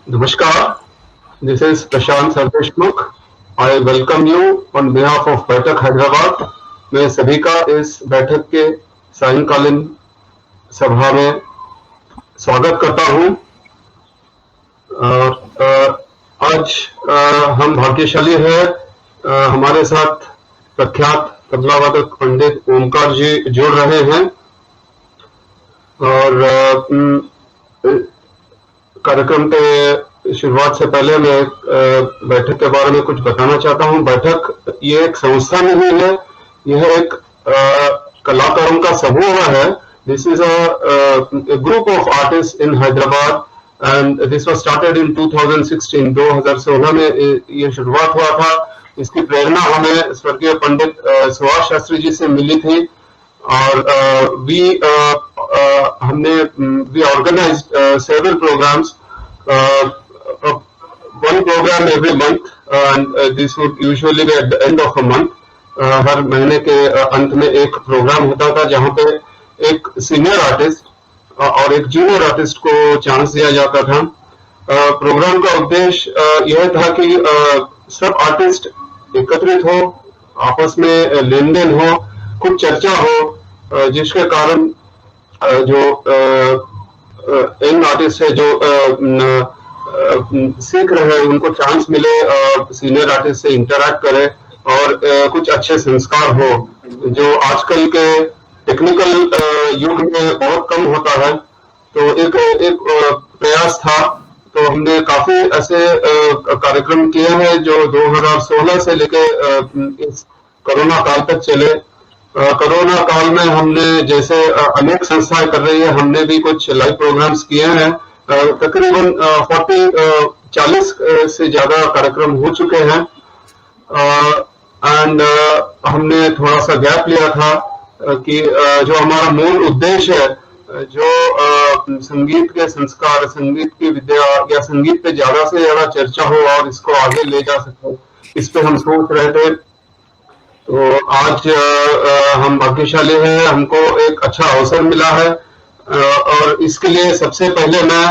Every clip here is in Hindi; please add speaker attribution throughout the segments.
Speaker 1: Namaskar, this is Prashant Sardeshmukh. I welcome you on behalf of बैठक हैदराबाद। मैं सभी का इस बैठक के सायंकालीन सभा में स्वागत करता हूं। आज हम भाग्यशाली हैं, हमारे साथ प्रख्यात तबला वादक पंडित ओमकार जी जुड़ रहे हैं और कार्यक्रम के शुरुआत से पहले मैं बैठक के बारे में कुछ बताना चाहता हूं। बैठक ये एक संस्था नहीं है, यह एक कलाकारों का समूह है। This is a group of artist in Hyderabad and this was started in 2016। 2016 में ये शुरुआत हुआ था। इसकी प्रेरणा हमें स्वर्गीय पंडित सुभाष शास्त्री जी से मिली थी और we organized several programs, one program every month, and this would usually be at the end of a month. हर महीने के अंत में एक प्रोग्राम होता था जहां पे एक सीनियर आर्टिस्ट और एक जूनियर आर्टिस्ट को चांस दिया जाता था। प्रोग्राम का उद्देश्य यह था कि सब आर्टिस्ट एकत्रित हो, आपस में लेन देन हो, कुछ चर्चा हो, जिसके कारण जो यंग आर्टिस्ट है जो सीख रहे हैं उनको चांस मिले, सीनियर आर्टिस्ट से इंटरैक्ट करे और कुछ अच्छे संस्कार हो जो आजकल के टेक्निकल युग में बहुत कम होता है। तो एक प्रयास था। तो हमने काफी ऐसे कार्यक्रम किए हैं जो 2016 से लेकर इस कोरोना काल तक चले। कोरोना काल में हमने जैसे अनेक संस्थाएं कर रही है, हमने भी कुछ लाइव प्रोग्राम्स किए हैं। तकरीबन 40 से ज्यादा कार्यक्रम हो चुके हैं एंड हमने थोड़ा सा गैप लिया था कि जो हमारा मूल उद्देश्य है, जो संगीत के संस्कार, संगीत की विद्या या संगीत पे ज्यादा से ज्यादा चर्चा हो और इसको आगे ले जा सके, इस पे हम सोच रहे थे। तो आज हम भाग्यशाली हैं, हमको एक अच्छा अवसर मिला है और इसके लिए सबसे पहले मैं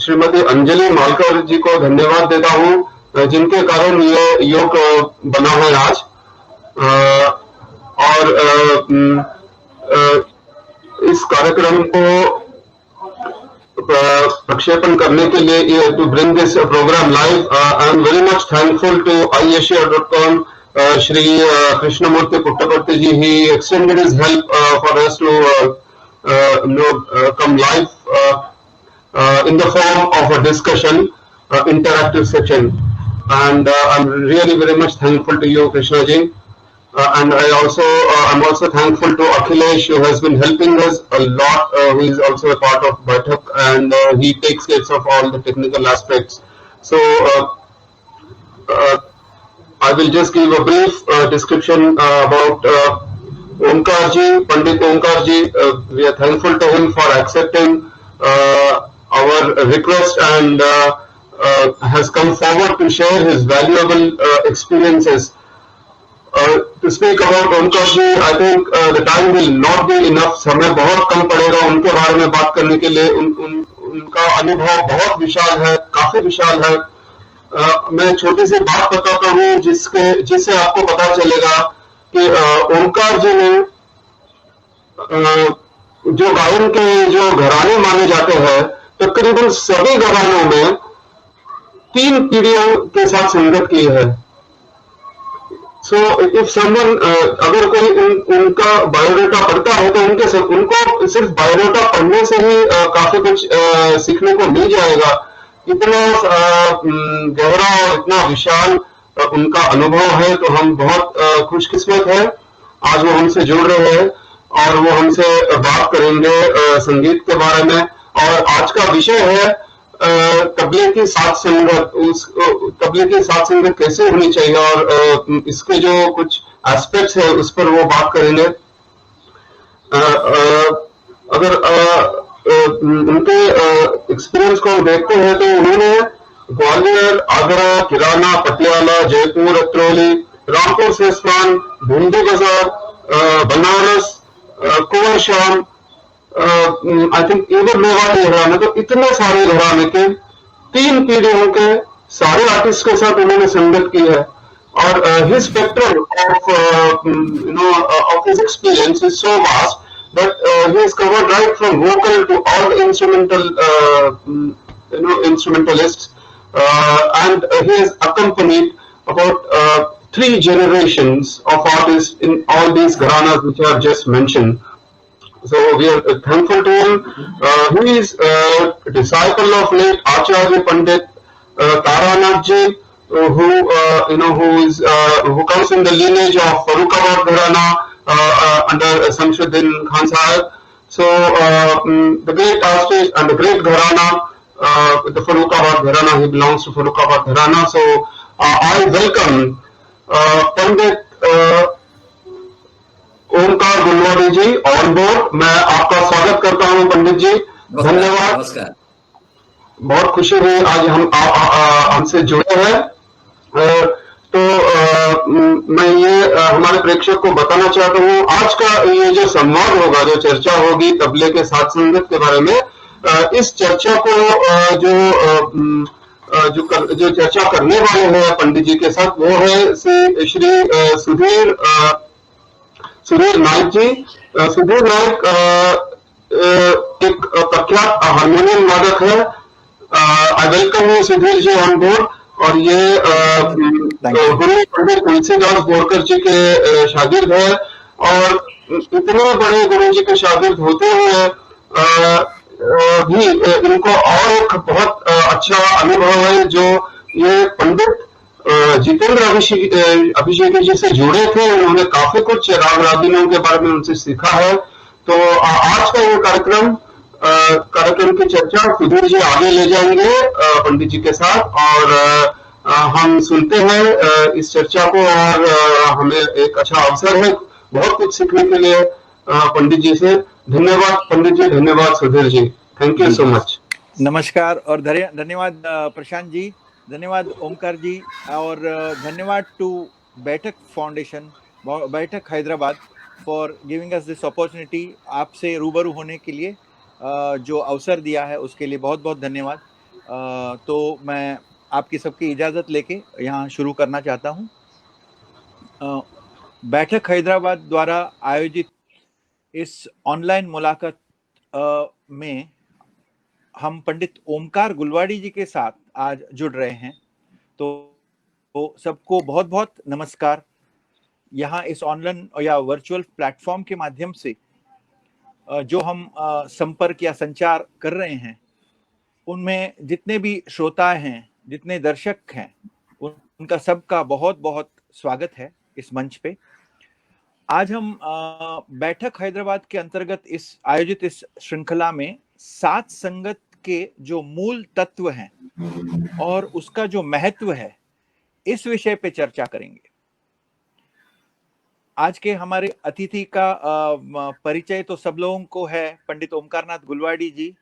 Speaker 1: श्रीमती अंजलि मालकर जी को धन्यवाद देता हूं, जिनके कारण ये योग बना है आज। और इस कार्यक्रम को प्रक्षेपण करने के लिए to bring this programme live, I am very much thankful to iAsia.com. Shri Krishnamurthy Puttaparthi ji, he extended his help for us to come live in the form of a discussion, interactive session, and I'm really very much thankful to you, Krishna ji. And I'm also thankful to Akhilesh, who has been helping us a lot, who is also a part of Baitak, and he takes care of all the technical aspects. So I will just give a brief description about Omkar ji, Pandit Omkar ji. We are thankful to him for accepting our request and has come forward to share his valuable experiences. To speak about Omkar ji, I think the time will not be enough. समय बहुत कम पड़ेगा उनके बारे में बात करने के लिए। उनका अनुभव बहुत विशाल है, काफी विशाल है। मैं छोटी सी बात बताता हूँ जिससे आपको पता चलेगा कि ओमकार जी ने जो गायन के जो घराने माने जाते हैं, तकरीबन सभी घरानों में 3 पीढ़ियों के साथ संगत की है। सो इफ समवन, अगर कोई उनका बायोडाटा पढ़ता है तो उनको सिर्फ बायोडाटा पढ़ने से ही काफी कुछ सीखने को मिल जाएगा। इतना गहरा और इतना विशाल उनका अनुभव है। तो हम बहुत खुशकिस्मत हैं, आज वो हमसे जुड़ रहे हैं और वो हमसे बात करेंगे संगीत के बारे में। और आज का विषय है तबले की साथ संगत। तबले की साथ संगत कैसे होनी चाहिए और इसके जो कुछ एस्पेक्ट्स है उस पर वो बात करेंगे। अगर उनके एक्सपीरियंस को देखते हैं तो उन्होंने ग्वालियर, आगरा, किराना, पटियाला, जयपुर, अतरौली, रामपुर सेसवान, बूंदी बाजार, बनारस, कुंवर शाम, आई थिंक इधर मेवाड़ी घराने, तो इतने सारे घराने के 3 पीढ़ियों के सारे आर्टिस्ट के साथ उन्होंने संगत की है। और his spectrum of of his experience is so vast that he has covered right from vocal to all instrumental instrumentalists, and he has accompanied about 3 generations of artists in all these gharanas which I have just mentioned. So we are thankful to him. He is a disciple of late Acharya Pandit Taranath ji, who comes in the lineage of Farrukhabad Gharana under Samshuddin Khan Sahib. So the great artist and the great Gharana, the Farrukhabad Gharana, he belongs to Farrukhabad Gharana. So I welcome Pandit Omkar Gulwadi ji on board. मैं आपका स्वागत करता हूं पंडित जी, धन्यवाद।
Speaker 2: नमस्कार।
Speaker 1: बहुत खुशी हुई आज हमसे जुड़े हैं। तो मैं ये हमारे प्रेक्षक को बताना चाहता हूँ, आज का ये जो संवाद होगा, जो चर्चा होगी तबले के साथ संगत के बारे में, इस चर्चा को जो चर्चा करने वाले हैं पंडित जी के साथ, वो है श्री सुधीर नायक जी। सुधीर नायक एक प्रख्यात हारमोनियम वादक है। I welcome you Sudhir ji on board. और ये गुरु पंडित तुलसीदास बोरकर जी के शागिर्द है, और इतने बड़े गुरु जी के शागिर्द होते हुए भी इनको और एक बहुत अच्छा अनुभव है, जो ये पंडित जितेंद्र अभिषेकी जी से जुड़े थे। उन्होंने काफी कुछ राग रागिनियों के बारे में उनसे सीखा है। तो आज का ये कार्यक्रम की चर्चा सुधीर जी आगे ले जाएंगे पंडित जी के साथ, और हम सुनते हैं इस चर्चा को, और हमें एक अच्छा अवसर है बहुत कुछ सीखने के लिए पंडित जी से। धन्यवाद पंडित जी, धन्यवाद Sudhir ji, thank you so much.
Speaker 3: नमस्कार और धन्यवाद प्रशांत जी, धन्यवाद ओमकार जी, और धन्यवाद टू बैठक फाउंडेशन, बैठक Hyderabad, for giving us this opportunity. आपसे रूबरू होने के लिए जो अवसर दिया है उसके लिए बहुत बहुत धन्यवाद। तो मैं आपकी सबकी इजाज़त लेके यहाँ शुरू करना चाहता हूँ। बैठक हैदराबाद द्वारा आयोजित इस ऑनलाइन मुलाकात में हम पंडित ओमकार गुलवाड़ी जी के साथ आज जुड़ रहे हैं। तो सबको बहुत बहुत नमस्कार। यहाँ इस ऑनलाइन या वर्चुअल प्लेटफॉर्म के माध्यम से जो हम संपर्क या संचार कर रहे हैं, उनमें जितने भी श्रोता हैं, जितने दर्शक हैं, उनका सबका बहुत बहुत स्वागत है इस मंच पे। आज हम बैठक हैदराबाद के अंतर्गत आयोजित इस श्रृंखला में सात संगत के जो मूल तत्व हैं और उसका जो महत्व है, इस विषय पे चर्चा करेंगे। आज के हमारे अतिथि का परिचय तो सब लोगों को है, पंडित ओमकारनाथ गुलवाड़ी जी।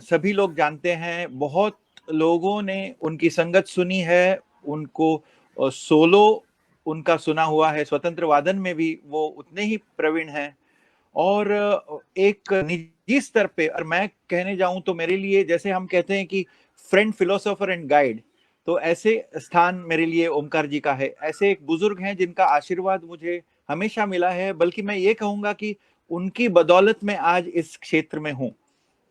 Speaker 3: सभी लोग जानते हैं, बहुत लोगों ने उनकी संगत सुनी है, उनको सोलो उनका सुना हुआ है, स्वतंत्र वादन में भी वो उतने ही प्रवीण हैं। और एक निजी स्तर पे, और मैं कहने जाऊं तो मेरे लिए, जैसे हम कहते हैं कि फ्रेंड, फिलोसोफर एंड गाइड, तो ऐसे स्थान मेरे लिए ओमकार जी का है। ऐसे एक बुजुर्ग हैं जिनका आशीर्वाद मुझे हमेशा मिला है, बल्कि मैं ये कहूंगा कि उनकी बदौलत में आज इस क्षेत्र में हूं।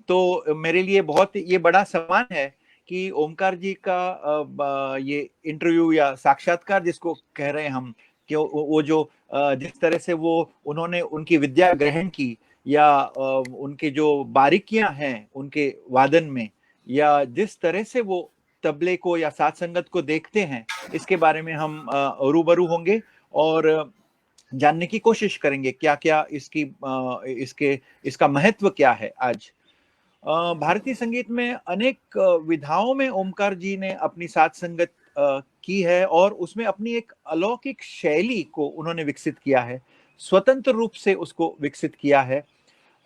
Speaker 3: तो मेरे लिए बहुत ये बड़ा सम्मान है कि ओमकार जी का ये इंटरव्यू या साक्षात्कार जिसको कह रहे हैं हम, कि वो जो जिस तरह से उन्होंने उनकी विद्या ग्रहण की, या उनके जो बारीकियां हैं उनके वादन में, या जिस तरह से वो तबले को या साथ संगत को देखते हैं, इसके बारे में हम रूबरू होंगे और जानने की कोशिश करेंगे क्या क्या इसका महत्व क्या है। आज भारतीय संगीत में अनेक विधाओं में ओमकार जी ने अपनी साथ संगत की है, और उसमें अपनी एक अलौकिक शैली को उन्होंने विकसित किया है, स्वतंत्र रूप से उसको विकसित किया है।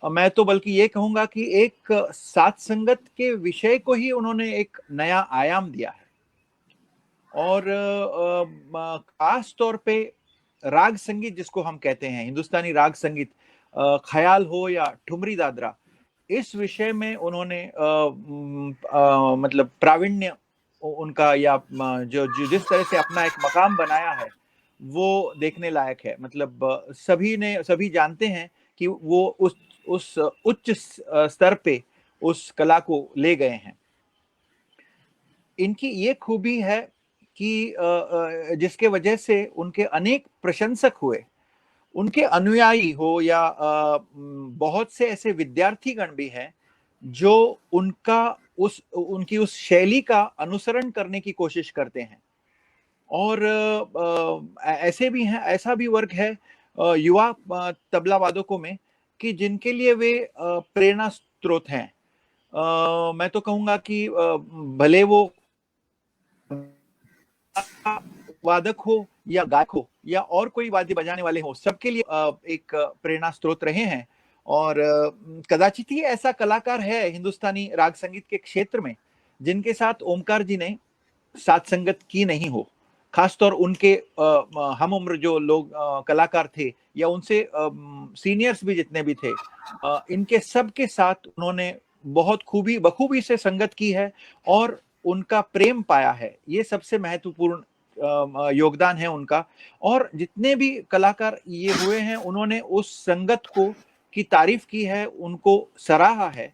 Speaker 3: मैं तो बल्कि ये कहूंगा कि एक साथ संगत के विषय को ही उन्होंने एक नया आयाम दिया है। और खास तौर पे राग संगीत जिसको हम कहते हैं, हिंदुस्तानी राग संगीत, ख्याल हो या ठुमरी दादरा, इस विषय में उन्होंने मतलब प्रावीण्य उनका या जो जिस तरह से अपना एक मकाम बनाया है वो देखने लायक है। मतलब सभी जानते हैं कि वो उस उच्च स्तर पे उस कला को ले गए हैं। इनकी ये खूबी है कि जिसके वजह से उनके अनेक प्रशंसक हुए, उनके अनुयायी हो या बहुत से ऐसे विद्यार्थीगण भी हैं जो उनकी उस शैली का अनुसरण करने की कोशिश करते हैं। और ऐसे भी हैं, ऐसा भी वर्ग है युवा तबला वादकों में कि जिनके लिए वे प्रेरणा स्रोत हैं। मैं तो कहूँगा कि भले वो वादक हो या गायक हो या और कोई वाद्य बजाने वाले हो, सबके लिए एक प्रेरणा स्रोत रहे हैं। और कदाचित ही ऐसा कलाकार है हिंदुस्तानी राग संगीत के क्षेत्र में जिनके साथ ओमकार जी ने साथ संगत की नहीं हो। खासतौर उनके हम उम्र जो लोग कलाकार थे या उनसे सीनियर्स भी जितने भी थे, इनके सब के साथ उन्होंने बहुत बखूबी से संगत की है और उनका प्रेम पाया है। ये सबसे महत्वपूर्ण योगदान है उनका। और जितने भी कलाकार ये हुए हैं उन्होंने उस संगत को की तारीफ की है, उनको सराहा है।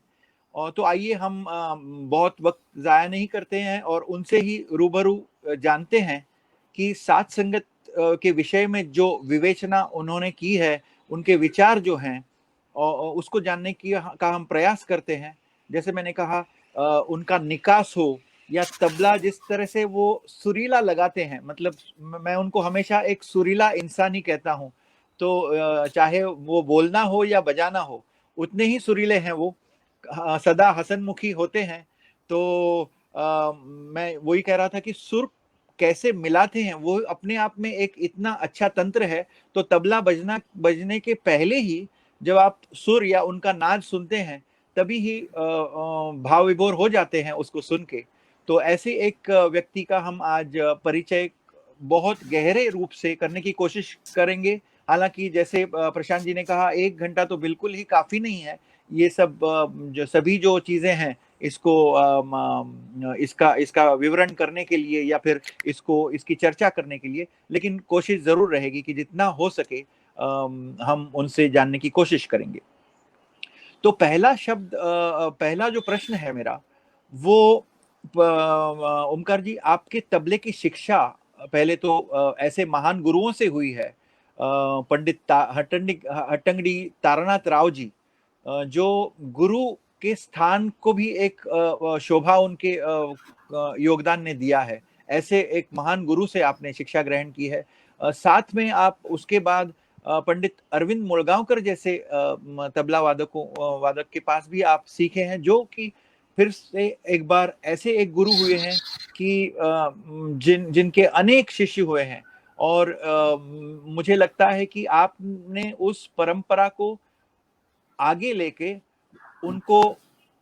Speaker 3: और तो आइए हम बहुत वक्त जाया नहीं करते हैं और उनसे ही रूबरू जानते हैं कि साथ संगत के विषय में जो विवेचना उन्होंने की है, उनके विचार जो हैं और उसको जानने की का हम प्रयास करते हैं। जैसे मैंने कहा उनका निकास हो या तबला जिस तरह से वो सुरीला लगाते हैं, मतलब मैं उनको हमेशा एक सुरीला इंसान ही कहता हूँ। तो चाहे वो बोलना हो या बजाना हो, उतने ही सुरीले हैं वो, सदा हसनमुखी होते हैं। तो मैं वही कह रहा था कि सुर कैसे मिलाते हैं वो अपने आप में एक इतना अच्छा तंत्र है। तो तबला बजने के पहले ही जब आप सुर या उनका नाद सुनते हैं तभी ही भाव विभोर हो जाते हैं उसको सुन के। तो ऐसे एक व्यक्ति का हम आज परिचय बहुत गहरे रूप से करने की कोशिश करेंगे। हालांकि जैसे प्रशांत जी ने कहा 1 घंटा तो बिल्कुल ही काफी नहीं है। ये सब जो चीजें हैं इसको इसका विवरण करने के लिए या फिर इसकी चर्चा करने के लिए, लेकिन कोशिश जरूर रहेगी कि जितना हो सके हम उनसे जानने की कोशिश करेंगे। तो पहला जो प्रश्न है मेरा वो ओमकार जी, आपके तबले की शिक्षा पहले तो ऐसे महान गुरुओं से हुई है, पंडित हट्टंगडी तारानाथ राव जी, जो गुरु के स्थान को भी एक शोभा उनके योगदान ने दिया है। ऐसे एक महान गुरु से आपने शिक्षा ग्रहण की है। साथ में आप उसके बाद पंडित अरविंद मुलगांवकर जैसे तबला वादक के पास भी आप सीखे हैं, जो कि फिर से एक बार ऐसे एक गुरु हुए हैं कि जिनके अनेक शिष्य हुए हैं। और मुझे लगता है कि आपने उस परंपरा को आगे लेके उनको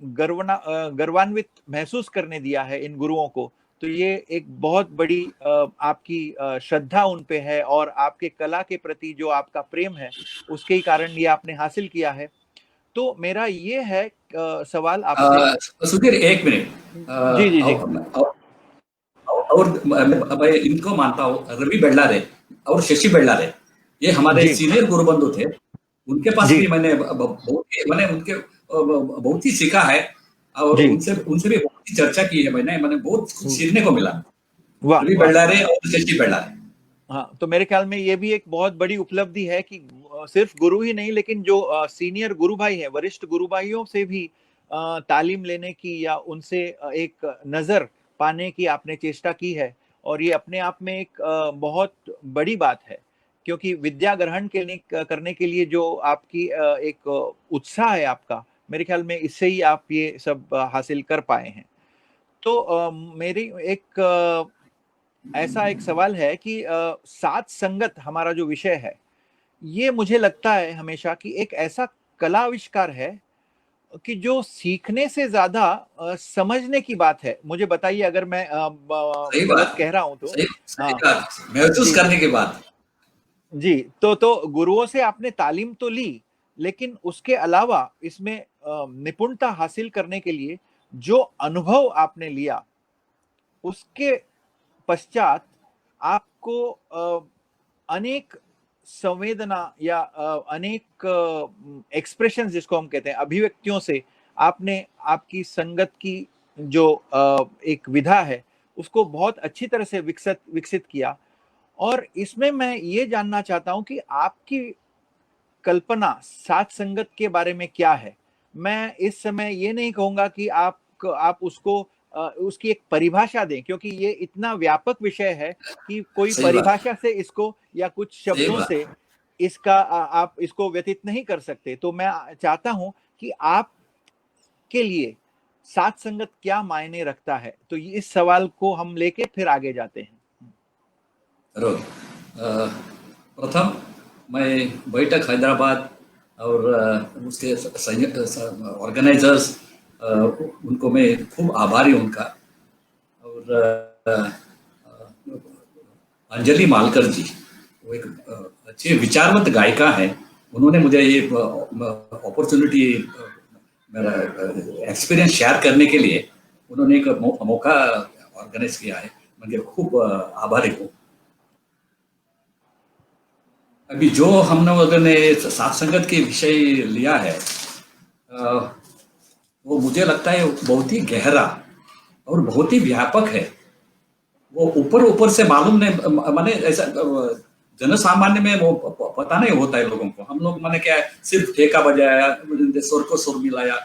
Speaker 3: गर्वान्वित महसूस करने दिया है इन गुरुओं को। तो ये एक बहुत बड़ी आपकी श्रद्धा उन पे है और आपके कला के प्रति जो आपका प्रेम है उसके ही कारण ये आपने हासिल किया है। तो मेरा ये है सवाल आपसे।
Speaker 2: सुधीर, 1 मिनट।
Speaker 3: जी जी जी।
Speaker 2: और मैं इनको मानता हूँ, रवि बेल्लारे और शशि बेल्लारे, ये हमारे सीनियर गुरु बंधु थे। उनके पास भी मैंने उनके बहुत ही सीखा है और उनसे भी बहुत ही चर्चा की है। मैंने बहुत कुछ सीखने को मिला, रवि बेल्लारे और शशि बेल्लारे।
Speaker 3: हाँ, तो मेरे ख्याल में ये भी एक बहुत बड़ी उपलब्धि है कि सिर्फ गुरु ही नहीं, लेकिन जो सीनियर गुरु भाई हैं, वरिष्ठ गुरु भाइयों से भी तालीम लेने की या उनसे एक नजर पाने की आपने चेष्टा की है। और ये अपने आप में एक बहुत बड़ी बात है, क्योंकि विद्या ग्रहण करने के लिए जो आपकी एक उत्साह है आपका, मेरे ख्याल में इससे ही आप ये सब हासिल कर पाए हैं। तो मेरी ऐसा एक सवाल है कि साथ संगत हमारा जो विषय है, ये मुझे लगता है हमेशा कि एक ऐसा कला आविष्कार है कि जो सीखने से ज्यादा समझने की बात है। मुझे बताइए अगर मैं गलत कह रहा हूं तो।
Speaker 2: महसूस करने की बात।
Speaker 3: जी, तो गुरुओं से आपने तालीम तो ली, लेकिन उसके अलावा इसमें निपुणता हासिल करने के लिए जो अनुभव आपने लिया, उसके पश्चात आपको अनेक संवेदना या अनेक एक्सप्रेशन जिसको हम कहते हैं, अभिव्यक्तियों से आपने आपकी संगत की जो एक विधा है उसको बहुत अच्छी तरह से विकसित किया। और इसमें मैं ये जानना चाहता हूं कि आपकी कल्पना साथ संगत के बारे में क्या है। मैं इस समय ये नहीं कहूंगा कि आप उसको उसकी एक परिभाषा दें, क्योंकि ये इतना व्यापक विषय है कि कोई
Speaker 2: सही बात,
Speaker 3: परिभाषा से इसको या कुछ
Speaker 2: सही
Speaker 3: शब्दों
Speaker 2: बात।
Speaker 3: से इसका आप इसको व्यतीत नहीं कर सकते। तो मैं चाहता हूं कि आप के लिए साथ संगत क्या मायने रखता है, तो इस सवाल को हम लेके फिर आगे जाते हैं।
Speaker 2: जरूर। प्रथम मैं बैठक हैदराबाद और उसके ऑर्गेनाइजर्स, उनको मैं खूब आभारी हूं उनका। और अंजलि मालकर जी, वो एक अच्छी विचारवंत गायिका है। उन्होंने मुझे ये अपॉर्चुनिटी, मेरा एक्सपीरियंस शेयर करने के लिए उन्होंने एक मौका ऑर्गेनाइज किया है। मैं खूब आभारी हूँ। अभी जो हम लोगों ने साथ संगत के विषय लिया है, वो मुझे लगता है बहुत ही गहरा और बहुत ही व्यापक है। वो ऊपर ऊपर से मालूम नहीं, माने ऐसा जन सामान्य में वो पता नहीं होता है लोगों को। हम लोग माने क्या है, सिर्फ ठेका बजाया, सुर को सुर मिलाया,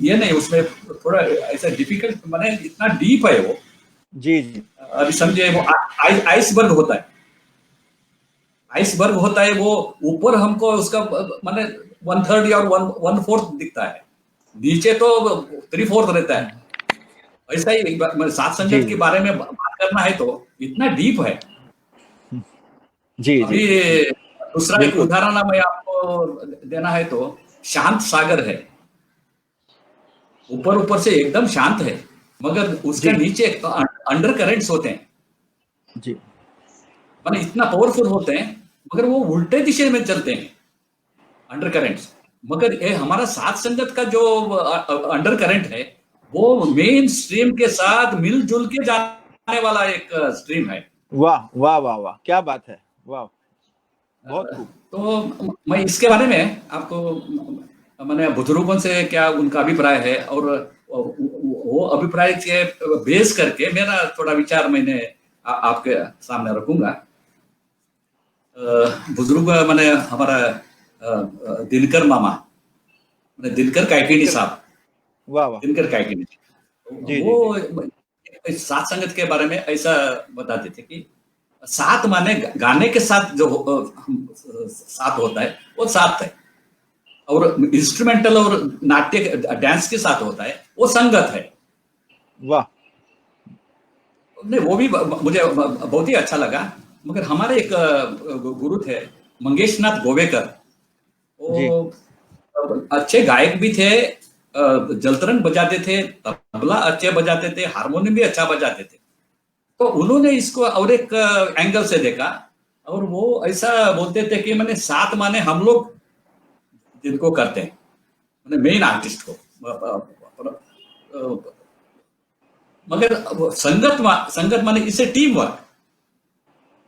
Speaker 2: ये नहीं। उसमें थोड़ा ऐसा डिफिकल्ट, माने इतना डीप है वो।
Speaker 3: जी जी।
Speaker 2: अभी समझे, वो आइसबर्ग होता है, आइसबर्ग होता है वो। ऊपर हमको उसका माने 1/3 या 1/4 दिखता है, नीचे तो 3/4 रहता है। ऐसा ही सात संगत के बारे में बात करना है तो इतना डीप है।
Speaker 3: जी
Speaker 2: अभी
Speaker 3: जी,
Speaker 2: दूसरा एक उदाहरण मैं आपको देना है तो शांत सागर है। ऊपर ऊपर से एकदम शांत है, मगर उसके नीचे अंडर करेंट्स होते हैं
Speaker 3: जी,
Speaker 2: माने इतना पावरफुल होते हैं, मगर वो उल्टे दिशा में चलते हैं अंडर करेंट्स। मगर ये हमारा सात संगत का जो अंडर करेंट है, वो मेन स्ट्रीम के साथ मिलजुल के जाने वाला एक स्ट्रीम है।
Speaker 3: वाह वाह वाह वाह, क्या बात है, वाह, बहुत खूब।
Speaker 2: तो मैं इसके बारे में आपको मैंने बुजुर्गों से क्या उनका अभिप्राय है, और वो अभिप्राय के बेस करके मेरा थोड़ा विचार मैंने आपके सामने रखूंगा। बुजुर्ग मैंने हमारा दिनकर मामा, मैंने दिनकर कायकिनी साहब,
Speaker 3: वाह वाह,
Speaker 2: दिनकर कायकिनी, वो सात संगत के बारे में ऐसा बताते थे कि सात माने गाने के साथ जो साथ होता है वो सात है, और इंस्ट्रूमेंटल और नाट्य डांस के साथ होता है वो संगत है।
Speaker 3: वाह,
Speaker 2: नहीं, वो भी मुझे बहुत ही अच्छा लगा। मगर हमारे एक गुरु थे मंगेश नाथ गोवेकर, वो अच्छे गायक भी थे, जलतरंग बजाते थे, तबला अच्छे बजाते थे, हारमोनियम भी अच्छा बजाते थे। तो उन्होंने इसको और एक एंगल से देखा, और वो ऐसा बोलते थे कि मैंने सात माने हम लोग जिनको करते हैं, मैंने मेन आर्टिस्ट को, मगर संगत माने इसे टीम वर्क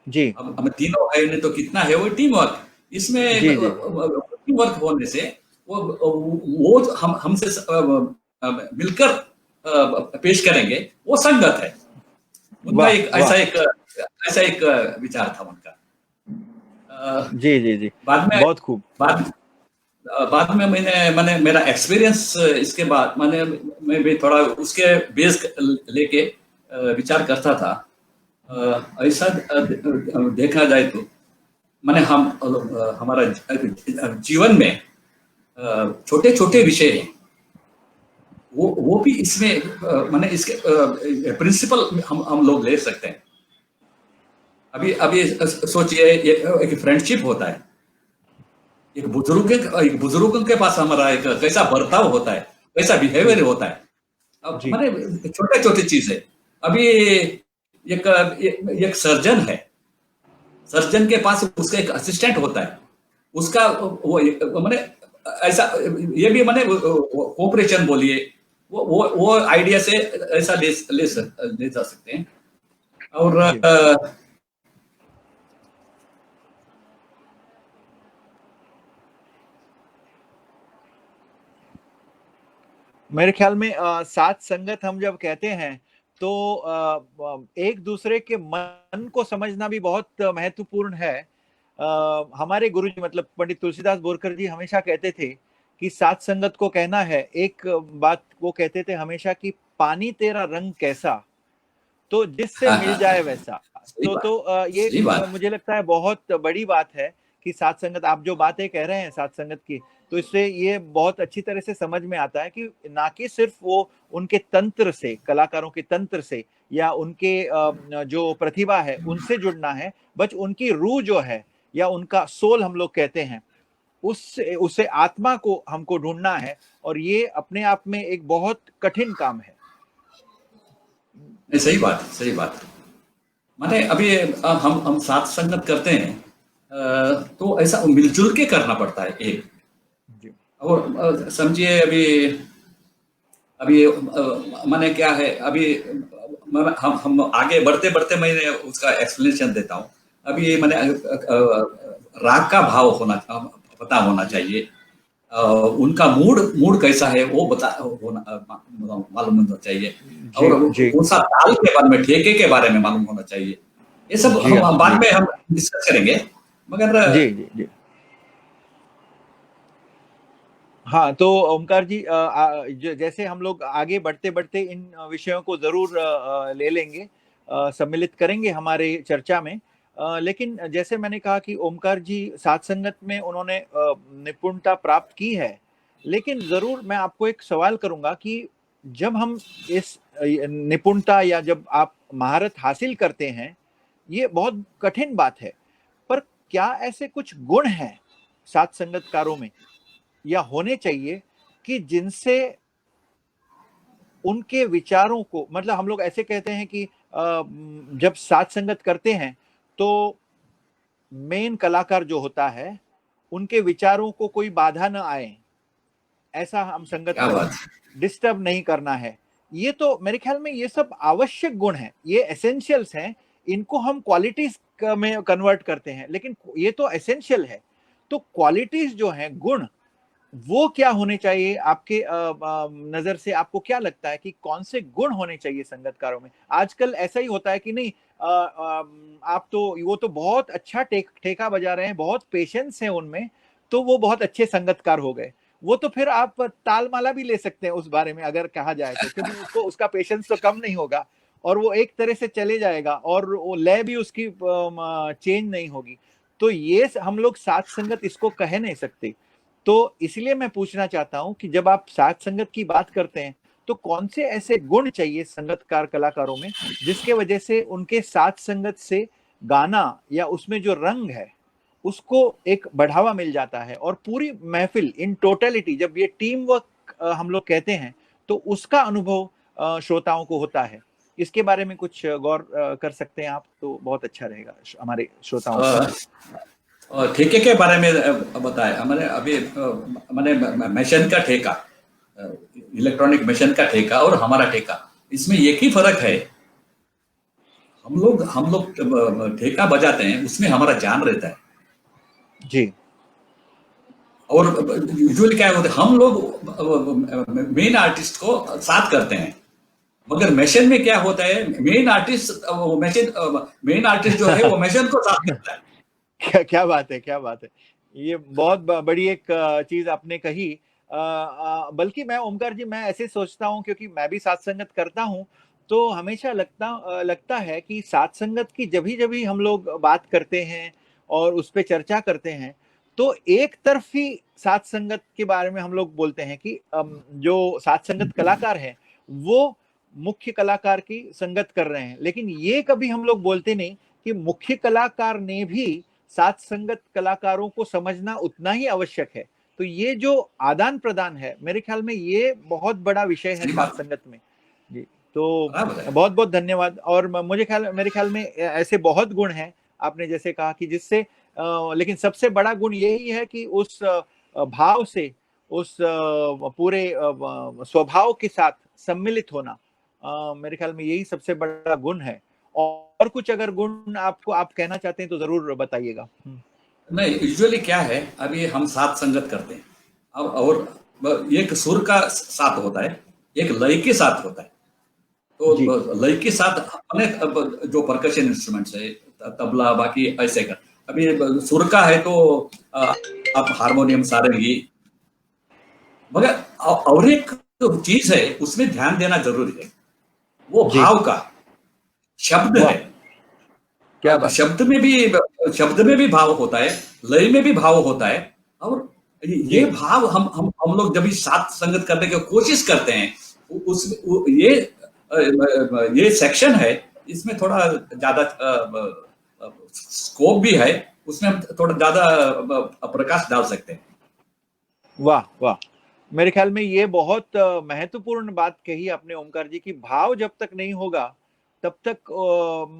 Speaker 2: जी। हम तीनों है नहीं तो कितना है, वो टीम वर्क। इसमें टीम वर्क होने से वो हमसे मिलकर पेश करेंगे, वो संगत है उनका। एक ऐसा एक विचार था उनका।
Speaker 3: जी जी जी,
Speaker 2: बाद में
Speaker 3: बहुत खूब।
Speaker 2: बाद में मैंने मेरा एक्सपीरियंस इसके बाद मैं भी थोड़ा उसके बेस लेके विचार करता था। ऐसा देखा जाए तो मैंने हमारा जीवन में छोटे छोटे विषय हैं, वो भी इसमें मैंने इसके प्रिंसिपल हम लोग ले सकते हैं। अभी सोचिए, एक फ्रेंडशिप होता है, एक बुजुर्गों के पास हमारा एक कैसा बर्ताव होता है, कैसा बिहेवियर होता है। अब मैंने छोटे छोटे चीज है। अभी एक सर्जन है, सर्जन के पास उसका एक असिस्टेंट होता है, उसका वो मैंने ऐसा ये भी मैंने कोऑपरेशन बोलिए, वो आइडिया से ऐसा ले जा सकते हैं। और
Speaker 3: जी मेरे ख्याल में साथ संगत हम जब कहते हैं तो एक दूसरे के मन को समझना भी बहुत महत्वपूर्ण है। हमारे गुरुजी मतलब पंडित तुलसीदास बोरकर जी हमेशा कहते थे कि साथ संगत को कहना है, एक बात वो कहते थे हमेशा कि पानी तेरा रंग कैसा, तो जिससे
Speaker 2: हाँ,
Speaker 3: मिल
Speaker 2: हाँ,
Speaker 3: जाए वैसा।
Speaker 2: सही बात,
Speaker 3: ये
Speaker 2: सही बात।
Speaker 3: मुझे लगता है बहुत बड़ी बात है कि साथ संगत, आप जो बातें कह रहे हैं साथ संगत की, तो इससे ये बहुत अच्छी तरह से समझ में आता है कि ना कि सिर्फ वो उनके तंत्र से, कलाकारों के तंत्र से या उनके जो प्रतिभा है उनसे जुड़ना है, बच उनकी रूह जो है या उनका सोल हम लोग कहते हैं, उससे आत्मा को हमको ढूंढना है, और ये अपने आप में एक बहुत कठिन काम है।
Speaker 2: नहीं, सही बात, सही बात। माने अभी हम साथ संगत करते हैं, तो ऐसा मिलजुल के करना पड़ता है एक।
Speaker 3: जी
Speaker 2: और समझिए अभी अभी माने क्या है, अभी हम आगे बढ़ते बढ़ते मैं उसका एक्सप्लेनेशन देता हूँ। अभी मैंने राग का भाव पता होना चाहिए, उनका मूड मूड कैसा है वो मालूम होना चाहिए,
Speaker 3: जी
Speaker 2: और
Speaker 3: जी
Speaker 2: कौन सा ताल के बारे में, ठेके के बारे में मालूम होना चाहिए। ये सब
Speaker 3: जी
Speaker 2: हम बाद
Speaker 3: जी
Speaker 2: में हम डिस्कस करेंगे, मगर
Speaker 3: जी जी जी हाँ, तो ओमकार जी जैसे हम लोग आगे बढ़ते बढ़ते इन विषयों को जरूर ले लेंगे, सम्मिलित करेंगे हमारे चर्चा में। लेकिन जैसे मैंने कहा कि ओमकार जी साथ संगत में उन्होंने निपुणता प्राप्त की है, लेकिन जरूर मैं आपको एक सवाल करूंगा कि जब हम इस निपुणता या जब आप महारत हासिल करते हैं, ये बहुत कठिन बात है, पर क्या ऐसे कुछ गुण हैं साथ संगतकारों में या होने चाहिए कि जिनसे उनके विचारों को, मतलब हम लोग ऐसे कहते हैं कि जब साथ संगत करते हैं तो मेन कलाकार जो होता है उनके विचारों को कोई बाधा न आए, ऐसा हम संगत
Speaker 2: क्या
Speaker 3: करें,
Speaker 2: बात
Speaker 3: डिस्टर्ब नहीं करना है। ये तो मेरे ख्याल में ये सब आवश्यक गुण हैं, ये एसेंशियल्स हैं, इनको हम क्वालिटीज में कन्वर्ट करते हैं, लेकिन ये तो एसेंशियल है। तो क्वालिटीज जो हैं, गुण, वो क्या होने चाहिए आपके नजर से? आपको क्या लगता है कि कौन से गुण होने चाहिए संगतकारों में? आजकल ऐसा ही होता है कि नहीं, आप तो वो तो बहुत अच्छा ठेका बजा रहे हैं, बहुत पेशेंस है उनमें, तो वो बहुत अच्छे संगतकार हो गए। वो तो फिर आप तालमाला भी ले सकते हैं उस बारे में अगर कहा जाए तो, क्योंकि उसको उसका पेशेंस तो कम नहीं होगा और वो एक तरह से चले जाएगा और वो लय भी उसकी चेंज नहीं होगी। तो ये हम लोग साथ संगत इसको कह नहीं सकते। तो इसलिए मैं पूछना चाहता हूं कि जब आप साथ संगत की बात करते हैं तो कौन से ऐसे गुण चाहिए संगतकार कलाकारों में जिसके वजह से उनके साथ संगत से गाना या उसमें जो रंग है उसको एक बढ़ावा मिल जाता है, और पूरी महफिल इन टोटलिटी, जब ये टीम वर्क हम लोग कहते हैं, तो उसका अनुभव श्रोताओं को होता है। इसके बारे में कुछ गौर कर सकते हैं आप तो बहुत अच्छा रहेगा हमारे श्रोताओं के
Speaker 2: है।
Speaker 3: लिए।
Speaker 2: और ठेके के बारे में बताया हमारे अभी, मैंने मशीन का ठेका, इलेक्ट्रॉनिक मशीन का ठेका और हमारा ठेका, इसमें एक ही फर्क है। हम लोग ठेका बजाते हैं, उसमें हमारा जान रहता है,
Speaker 3: जी
Speaker 2: और यूजुअली क्या होता है, हम लोग मेन आर्टिस्ट को साथ करते हैं, मगर मशीन में क्या होता है, मेन आर्टिस्ट जो है वो मशीन को साथ करता है।
Speaker 3: क्या बात है, क्या बात है। ये बहुत बड़ी एक चीज आपने कही। बल्कि मैं ओमकार जी, मैं ऐसे सोचता हूँ क्योंकि मैं भी साथ संगत करता हूँ, तो हमेशा लगता है कि साथ संगत की जब भी हम लोग बात करते हैं और उस पर चर्चा करते हैं तो एक तरफी साथ संगत के बारे में हम लोग बोलते हैं कि जो साथ संगत कलाकार हैं वो मुख्य कलाकार की संगत कर रहे हैं, लेकिन ये कभी हम लोग बोलते नहीं कि मुख्य कलाकार ने भी साथ संगत कलाकारों को समझना उतना ही आवश्यक है। तो ये जो आदान प्रदान है, मेरे ख्याल में ये बहुत बड़ा विषय है
Speaker 2: सही
Speaker 3: साथ
Speaker 2: बात,
Speaker 3: संगत में। जी, तो
Speaker 2: बराबर है।
Speaker 3: बहुत बहुत धन्यवाद। और मेरे ख्याल में ऐसे बहुत गुण हैं आपने जैसे कहा कि जिससे लेकिन सबसे बड़ा गुण यही है कि उस भाव से, उस पूरे स्वभाव के साथ सम्मिलित होना, मेरे ख्याल में यही सबसे बड़ा गुण है। और कुछ अगर गुण आप कहना चाहते हैं तो जरूर बताइएगा।
Speaker 2: नहीं, यूजुअली क्या है, अभी हम साथ संगत करते हैं और एक सुर का साथ होता है, एक लय के साथ होता है। तो लय के साथ अनेक जो परकशन इंस्ट्रूमेंट्स है, तबला, बाकी ऐसे का। अभी सुर का है तो आप हारमोनियम, सारंगी, मगर और एक चीज है उसमें ध्यान देना जरूरी है, वो भाव का। शब्द है, क्या बात? शब्द में भी भाव होता है, लय में भी भाव होता है। और ये भाव हम लोग जब साथ संगत करने की कोशिश करते हैं, ये सेक्शन है, इसमें थोड़ा ज्यादा स्कोप भी है, उसमें हम थोड़ा ज्यादा प्रकाश डाल सकते हैं।
Speaker 3: वाह वाह, मेरे ख्याल में ये बहुत महत्वपूर्ण बात कही आपने ओमकार जी की। भाव जब तक नहीं होगा तब तक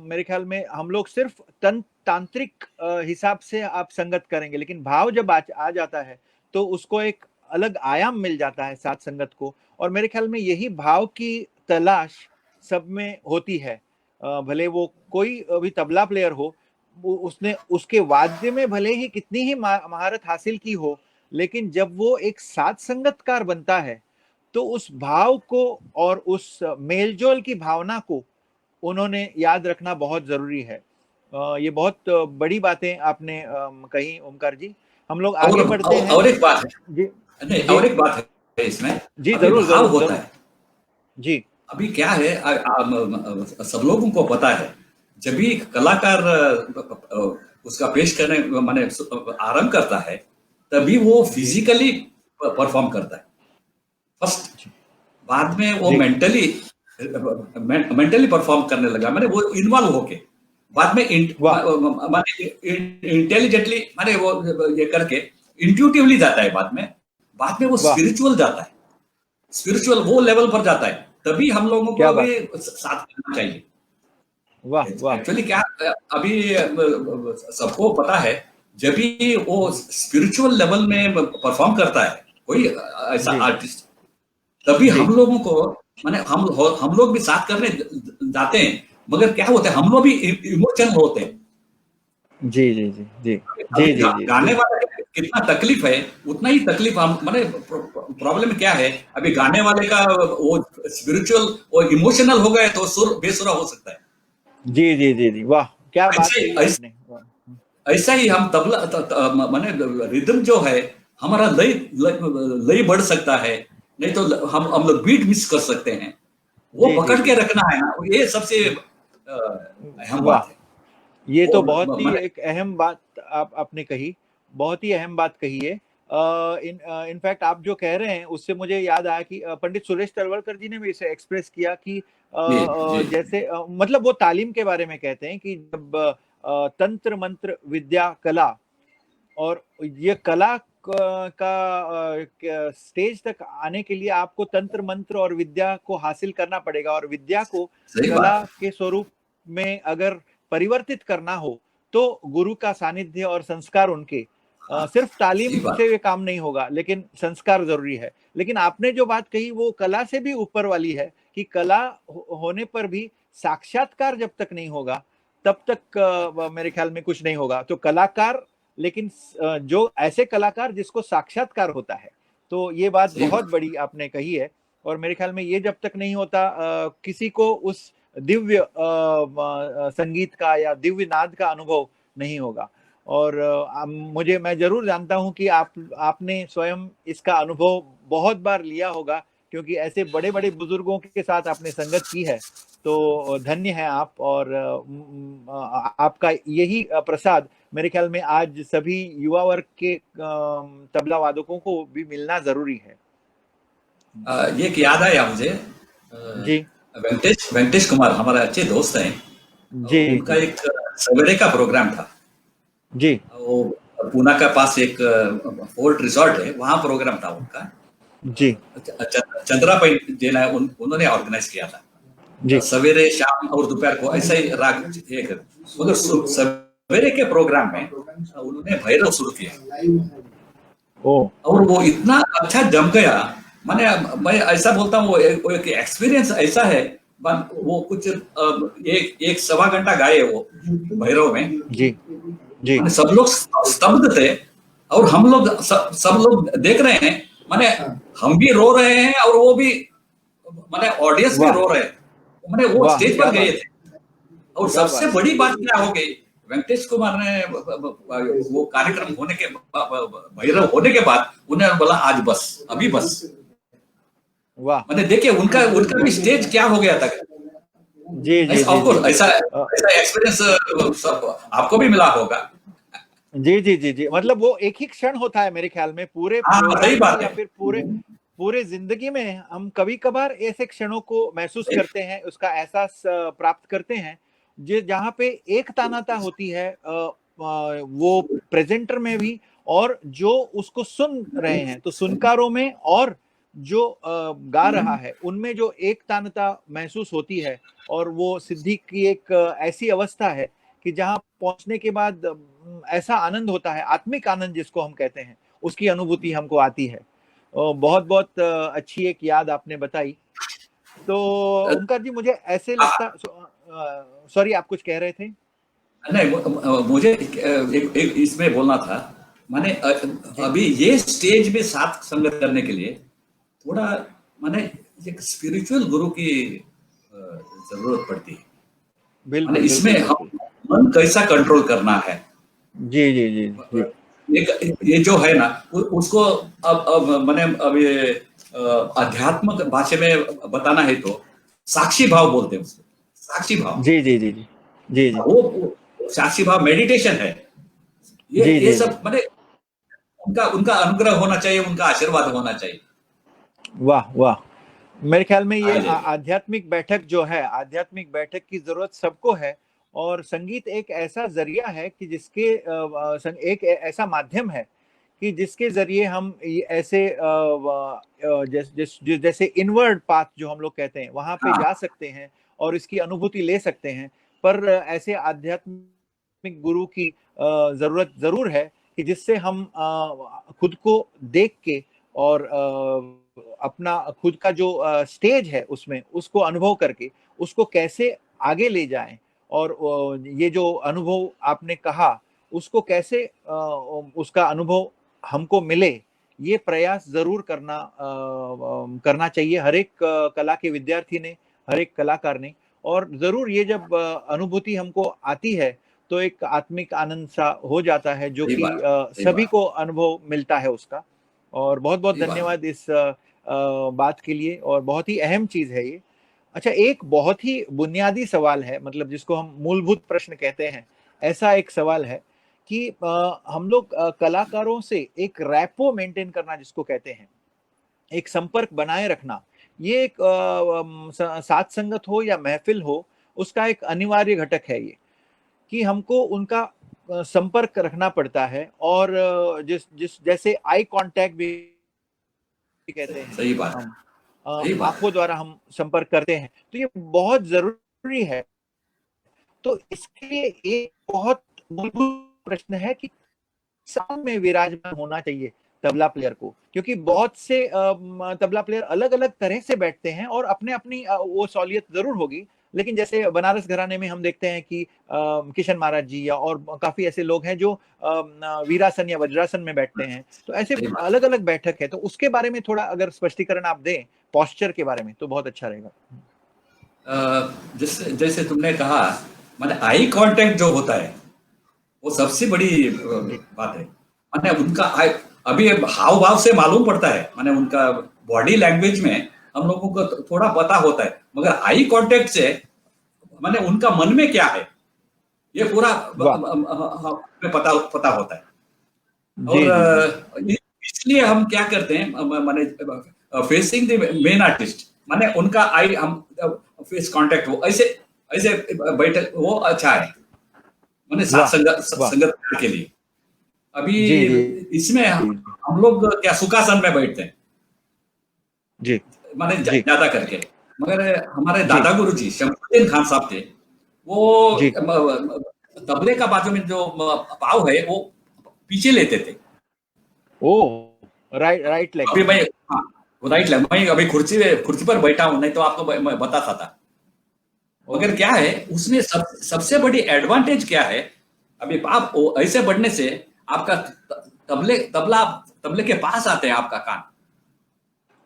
Speaker 3: मेरे ख्याल में हम लोग सिर्फ तांत्रिक हिसाब से आप संगत करेंगे, लेकिन भाव जब आ जाता है तो उसको एक अलग आयाम मिल जाता है साथ संगत को। और मेरे ख्याल में यही भाव की तलाश सब में होती है। भले वो कोई भी तबला प्लेयर हो, उसने उसके वाद्य में भले ही कितनी ही महारत हासिल की हो, लेकिन जब वो एक साथ संगतकार बनता है तो उस भाव को और उस मेलजोल की भावना को उन्होंने याद रखना बहुत जरूरी है। ये बहुत बड़ी बातें आपने कही ओमकार जी। हम लोग आगे बढ़ते हैं।
Speaker 2: और एक बात है
Speaker 3: जी,
Speaker 2: नहीं, और एक बात है इसमें
Speaker 3: जी जरूर
Speaker 2: भाव होता है
Speaker 3: जी।
Speaker 2: अभी क्या है, सब लोगों को पता है, जब भी कलाकार उसका पेश करने माने आरंभ करता है, तभी वो फिजिकली परफॉर्म करता है फर्स्ट, बाद में वो मेंटली परफॉर्म करने लगा, माने वो इन्वॉल्व होके, बाद में इंटेलिजेंटली माने वो ये करके इंट्यूटिवली जाता है, बाद में वो स्पिरिचुअल जाता है, स्पिरिचुअल वो लेवल पर जाता है, तभी हम लोगों को भी साथ करना चाहिए।
Speaker 3: वाह वाह।
Speaker 2: एक्चुअली क्या, अभी सबको पता है, जब भी वो स्पिरिचुअल लेवल में परफॉर्म करता है कोई ऐसा आर्टिस्ट, तभी हम लोगों को माने हम लोग भी साथ करने जाते हैं, मगर क्या होता है, हम लोग भी इमोशनल होते हैं।
Speaker 3: जी जी जी जी जी जी।
Speaker 2: गाने वाले कितना तकलीफ है, उतना ही तकलीफ हम माने प्रॉब्लम क्या है, अभी गाने वाले का वो स्पिरिचुअल और इमोशनल हो गए तो सुर बेसुरा हो सकता है।
Speaker 3: जी जी जी जी, वाह क्या बात है आपने।
Speaker 2: ऐसा ही हम तबला माने रिदम जो है हमारा लय बढ़ सकता है, नहीं तो हम लोग बीट मिस कर सकते हैं, वो पकड़ के रखना है ना, ये सबसे अहम बात है।
Speaker 3: ये तो बहुत ही एक अहम बात आपने कही, बहुत ही अहम बात कही है। इनफैक्ट आप जो कह रहे हैं उससे मुझे याद आया कि पंडित सुरेश तलवलकर जी ने भी इसे एक्सप्रेस किया कि जैसे मतलब वो तालीम के बारे में कहते हैं कि जब तंत्र मंत्र विद्या कला, और ये कला का स्टेज तक आने के लिए आपको तंत्र मंत्र और विद्या को हासिल करना पड़ेगा, और विद्या को कला के स्वरूप में अगर परिवर्तित करना हो तो गुरु का सानिध्य और संस्कार उनके, सिर्फ तालीम से ये काम नहीं होगा, लेकिन संस्कार जरूरी है। लेकिन आपने जो बात कही वो कला से भी ऊपर वाली है कि कला होने पर भी साक्षात्कार जब तक नहीं होगा तब तक मेरे ख्याल में कुछ नहीं होगा। तो कलाकार, लेकिन जो ऐसे कलाकार जिसको साक्षात्कार होता है, तो ये बात बहुत बड़ी आपने कही है। और मेरे ख्याल में ये जब तक नहीं होता किसी को उस दिव्य संगीत का या दिव्य नाद का अनुभव नहीं होगा। और मैं जरूर जानता हूं कि आपने स्वयं इसका अनुभव बहुत बार लिया होगा, क्योंकि ऐसे बड़े बड़े बुजुर्गों के साथ आपने संगत की है, तो धन्य है आप। और आपका यही प्रसाद मेरे ख्याल में आज सभी युवा वर्ग के तबला वादकों को भी मिलना जरूरी है।
Speaker 2: ये याद आया मुझे
Speaker 3: जी,
Speaker 2: वेंकटेश कुमार हमारे अच्छे दोस्त हैं जी, उनका एक सवेरे का प्रोग्राम था
Speaker 3: जी,
Speaker 2: वो पूना का पास एक फोर्ट रिसोर्ट है, वहां प्रोग्राम था उनका
Speaker 3: जी,
Speaker 2: चंद्रा पॉइंट जेना उन्होंने ऑर्गेनाइज किया था जी, सवेरे शाम और दोपहर को ऐसा ही राग, मगर सवेरे के प्रोग्राम में उन्होंने भैरव शुरू किया।
Speaker 3: ओ
Speaker 2: और वो इतना अच्छा जम गया। मैंने मैं ऐसा बोलता हूँ, वो एक एक्सपीरियंस ऐसा है। वो कुछ एक सवा घंटा गाए वो भैरव में।
Speaker 3: जी जी
Speaker 2: माने सब लोग स्तब्ध थे, और हम लोग सब लोग देख रहे हैं। माने हम भी रो रहे हैं और वो भी, माने ऑडियंस भी
Speaker 3: वाह
Speaker 2: रो रहे हैं। माने वो
Speaker 3: वाह
Speaker 2: स्टेज
Speaker 3: क्या
Speaker 2: पर गए
Speaker 3: बात
Speaker 2: थे। और
Speaker 3: क्या
Speaker 2: सबसे
Speaker 3: बात
Speaker 2: बड़ी बात क्या हो गई, वेंकटेश कुमार ने वो कार्यक्रम होने के भैरव होने के बाद उन्हें बोला आज बस, अभी बस।
Speaker 3: वाह
Speaker 2: मैंने देखिए उनका उनका भी स्टेज क्या हो गया था।
Speaker 3: जी जी
Speaker 2: ऐसा
Speaker 3: जी
Speaker 2: ऑफ
Speaker 3: जी
Speaker 2: कोर्स ऐसा
Speaker 3: अ,
Speaker 2: ऐसा एक्सपीरियंस सब आपको भी मिला होगा।
Speaker 3: जी जी जी जी मतलब वो एक ही क्षण होता है मेरे ख्याल में पूरे
Speaker 2: हाँ, सही
Speaker 3: प्रोग्राम में
Speaker 2: बात
Speaker 3: या
Speaker 2: है।
Speaker 3: फिर पूरे पूरे जिंदगी में हम कभी कभार ऐसे क्षणों को महसूस करते हैं, उसका एहसास प्राप्त करते हैं जो जहाँ पे एक तानाता होती है वो प्रेजेंटर में भी और जो उसको सुन रहे हैं तो सुनकारों में, और जो गा रहा है उनमें जो एक तानता महसूस होती है। और वो सिद्धि की एक ऐसी अवस्था है कि जहाँ पहुंचने के बाद ऐसा आनंद होता है, आत्मिक आनंद जिसको हम कहते हैं, उसकी अनुभूति हमको आती है। बहुत बहुत अच्छी एक याद आपने बताई। तो ओमकार जी मुझे ऐसे लगता, सॉरी आप कुछ कह रहे थे।
Speaker 2: नहीं, मुझे एक इसमें बोलना था। माने
Speaker 3: जी
Speaker 2: अभी ये स्टेज में साथ संगत करने के लिए थोड़ा, माने एक स्पिरिचुअल गुरु की जरूरत पड़ती है। माने
Speaker 3: बिल्कुल
Speaker 2: इसमें
Speaker 3: बिल्कुल
Speaker 2: हम
Speaker 3: बिल्कुल।
Speaker 2: मन कैसा कंट्रोल करना है।
Speaker 3: जी जी जी जी
Speaker 2: एक ये जो है ना, उसको अब मैंने अब ये अध्यात्म भाषा में बताना है तो साक्षी भाव बोलते हैं उसको, साक्षी भाव।
Speaker 3: जी जी जी जी जी जी
Speaker 2: वो साक्षी भाव मेडिटेशन है।
Speaker 3: जी
Speaker 2: ये
Speaker 3: जी जी
Speaker 2: सब मैंने उनका उनका अनुग्रह होना चाहिए, उनका आशीर्वाद होना चाहिए।
Speaker 3: वाह वाह। मेरे ख्याल में ये
Speaker 2: हाँ जी।
Speaker 3: आध्यात्मिक बैठक जो है, आध्यात्मिक बैठक की जरूरत सबको है। और संगीत एक ऐसा जरिया है कि जिसके एक ऐसा माध्यम है कि जिसके जरिए हम ऐसे जैसे इनवर्ड पाथ जो हम लोग कहते हैं वहां पे जा
Speaker 2: हाँ,
Speaker 3: सकते हैं और इसकी अनुभूति ले सकते हैं। पर ऐसे आध्यात्मिक गुरु की जरूरत जरूर है कि जिससे हम खुद को देख के और अपना खुद का जो स्टेज है उसमें उसको अनुभव करके उसको कैसे आगे ले जाएं। और ये जो अनुभव आपने कहा उसको कैसे उसका अनुभव हमको मिले, ये प्रयास जरूर करना चाहिए हर एक कला के विद्यार्थी ने, हर एक कलाकार ने। और जरूर ये जब अनुभूति हमको आती है तो एक आत्मिक आनंद सा हो जाता है जो
Speaker 2: सही
Speaker 3: कि
Speaker 2: बात, सही
Speaker 3: सभी
Speaker 2: बात,
Speaker 3: को अनुभव मिलता है उसका। और बहुत बहुत
Speaker 2: सही बात।
Speaker 3: धन्यवाद इस बात के लिए, और बहुत ही अहम चीज है ये। अच्छा, एक बहुत ही बुनियादी सवाल है, मतलब जिसको हम मूलभूत प्रश्न कहते हैं, ऐसा एक सवाल है कि हम लोग कलाकारों से एक रैपो मेंटेन करना जिसको कहते हैं, एक संपर्क बनाए रखना, ये एक साथ संगत हो या महफिल हो, उसका एक अनिवार्य घटक है ये, कि हमको उनका संपर्क रखना पड़ता है। और जिस जिस जैसे आई कांटेक्ट भी कहते हैं
Speaker 2: सही बात है,
Speaker 3: हम,
Speaker 2: सही बात है।
Speaker 3: आंखों द्वारा हम संपर्क करते हैं, तो ये बहुत जरूरी है। तो इसके लिए एक बहुत मूलभूत प्रश्न है कि साथ में विराजमान होना चाहिए तबला प्लेयर को, क्योंकि बहुत से तबला प्लेयर अलग अलग तरह से बैठते हैं और अपने अपनी वो सहूलियत जरूर होगी। लेकिन जैसे बनारस घराने में हम देखते हैं कि किशन महाराज जी या और काफी ऐसे लोग हैं जो वीरासन या वज्रासन में बैठते हैं, तो ऐसे
Speaker 2: सही बात
Speaker 3: अलग अलग बैठक है। तो उसके बारे में थोड़ा अगर स्पष्टीकरण आप दें पॉस्चर के बारे में तो बहुत अच्छा रहेगा।
Speaker 2: है। जैसे जैसे तुमने कहा, माने आई कांटेक्ट जो होता है वो सबसे बड़ी
Speaker 3: जी
Speaker 2: बात है। माने उनका अभी हाव भाव से मालूम पड़ता है, माने उनका बॉडी लैंग्वेज में हम लोगों को थोड़ा पता होता है, मगर आई कांटेक्ट से माने उनका मन में क्या है ये पूरा
Speaker 3: वाह।
Speaker 2: हमें पता पता होता है।
Speaker 3: जी
Speaker 2: और
Speaker 3: जी जी
Speaker 2: इसलिए हम क्या करते हैं, माने फेसिंग द मेन आर्टिस्ट, माने उनका आई हम फेस कांटेक्ट हो, ऐसे ऐसे बैठक वो अच्छा है, माने साथ
Speaker 3: वाह
Speaker 2: संगत
Speaker 3: वाह।
Speaker 2: संगत के लिए। अभी
Speaker 3: जी जी
Speaker 2: इसमें
Speaker 3: जी
Speaker 2: हम लोग क्या सुखासन में बैठते हैं,
Speaker 3: जी
Speaker 2: माने
Speaker 3: जी
Speaker 2: ज्यादा करके। मगर हमारे
Speaker 3: जी
Speaker 2: दादा गुरु जी शमसुद्दीन खान साहब थे, वो
Speaker 3: जी
Speaker 2: तबले का बाजू में जो पाव है वो पीछे लेते थे।
Speaker 3: ओ राइट लेग।
Speaker 2: अभी मैं, हाँ, राइट लेग, मैं अभी कुर्सी पर बैठा हूं, नहीं तो आपको मैं बताता था। मगर क्या है उसमें सबसे बड़ी एडवांटेज क्या है, अभी आप ऐसे बढ़ने से आपका तबले के पास आते हैं आपका कान,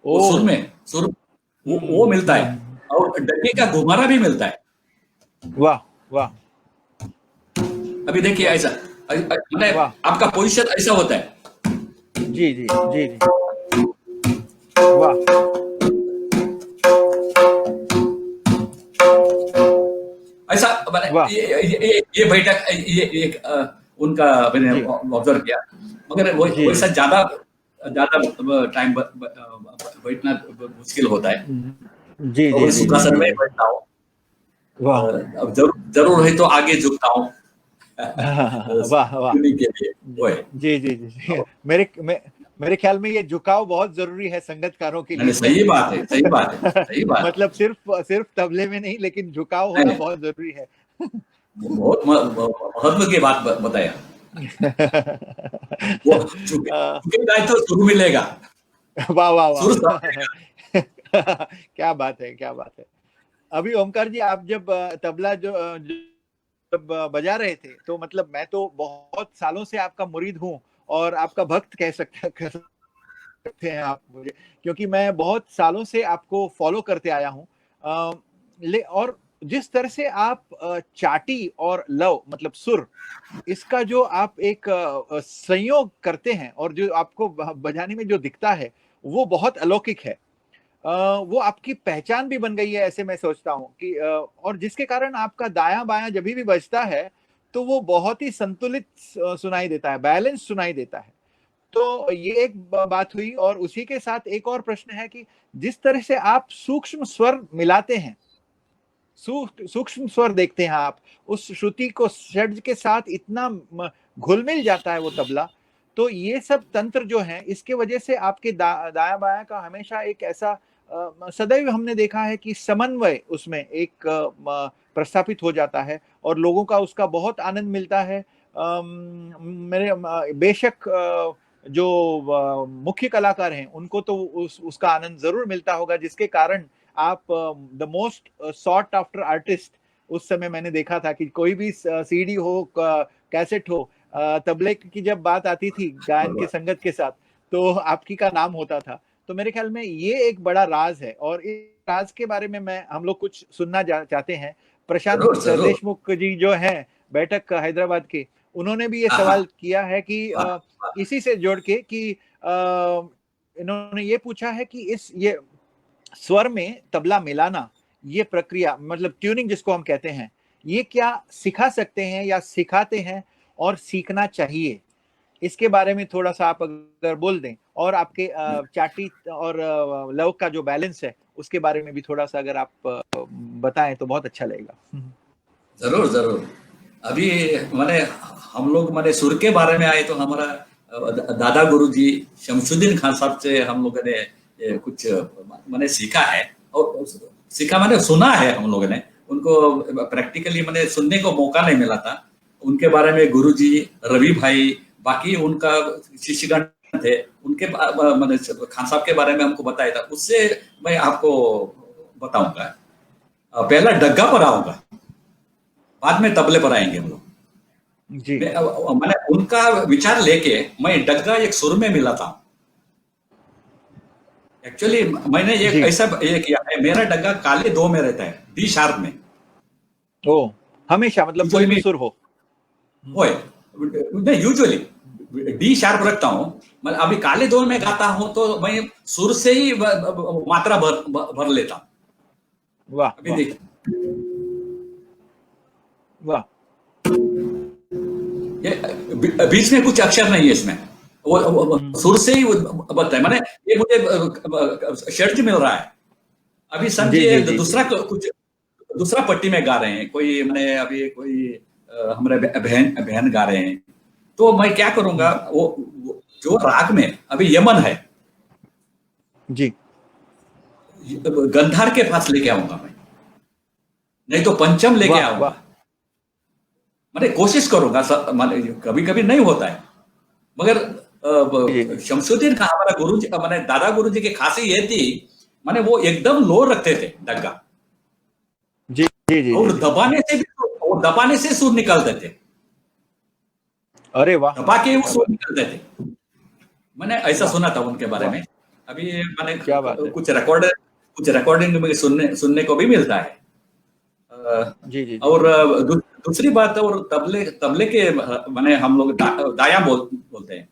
Speaker 2: वो
Speaker 3: ओ।
Speaker 2: सुर वो मिलता है, और डंडी का घुमारा भी मिलता है।
Speaker 3: वाह वाह
Speaker 2: अभी देखिए ऐसा, मैंने
Speaker 3: वाह।
Speaker 2: आपका पोजीशन ऐसा होता है।
Speaker 3: जी जी जी जी। वाह
Speaker 2: ऐसा मैंने
Speaker 3: वाह।
Speaker 2: ये बैठक, ये एक उनका मैंने
Speaker 3: जी
Speaker 2: ऑब्जर्व किया। मगर
Speaker 3: जी
Speaker 2: वैसा
Speaker 3: जी।
Speaker 2: ज्यादा ज्यादा टाइम बैठना मुश्किल होता है,
Speaker 3: जी
Speaker 2: तो
Speaker 3: जी
Speaker 2: मैं
Speaker 3: जी जी
Speaker 2: सुखासन
Speaker 3: जी
Speaker 2: में
Speaker 3: जी।
Speaker 2: बैठता हूँ।
Speaker 3: वाह
Speaker 2: अब जरूर जरूर है तो आगे झुकता हूँ
Speaker 3: वाह वाह।
Speaker 2: सुनने के लिए, वो है।
Speaker 3: जी जी जी जी। मेरे ख्याल में ये झुकाव बहुत जरूरी है संगीतकारों के
Speaker 2: नहीं,
Speaker 3: लिए।
Speaker 2: सही बात है, सही बात है, सही बात
Speaker 3: मतलब सिर्फ सिर्फ तबले में नहीं, लेकिन झुकाव
Speaker 2: है।
Speaker 3: होना
Speaker 2: नहीं,
Speaker 3: बहुत जरूरी है।
Speaker 2: बहुत महत्व की बात बताया। वो झुकेगा तो सुर मिलेगा,
Speaker 3: वाह वाह
Speaker 2: सुर
Speaker 3: वाह।
Speaker 2: समझेगा।
Speaker 3: क्या बात है, क्या बात है। अभी ओमकार जी, आप जब तबला जब बजा रहे थे, तो मतलब मैं तो बहुत सालों से आपका मुरीद हूँ और आपका भक्त कह सकते हैं आप मुझे, क्योंकि मैं बहुत सालों से आपको फॉलो करते आया हूँ। और जिस तरह से आप चाटी और लव, मतलब सुर, इसका जो आप एक संयोग करते हैं और जो आपको बजाने में जो दिखता है, वो बहुत अलौकिक है। वो आपकी पहचान भी बन गई है, ऐसे मैं सोचता हूँ कि और जिसके कारण आपका दायां बायां जब भी बजता है, तो वो बहुत ही संतुलित सुनाई देता है, बैलेंस सुनाई देता है। तो ये एक बात हुई, और उसी के साथ एक और प्रश्न है कि जिस तरह से आप सूक्ष्म स्वर मिलाते हैं, सूक्ष्म स्वर देखते हैं आप, उस श्रुति को षड्ज के साथ इतना घुल मिल जाता है वो तबला। तो ये सब तंत्र जो है, इसके वजह से आपके दाया बाया का हमेशा एक ऐसा सदैव हमने देखा है कि समन्वय उसमें एक प्रस्थापित हो जाता है, और लोगों का उसका बहुत आनंद मिलता है। मेरे बेशक जो मुख्य कलाकार हैं, उनको तो उसका आनंद जरूर मिलता होगा, जिसके कारण आप the most sought after artist, उस समय मैंने देखा था कि कोई भी सीडी हो, कैसेट हो, तबले की जब बात आती थी गायन के संगत के साथ, तो आपकी का नाम होता था। तो मेरे ख्याल में ये एक बड़ा राज है, और इस राज के बारे में हम लोग कुछ सुनना चाहते हैं। प्रशांत
Speaker 2: जरूर जरूर।
Speaker 3: देशमुख जी जो हैं, बैठक हैदराबाद के, उन्होंने भी ये
Speaker 2: हाँ हाँ,
Speaker 3: सवाल किया है कि
Speaker 2: वाह,
Speaker 3: इसी से जोड़ के कि इन्होंने ये पूछा है कि ये स्वर में तबला मिलाना, ये प्रक्रिया, मतलब ट्यूनिंग जिसको हम कहते हैं, ये क्या सिखा सकते हैं या सिखाते हैं, और सीखना चाहिए? इसके बारे में थोड़ा सा आप अगर बोल दें, और आपके चाटी और लव का जो बैलेंस है, उसके बारे में भी थोड़ा सा अगर आप बताएं तो बहुत अच्छा लगेगा।
Speaker 2: जरूर जरूर। अभी मैंने, हम लोग मैंने सुर के बारे में आए तो हमारा दादा गुरुजी शमशुद्दीन खान साहब से हम लोगों ने कुछ मैंने सीखा है, और सीखा मैंने सुना है, हम लोगों ने उनको प्रैक्टिकली मैंने सुनने को मौका नहीं मिला था। उनके बारे में गुरुजी, रवि भाई, बाकी उनका शिष्यगण थे, उनके मैंने खान साहब के बारे में हमको बताया था, उससे मैं आपको बताऊंगा। पहला डग्गा पर आऊंगा, बाद में तबले पर आएंगे हम लोग।
Speaker 3: जी
Speaker 2: मैंने उनका विचार लेके मैं डग्गा एक सुर में मिला था। एक्चुअली मैंने एक
Speaker 3: जी।
Speaker 2: ऐसा ये किया है, मेरा डग्गा काले दो में रहता है, डी शार्प में।
Speaker 3: ओ, हमेशा, मतलब कोई
Speaker 2: यूजुअली
Speaker 3: भी सुर हो?
Speaker 2: होए, नहीं यूजुअली डी शार्प रखता हूँ। मैं अभी काले दो में गाता हूँ तो मैं सुर से ही मात्रा भर लेता हूँ।
Speaker 3: वाह
Speaker 2: अभी
Speaker 3: वाह
Speaker 2: देख,
Speaker 3: वाह।
Speaker 2: ये बीच में कुछ अक्षर नहीं है इसमें, वो सुर से ही बनता है। मैंने ये मुझे शर्ट मिल रहा है। अभी
Speaker 3: जी
Speaker 2: समझिए
Speaker 3: जी जी जी।
Speaker 2: दूसरा पट्टी में गा रहे हैं, कोई मैंने अभी कोई हमारे बहन गा रहे हैं, तो मैं क्या करूंगा, वो जो राग में अभी यमन है,
Speaker 3: जी।
Speaker 2: गंधार के पास लेके आऊंगा मैं, नहीं तो पंचम लेके
Speaker 3: वाह वाह।
Speaker 2: आऊंगा। मैंने कोशिश करूंगा, कभी कभी नहीं होता है, मगर शमशुद्दीन का हमारा गुरुजी माने दादा गुरुजी की खासी ये थी, माने वो एकदम लो रखते थे डग्गा,
Speaker 3: जी जी जी
Speaker 2: और
Speaker 3: जी।
Speaker 2: दबाने से सुर निकालते थे,
Speaker 3: अरे वाह,
Speaker 2: दबा के वो
Speaker 3: क्या
Speaker 2: सुर
Speaker 3: बात,
Speaker 2: निकालते थे। मैंने ऐसा
Speaker 3: वाह
Speaker 2: सुना था उनके बारे
Speaker 3: वाह,
Speaker 2: में। अभी मैंने
Speaker 3: क्या बात है।
Speaker 2: कुछ रिकॉर्डिंग में सुनने को भी मिलता है।
Speaker 3: जी जी जी
Speaker 2: और दूसरी बात, और तबले तबले के माने हम लोग दाया बोलते हैं।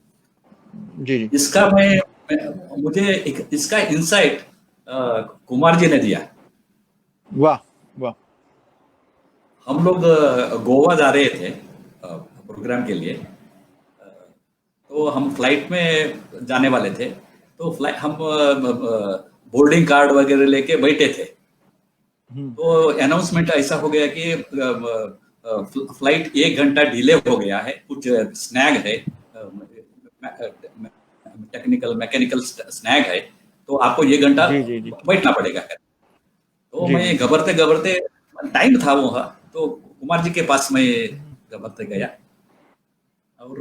Speaker 3: जी जी।
Speaker 2: इसका मुझे इसका इंसाइट कुमार जी ने दिया।
Speaker 3: वाह वाह।
Speaker 2: हम लोग गोवा जा रहे थे प्रोग्राम के लिए, तो हम फ्लाइट में जाने वाले थे, तो फ्लाइट हम बोर्डिंग कार्ड वगैरह लेके बैठे थे, तो अनाउंसमेंट ऐसा हो गया कि फ्लाइट 1 घंटा डिले हो गया है, कुछ स्नैग है, मैकेनिकल स्नैग है, तो आपको ये घंटा
Speaker 3: जी जी जी
Speaker 2: बैठना पड़ेगा। तो
Speaker 3: जी
Speaker 2: मैं
Speaker 3: जी।
Speaker 2: घबरते घबरते, टाइम था वो, तो कुमार जी के पास मैं घबरते गया और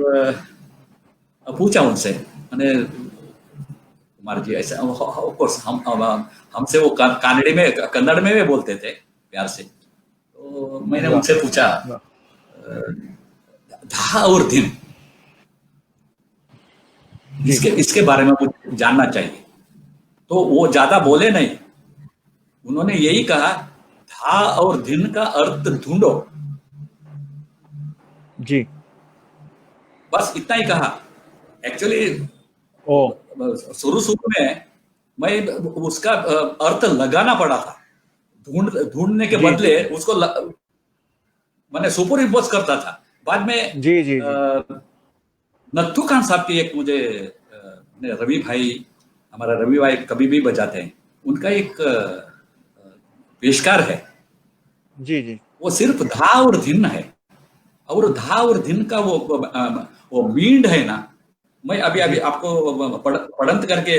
Speaker 2: पूछा उनसे, मैंने कुमार जी ऐसा, ऑफ कोर्स हमसे वो कन्नड़ में भी बोलते थे प्यार से, तो मैंने
Speaker 3: वाह
Speaker 2: उनसे पूछा
Speaker 3: वाह।
Speaker 2: धा और दिन,
Speaker 3: जी
Speaker 2: इसके बारे में मुझे जानना चाहिए। तो वो ज्यादा बोले नहीं, उन्होंने यही कहा, धा और दिन का अर्थ ढूंढो,
Speaker 3: जी।
Speaker 2: बस इतना ही कहा। एक्चुअली
Speaker 3: ओ
Speaker 2: शुरू शुरू में मैं उसका अर्थ लगाना पड़ा था, ढूंढने के
Speaker 3: जी जी
Speaker 2: बदले
Speaker 3: जी
Speaker 2: उसको मैंने सुपर इम्पोज करता था। बाद में
Speaker 3: जी जी जी।
Speaker 2: नत्थू खान साहब की एक मुझे रवि भाई, हमारा रवि भाई कभी भी बजाते हैं, उनका एक पेशकार है,
Speaker 3: जी जी।
Speaker 2: वो सिर्फ धा और धिन है, और धा और धिन का वो मींड है ना, मैं अभी अभी
Speaker 3: जी
Speaker 2: आपको पढ़ंत करके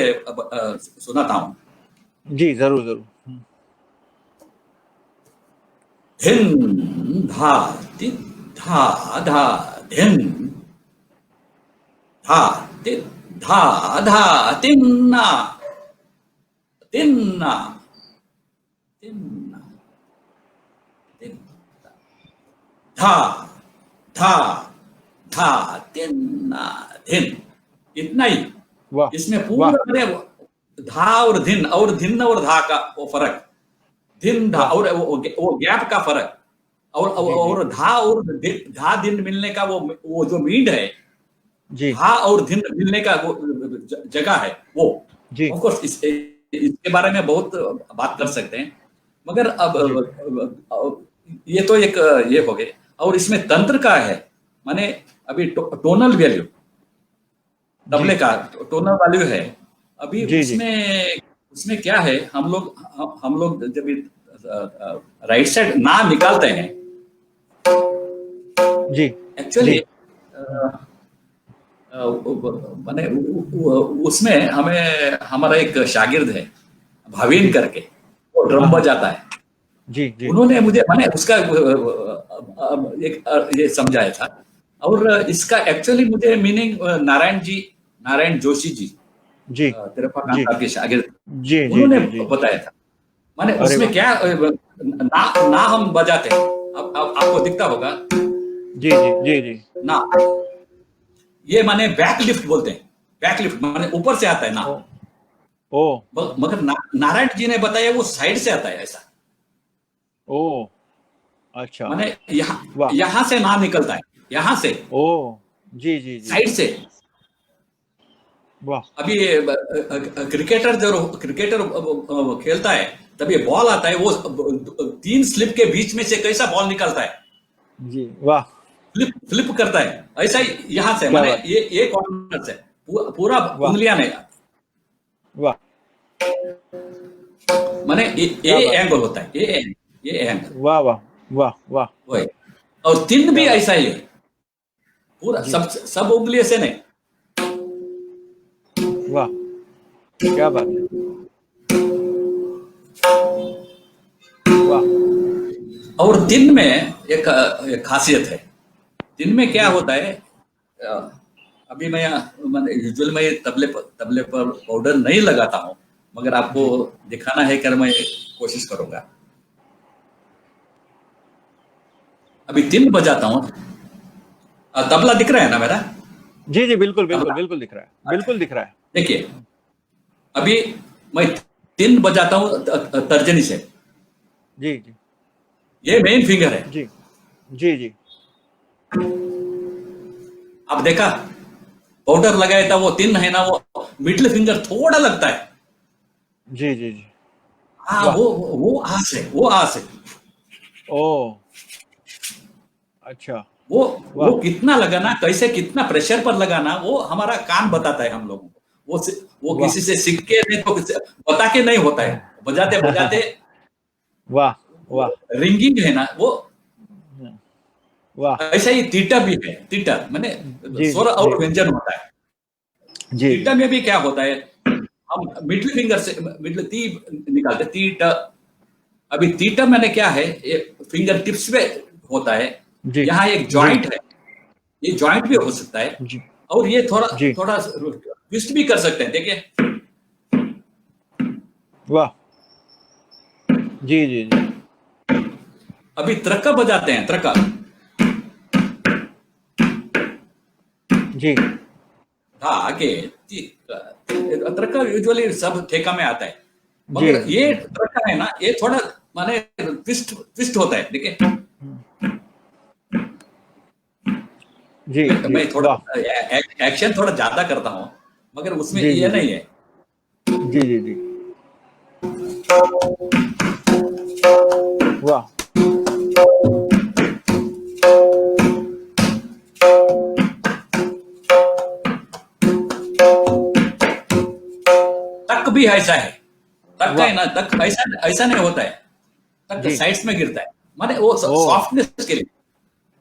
Speaker 2: सुनाता हूँ।
Speaker 3: जी, जरूर जरूर।
Speaker 2: धिन धा ति धा धा धिन धा ति धा धा तिन्ना तिन्ना तिन्ना तिन्ना धा धा धा तिन्ना धिन, इतना ही।
Speaker 3: वाह
Speaker 2: इसमें
Speaker 3: वाह
Speaker 2: पूरा धा और धिन और धा का वो फर्क, धिन धा
Speaker 3: वाह।
Speaker 2: और वो गैप का फर्क,
Speaker 3: जी जी
Speaker 2: और धा और धा दिन मिलने का वो जो मीड है,
Speaker 3: जी
Speaker 2: धा और दिन मिलने का वो जगह है वो।
Speaker 3: जी
Speaker 2: ऑफ कोर्स इसके बारे में बहुत बात कर सकते हैं, मगर अब
Speaker 3: जी
Speaker 2: ये तो एक ये हो गए। और इसमें तंत्र का है, माने अभी टोनल वैल्यू, तबले
Speaker 3: जी
Speaker 2: का टोनल वैल्यू है। अभी
Speaker 3: जी जी
Speaker 2: उसमें क्या है, हम लोग जब राइट साइड ना निकालते हैं,
Speaker 3: जी
Speaker 2: एक्चुअली
Speaker 3: जी
Speaker 2: माने उसमें हमें हमारा एक शागिर्द है भावीन करके, वो ड्रम
Speaker 3: हाँ
Speaker 2: बजाता है।
Speaker 3: जी जी
Speaker 2: उन्होंने मुझे माने उसका एक ये समझाया था, और इसका एक्चुअली मुझे मीनिंग नारायण जोशी जी,
Speaker 3: जी
Speaker 2: तिरपा खान
Speaker 3: जी
Speaker 2: साहब के शागिर्द,
Speaker 3: जी जी
Speaker 2: उन्होंने
Speaker 3: जी जी।
Speaker 2: बताया था। माने
Speaker 3: अरे
Speaker 2: उसमें
Speaker 3: वाह।
Speaker 2: क्या ना हम बजाते हैं, अब आपको दिखता होगा
Speaker 3: जी जी जी जी।
Speaker 2: ना, ये माने बैक लिफ्ट बोलते हैं, बैक लिफ्ट माने ऊपर से आता है ना,
Speaker 3: ओ ओ
Speaker 2: मगर नारायण जी ने बताया वो साइड से आता है ऐसा,
Speaker 3: ओ अच्छा।
Speaker 2: माने
Speaker 3: वाह।
Speaker 2: यहां से ना निकलता है, यहां से
Speaker 3: ओ जी जी जी।
Speaker 2: साइड से।
Speaker 3: वाह।
Speaker 2: अभी क्रिकेटर खेलता है, तब ये बॉल आता है, वो 3 स्लिप के बीच में से कैसा बॉल निकलता है,
Speaker 3: जी वाह।
Speaker 2: फ्लिप करता है, ऐसा ही यहां से,
Speaker 3: क्या
Speaker 2: माने
Speaker 3: बात।
Speaker 2: ये कॉर्नर से पूरा
Speaker 3: वाह
Speaker 2: उंगलियां नहीं,
Speaker 3: वाह।
Speaker 2: माने
Speaker 3: क्या
Speaker 2: ये
Speaker 3: बात।
Speaker 2: एंगल होता है, ये एंगल
Speaker 3: वाह वाह वाह वाह।
Speaker 2: वो है। और तीन भी
Speaker 3: क्या बात।
Speaker 2: ऐसा ही है, पूरा
Speaker 3: जी
Speaker 2: सब उंगलियों से नहीं।
Speaker 3: वाह क्या बात है। वाह।
Speaker 2: और दिन में एक खासियत है, दिन में क्या होता है, अभी मैं यूजुअल मैं तबले पर पाउडर नहीं लगाता हूँ, मगर आपको दिखाना है कि मैं कोशिश करूंगा। अभी 3 बजाता हूँ। तबला दिख रहा है ना मेरा?
Speaker 3: जी जी बिल्कुल बिल्कुल
Speaker 2: तबला।
Speaker 3: बिल्कुल दिख रहा है,
Speaker 2: अच्छा,
Speaker 3: बिल्कुल दिख रहा है।
Speaker 2: देखिए अभी मैं 3 बजाता हूँ तर्जनी से।
Speaker 3: जी जी
Speaker 2: ये मेन फिंगर है।
Speaker 3: जी जी जी
Speaker 2: आप देखा पाउडर लगाया था वो 3 है ना, वो मिडिल फिंगर थोड़ा लगता है।
Speaker 3: जी जी जी
Speaker 2: हाँ,
Speaker 3: वाह।
Speaker 2: वो आस है, वो आस है।
Speaker 3: ओ अच्छा।
Speaker 2: वो
Speaker 3: वाह
Speaker 2: कितना लगाना, कैसे कितना प्रेशर पर लगाना, वो हमारा कान बताता है हम लोगों को। वो
Speaker 3: वाह
Speaker 2: किसी से सीख के नहीं तो बता के नहीं होता है। बजाते बजाते
Speaker 3: वाह वाह
Speaker 2: रिंगिंग है ना वो।
Speaker 3: वाह।
Speaker 2: ऐसा ही तीटा भी है। तीटा माने
Speaker 3: जी जी
Speaker 2: स्वर
Speaker 3: जी
Speaker 2: और व्यंजन होता है।
Speaker 3: जी
Speaker 2: तीटा
Speaker 3: जी
Speaker 2: में भी क्या होता है, हम मिडिल फिंगर से मिडिल ती निकालते तीटा। अभी तीटा मैंने क्या है, ये फिंगर टिप्स पे होता है।
Speaker 3: जी
Speaker 2: यहाँ एक
Speaker 3: जी
Speaker 2: जॉइंट है, ये जॉइंट भी हो सकता है।
Speaker 3: जी
Speaker 2: और ये थोड़ा
Speaker 3: जी
Speaker 2: थोड़ा ट्विस्ट भी कर सकते हैं, देखिए।
Speaker 3: वाह। जी जी जी
Speaker 2: अभी त्रका बजाते हैं, त्रका।
Speaker 3: जी
Speaker 2: हाँ, आगे त्रका यूजुअली सब ठेका में आता है,
Speaker 3: जी
Speaker 2: मगर
Speaker 3: जी
Speaker 2: ये त्रका है ना, ये थोड़ा माने ट्विस्ट ट्विस्ट होता है, देखिए।
Speaker 3: जी जी
Speaker 2: मैं थोड़ा
Speaker 3: वाह।
Speaker 2: एक्शन थोड़ा ज्यादा करता हूँ, मगर उसमें
Speaker 3: जी
Speaker 2: ये
Speaker 3: जी जी
Speaker 2: नहीं है।
Speaker 3: जी जी जी वाह।
Speaker 2: तक भी ऐसा है। तक का है
Speaker 3: वाह
Speaker 2: ना, तक ऐसा ऐसा नहीं होता है। तक
Speaker 3: जी
Speaker 2: साइड्स में गिरता है, माने वो
Speaker 3: ओ
Speaker 2: सॉफ्टनेस के लिए, ये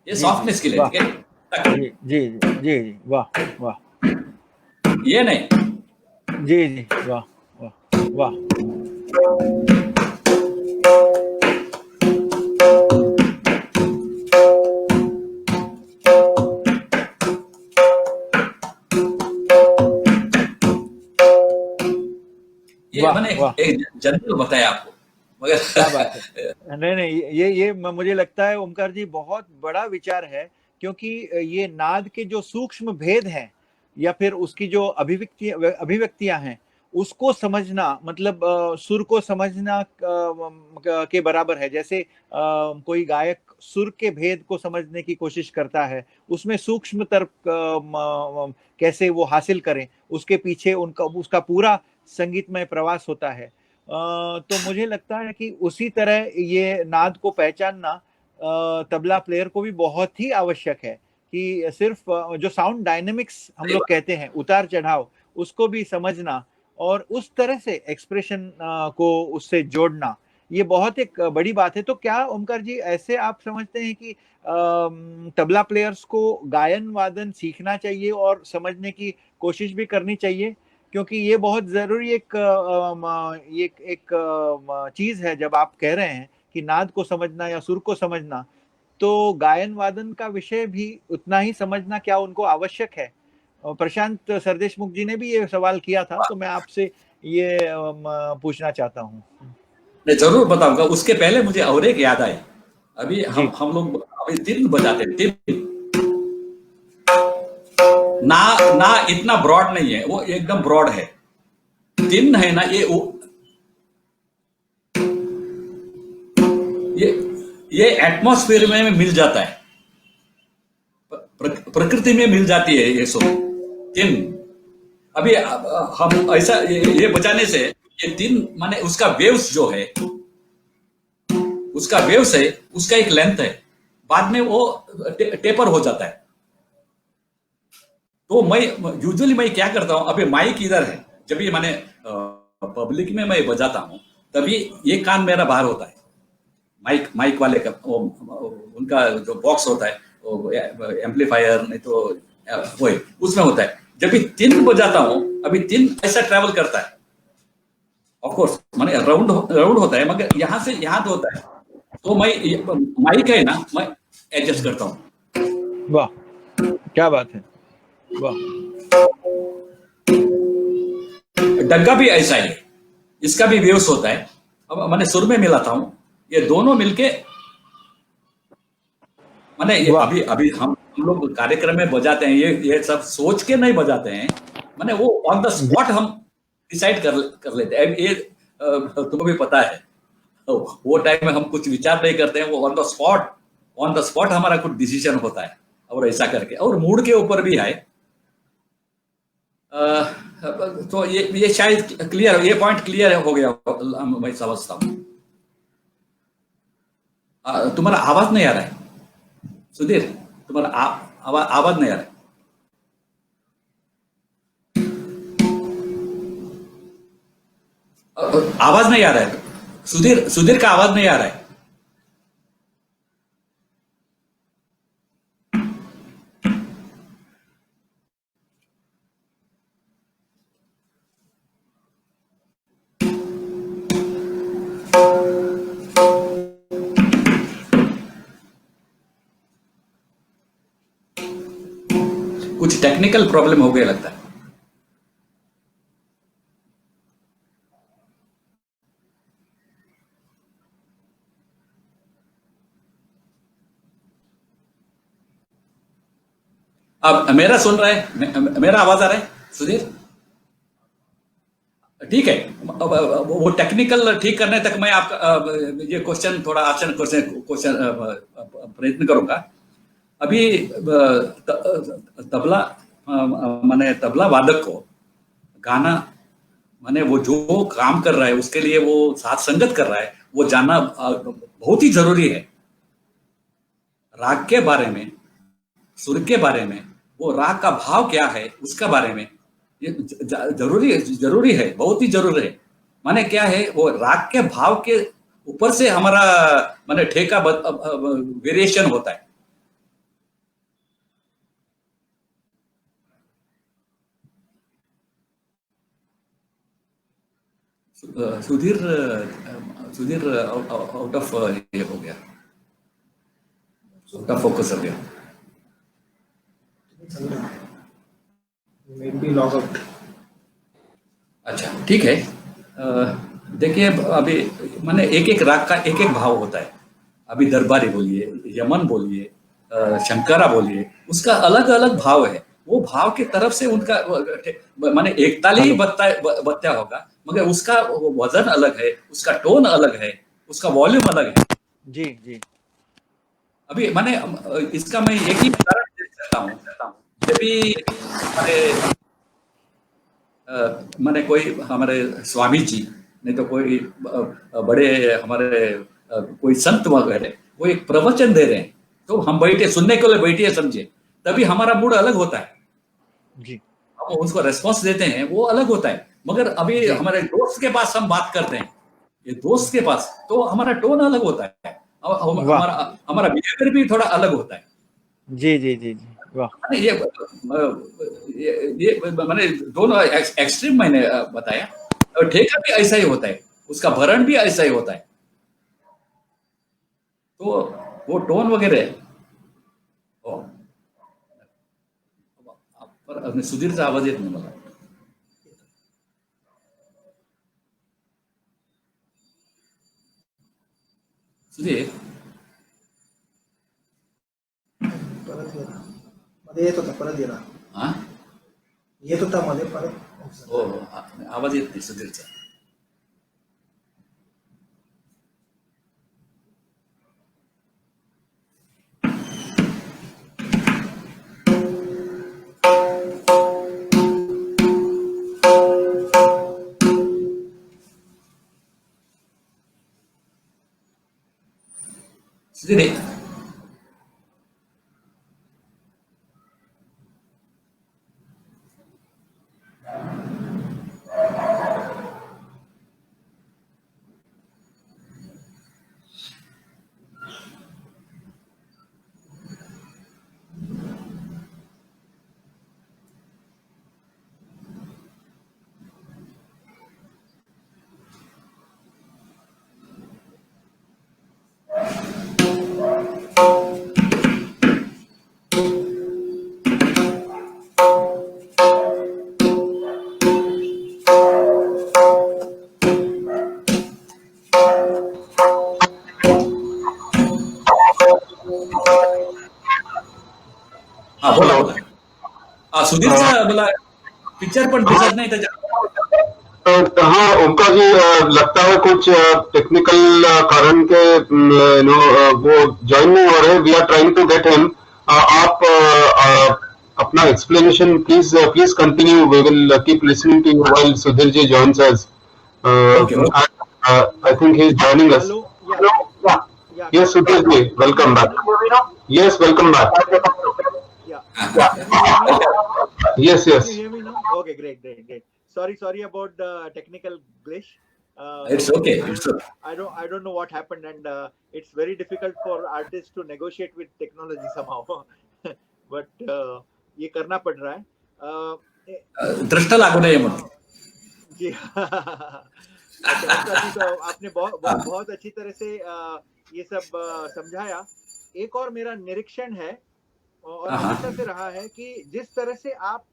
Speaker 3: जी जी
Speaker 2: सॉफ्टनेस के लिए,
Speaker 3: वाह।
Speaker 2: ठीक है। तक
Speaker 3: जी जी जी जी जी वाह वाह।
Speaker 2: ये नहीं।
Speaker 3: जी जी वाह वाह वाह।
Speaker 2: ये
Speaker 3: वाह
Speaker 2: मैंने
Speaker 3: वाह
Speaker 2: एक जनरल बताया आपको,
Speaker 3: क्या बात है।
Speaker 2: मगर
Speaker 3: नहीं नहीं ये मुझे लगता है ओमकार जी बहुत बड़ा विचार है, क्योंकि ये नाद के जो सूक्ष्म भेद हैं या फिर उसकी जो अभिव्यक्तियां हैं उसको समझना, मतलब सुर को समझना के बराबर है। जैसे कोई गायक सुर के भेद को समझने की कोशिश करता है, उसमें सूक्ष्म तर्क कैसे वो हासिल करें, उसके पीछे उनका उसका पूरा संगीतमय प्रवास होता है। तो मुझे लगता है कि उसी तरह ये नाद को पहचानना तबला प्लेयर को भी बहुत ही आवश्यक है, कि सिर्फ जो साउंड डायनेमिक्स हम लोग कहते हैं, उतार चढ़ाव, उसको भी समझना और उस तरह से एक्सप्रेशन को उससे जोड़ना, ये बहुत एक बड़ी बात है। तो क्या ओमकार जी ऐसे आप समझते हैं कि तबला प्लेयर्स को गायन वादन सीखना चाहिए और समझने की कोशिश भी करनी चाहिए? क्योंकि ये बहुत जरूरी एक चीज है। जब आप कह रहे हैं कि नाद को समझना या सुर को समझना, तो गायन वादन का विषय भी उतना ही समझना क्या उनको आवश्यक है? प्रशांत सरदेशमुख जी ने भी ये सवाल किया था, तो मैं आपसे ये पूछना चाहता हूँ।
Speaker 2: मैं जरूर बताऊंगा। उसके पहले मुझे और एक याद आए। अभी
Speaker 3: जी
Speaker 2: हम लोग अभी तीन बजाते हैं, तीन ना ना इतना ब्रॉड नहीं है, वो एकदम ब्रॉड है। तीन है ना, ये ये एटमॉस्फेयर में मिल जाता है, प्रकृति में मिल जाती है ये सब तीन। अभी हम ऐसा ये बजाने से ये तीन माने उसका वेव्स जो है, उसका वेव्स है, उसका एक लेंथ है, बाद में वो टेपर हो जाता है। तो मैं यूजुअली मैं क्या करता हूं, अभी माइक इधर है, जब भी मैंने पब्लिक में मैं बजाता हूं तभी ये कान मेरा बाहर होता है। माइक वाले का उनका जो बॉक्स होता है, वो एम्पलीफायर नहीं तो वही उसमें होता है। जब भी तीन बजाता हूं, अभी तीन ऐसा ट्रैवल करता है, ऑफ कोर्स माने राउंड राउंड होता है, मगर यहां से यहां तो होता है। तो मैं माइक है ना, मैं एडजस्ट करता हूँ।
Speaker 3: वाह क्या बात है। वाह,
Speaker 2: डग्गा भी ऐसा ही है, इसका भी वेव्स होता है। अब मैंने सुर में मिलाता हूँ, ये दोनों मिलके माने ये
Speaker 3: वाह,
Speaker 2: अभी अभी हम लोग कार्यक्रम में बजाते हैं, ये सब सोच के नहीं बजाते हैं, माने वो ऑन द
Speaker 3: जी,
Speaker 2: स्पॉट हम डिसाइड कर लेते हैं। अब ये तुमको भी पता है, तो वो टाइम में हम कुछ विचार नहीं करते हैं, वो ऑन द स्पॉट हमारा कुछ डिसीजन होता है, और ऐसा करके, और मूड के ऊपर भी है। तो ये शायद क्लियर, ये पॉइंट क्लियर हो गया, मैं समझता हूँ। तुम्हारा आवाज नहीं आ रहा है सुधीर, तुम्हारा आवाज नहीं आ रहा है। आवाज नहीं आ रहा है, सुधीर सुधीर का आवाज नहीं आ रहा है। कुछ टेक्निकल प्रॉब्लम हो गया लगता है। अब मेरा सुन रहा है, मेरा आवाज आ रहा है सुधीर? ठीक है। अब वो टेक्निकल ठीक करने तक मैं आपका ये क्वेश्चन थोड़ा आसान क्वेश्चन प्रयत्न करूंगा। अभी तबला माने तबला वादक को गाना, माने वो जो काम कर रहा है उसके लिए वो साथ संगत कर रहा है, वो जानना बहुत ही जरूरी है। राग के बारे में, सुर के बारे में, वो राग का भाव क्या है उसका बारे में, ये जरूरी है, बहुत ही जरूरी है। माने क्या है, वो राग के भाव के ऊपर से हमारा माने ठेका वेरिएशन होता है। सुधीर सुधीर आउट ऑफ ये हो गया, आउट ऑफ फोकस हो गया।
Speaker 4: Maybe log out.
Speaker 2: अच्छा ठीक है। देखिए अभी माने एक एक राग का एक एक भाव होता है। अभी दरबारी बोलिए, यमन बोलिए, शंकरा बोलिए, उसका अलग अलग भाव है। वो भाव की तरफ से उनका माने एक ताली ही बत्ता होगा, मगर उसका वजन अलग है, उसका टोन अलग है, उसका वॉल्यूम अलग है।
Speaker 3: जी, जी,
Speaker 2: अभी माने इसका मैं एक ही उदाहरण दे सकता हूँ। जब भी हमारे माने कोई हमारे स्वामी जी, नहीं तो कोई बड़े हमारे कोई संत वगैरह, वो एक प्रवचन दे रहे हैं, तो हम बैठे सुनने के लिए बैठे समझे, तभी हमारा मूड अलग होता है,
Speaker 3: जी,
Speaker 2: हम उसको रेस्पॉन्स देते हैं, वो अलग होता है। मगर अभी
Speaker 3: जी,
Speaker 2: हमारे दोस्त के पास हम बात करते हैं, ये दोस्त के पास तो हमारा टोन अलग होता है,
Speaker 3: वाह,
Speaker 2: हमारा हमारा बिहेवियर भी थोड़ा अलग होता है।
Speaker 3: जी, जी, जी, जी, वाह,
Speaker 2: मैंने ये मैंने दोनों एक्सट्रीम मैंने बताया, और ठेका भी ऐसा ही होता है, उसका भरण भी ऐसा ही होता है। तो वो टोन वगैरह हो, पर सुधीरचा आवाज येत नाही मला। सुधीर,
Speaker 4: परत गेला. मध्ये येत होता, परत गेला.
Speaker 2: हा,
Speaker 4: येत होता मध्ये, परत
Speaker 2: हो हो, आवाज येत नाही सुधीरचा। सुधीर, हा बोला बोला. सुधीरचं मला पिक्चर पण दिसत नाही त्याच्या.
Speaker 1: हाँ उनका भी लगता है कुछ टेक्निकल कारण के वो ज्वाइन नहीं हो रहे. We are trying to get him. आप अपना explanation please continue. We will keep listening to you while Sudhir ji joins us. I think he is joining us.
Speaker 3: Hello. Yeah.
Speaker 1: Yes, Sudhir ji, welcome back. Yes, welcome back.
Speaker 3: Yeah.
Speaker 1: Yes.
Speaker 3: Can you hear me now? Okay, great. Sorry about the technical glitch.
Speaker 2: It's okay. It's okay.
Speaker 3: I don't know what happened, and it's very difficult for artists to negotiate with technology somehow. But ये करना पड़ रहा है.
Speaker 2: दृष्टा लागू नहीं है
Speaker 3: जी. तो आपने बहुत अच्छी तरह से ये सब समझाया. एक और मेरा निरीक्षण है और हमेशा से रहा है कि जिस तरह से आप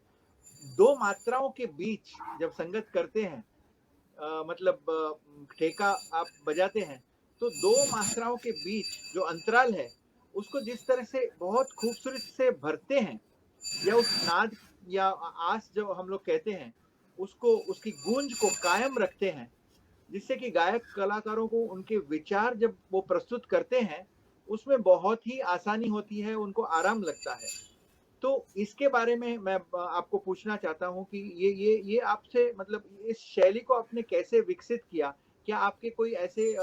Speaker 3: दो मात्राओं के बीच जब संगत करते हैं, मतलब ठेका आप बजाते हैं, तो दो मात्राओं के बीच जो अंतराल है उसको जिस तरह से बहुत खूबसूरती से भरते हैं, या उस नाद या आस जो हम लोग कहते हैं उसको, उसकी गूंज को कायम रखते हैं, जिससे कि गायक कलाकारों को उनके विचार जब वो प्रस्तुत करते हैं उसमें बहुत ही आसानी होती है, उनको आराम लगता है. तो इसके बारे में मैं आपको पूछना चाहता हूं कि ये आपसे, मतलब इस शैली को आपने कैसे विकसित किया? क्या आपके कोई ऐसे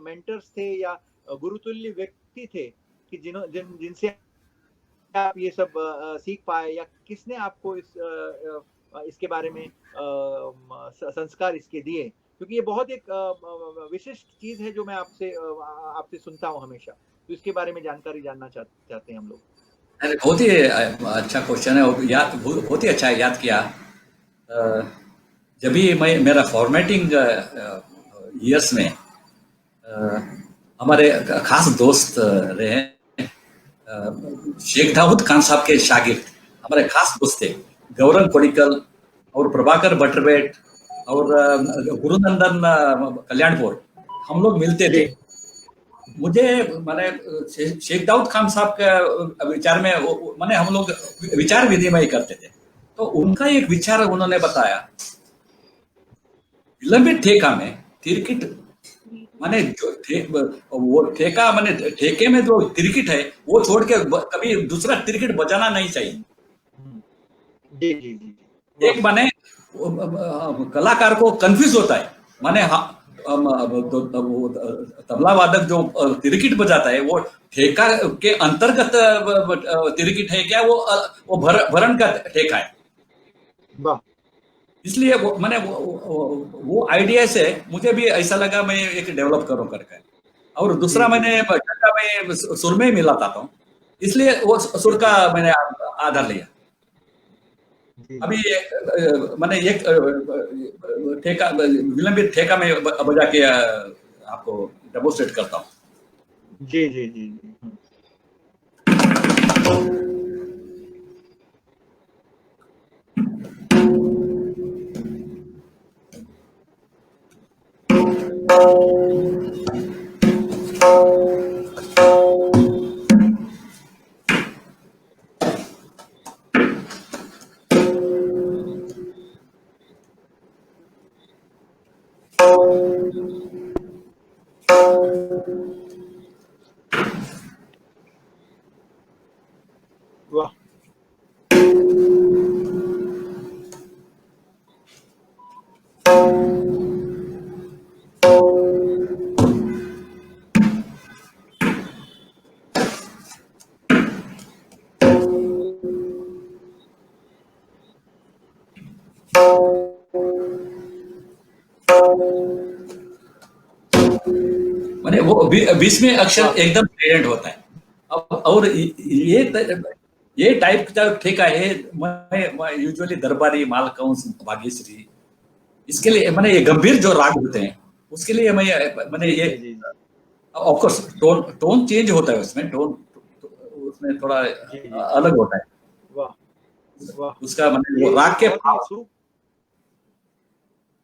Speaker 3: मेंटर्स थे या गुरुतुल्य व्यक्ति थे कि जिनसे आप ये सब सीख पाए, या किसने आपको इसके बारे में संस्कार इसके दिए? क्योंकि ये बहुत एक विशिष्ट चीज है जो मैं आपसे सुनता हूँ हमेशा. तो इसके बारे में जानकारी जानना चाहते हैं हम लोग.
Speaker 2: अरे बहुत ही अच्छा क्वेश्चन है. बहुत ही अच्छा याद किया. जब भी मेरा फॉर्मेटिंग ईयर्स में हमारे खास दोस्त रहे, शेख दाऊद खान साहब के शागिर्द हमारे खास दोस्त थे, गौरंग कोडिकल और प्रभाकर बटरबेट और गुरुनंदन कल्याणपुर. हम लोग मिलते थे. मुझे माने शेख दाऊद खान साहब के विचार में माने हम लोग विचार विनिमय करते थे. तो उनका एक विचार उन्होंने बताया, विलंबित ठेका में तिरकिट माने वो ठेका माने ठेके में जो तिरकिट है वो छोड़ के कभी दूसरा तिरकिट बजाना नहीं चाहिए.
Speaker 3: जी.
Speaker 2: एक माने कलाकार को कंफ्यूज होता है, माने तबला वादक जो तिरकिट बजाता है वो ठेका के अंतर्गत तिरकिट है क्या, वो भरण का ठेका है. इसलिए मैंने वो आइडिया से मुझे भी ऐसा लगा मैं एक डेवलप करूं करके. और दूसरा मैंने सुर में मिलाता था, इसलिए वो सुर का मैंने आधार लिया. अभी मैंने एक ठेका, विलंबित ठेका में बजा के आपको डेमोस्ट्रेट करता हूँ.
Speaker 3: जी. वाह.
Speaker 2: मैंने वो 20वें अक्षर एकदम साइलेंट होता है. और ये टाइप का ठेका है. मैं यूजुअली दरबारी, मालकंस, भाग्यश्री, इसके लिए मैंने ये गंभीर जो राग होते हैं उसके लिए मैंने ये ऑफ कोर्स टोन चेंज होता है उसमें, टोन उसमें थोड़ा अलग होता है.
Speaker 3: वाह.
Speaker 2: उसका मैंने वो राग के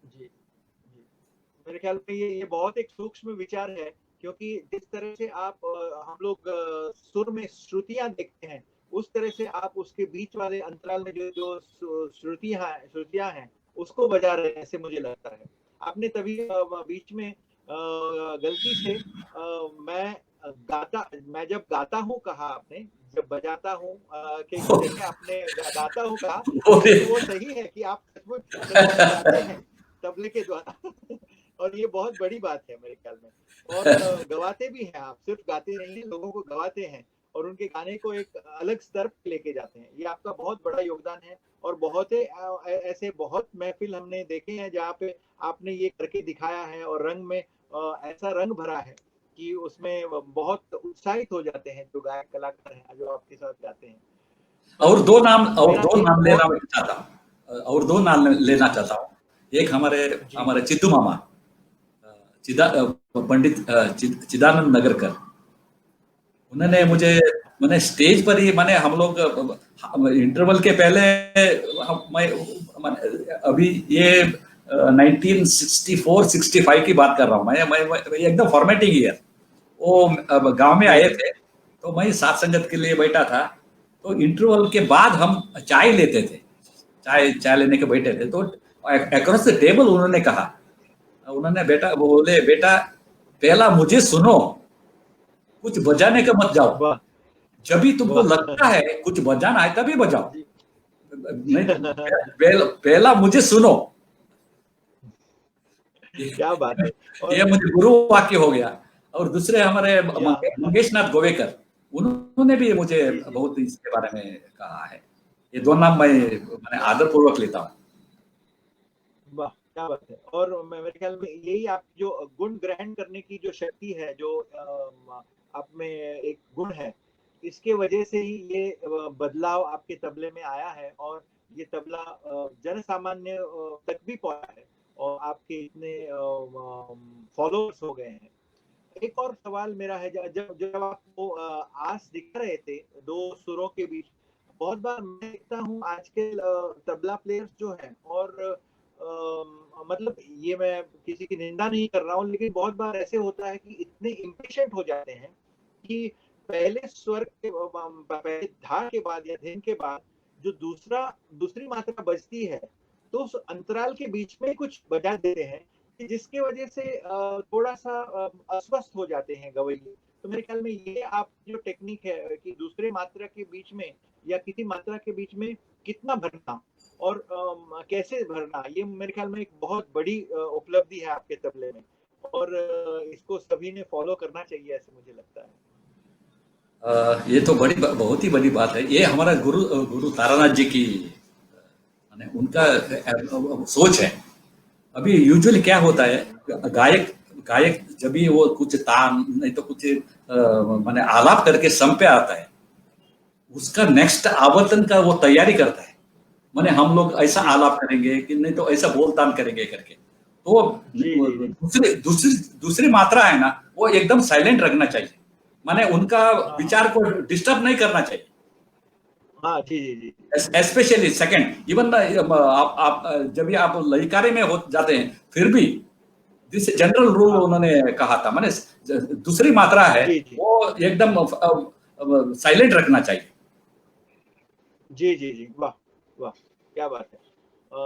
Speaker 3: जी. मेरे ख्याल में ये बहुत एक सूक्ष्म विचार है क्योंकि जिस तरह से आप हम लोग सुर में श्रुतियां देखते हैं, उस तरह से आप उसके बीच वाले अंतराल में जो जो श्रुतियां हैं उसको बजा रहे हैं, ऐसे मुझे लगता है। आपने तभी बीच में गलती से मैं जब गाता हूँ कहा आपने, जब बजाता हूँ के जगह आपने गाता हूँ कहा, लेकिन वो सही है कि आप सचमुच बजाते हैं तबले के द्वारा और ये बहुत बड़ी बात है मेरे ख्याल में। और गवाते भी हैं आप, सिर्फ गाते नहीं हैं, लोगों को गवाते हैं और उनके गाने को एक अलग स्तर पे लेके जाते हैं। ये आपका बहुत बड़ा योगदान है और बहुत ऐसे बहुत महफिल हमने देखे हैं जहाँ पे आपने ये करके दिखाया है और रंग में ऐसा रंग भरा है कि उसमें बहुत उत्साहित हो जाते हैं जो गायक कलाकार हैं जो आपके साथ गाते हैं।
Speaker 2: और दो नाम
Speaker 3: मेरा एक
Speaker 2: लेना
Speaker 3: और
Speaker 2: मैं चाहता हूँ, और दो नाम लेना चाहता हूँ। एक हमारे
Speaker 3: जी
Speaker 2: हमारे चित्तू मामा, पंडित चिदानंद नगरकर। उन्होंने
Speaker 3: जी जी
Speaker 2: मुझे, मैंने स्टेज पर ही, मैंने हम लोग इंटरवल के पहले अभी ये 1964-65 की बात कर रहा हूँ मैं एकदम फॉर्मेटिंग ईयर। वो गांव में
Speaker 3: जी
Speaker 2: आए
Speaker 3: जी
Speaker 2: थे, तो मैं साथ संगत के लिए बैठा था। तो इंटरवल के बाद हम चाय लेते थे, चाय लेने के बैठे थे, तो अक्रॉस द टेबल उन्होंने कहा, बोले बेटा पहला मुझे सुनो, कुछ बजाने का मत जाओ।
Speaker 3: वाह
Speaker 2: जब भी तुमको
Speaker 3: वाह
Speaker 2: लगता है कुछ बजाना है तभी बजाओ,
Speaker 3: जी
Speaker 2: नहीं तो पहला मुझे सुनो। ये,
Speaker 3: क्या बात है।
Speaker 2: ये
Speaker 3: और
Speaker 2: मुझे गुरु वाक्य हो गया। और दूसरे हमारे
Speaker 3: या
Speaker 2: मंगेश नाथ गोवेकर, उन्होंने भी मुझे
Speaker 3: जी जी
Speaker 2: बहुत इसके बारे में कहा है। ये दो नाम मैंने आदर पूर्वक लेता हूँ।
Speaker 3: वाह क्या बात है। और मेरे ख्याल में यही आप जो गुण ग्रहण करने की जो शक्ति है, जो आप में एक गुण है, इसके वजह से ही ये बदलाव आपके तबले में आया है और ये तबला जन सामान्य तक भी पहुंचा है और आपके इतने फॉलोअर्स हो गए हैं। एक और सवाल मेरा है, जब जब आपको आस दिखा रहे थे दो सुरों के बीच, बहुत बार मैं देखता हूँ आजकल तबला प्लेयर्स जो हैं और मतलब ये मैं किसी की निंदा नहीं कर रहा हूँ, लेकिन बहुत बार ऐसे होता है कि इतने इम्पेशेंट हो जाते हैं कि पहले स्वर के पहले धा के बाद या धिन के बाद जो दूसरी मात्रा बजती है, तो उस अंतराल के बीच में कुछ बजा देते हैं कि जिसकी वजह से थोड़ा सा अस्वस्थ हो जाते हैं गवैये। तो मेरे ख्याल में ये आप जो टेक्निक है कि दूसरे मात्रा के बीच में या किसी मात्रा के बीच में कितना भरना और कैसे भरना, ये मेरे ख्याल में एक बहुत बड़ी उपलब्धि है आपके तबले में और इसको सभी ने फॉलो करना चाहिए, ऐसे मुझे लगता है।
Speaker 2: ये तो बहुत ही बड़ी बात है। ये हमारा गुरु तारानाथ जी की, माने उनका सोच है। अभी यूजुअली क्या होता है, गायक गायक जब भी वो कुछ तान नहीं तो कुछ माने आलाप करके सम पे आता है, उसका नेक्स्ट आवर्तन का वो तैयारी करता है। माने हम लोग ऐसा
Speaker 3: जी
Speaker 2: आलाप करेंगे कि नहीं तो ऐसा बोलतान करेंगे करके। तो
Speaker 3: जी जी जी
Speaker 2: दूसरी मात्रा है ना, वो एकदम साइलेंट रखना चाहिए। माने उनका
Speaker 3: हाँ हाँ
Speaker 2: विचार को डिस्टर्ब नहीं करना चाहिए।
Speaker 3: हाँ जी जी जी
Speaker 2: स्पेशली सेकंड, इवन आप जब भी आप लयकारे में हो जाते हैं, फिर भी दिस जनरल रूल
Speaker 3: हाँ
Speaker 2: उन्होंने कहा था, माने दूसरी मात्रा है
Speaker 3: जी जी
Speaker 2: वो एकदम साइलेंट रखना चाहिए।
Speaker 3: जी जी जी वाह वाह क्या बात है।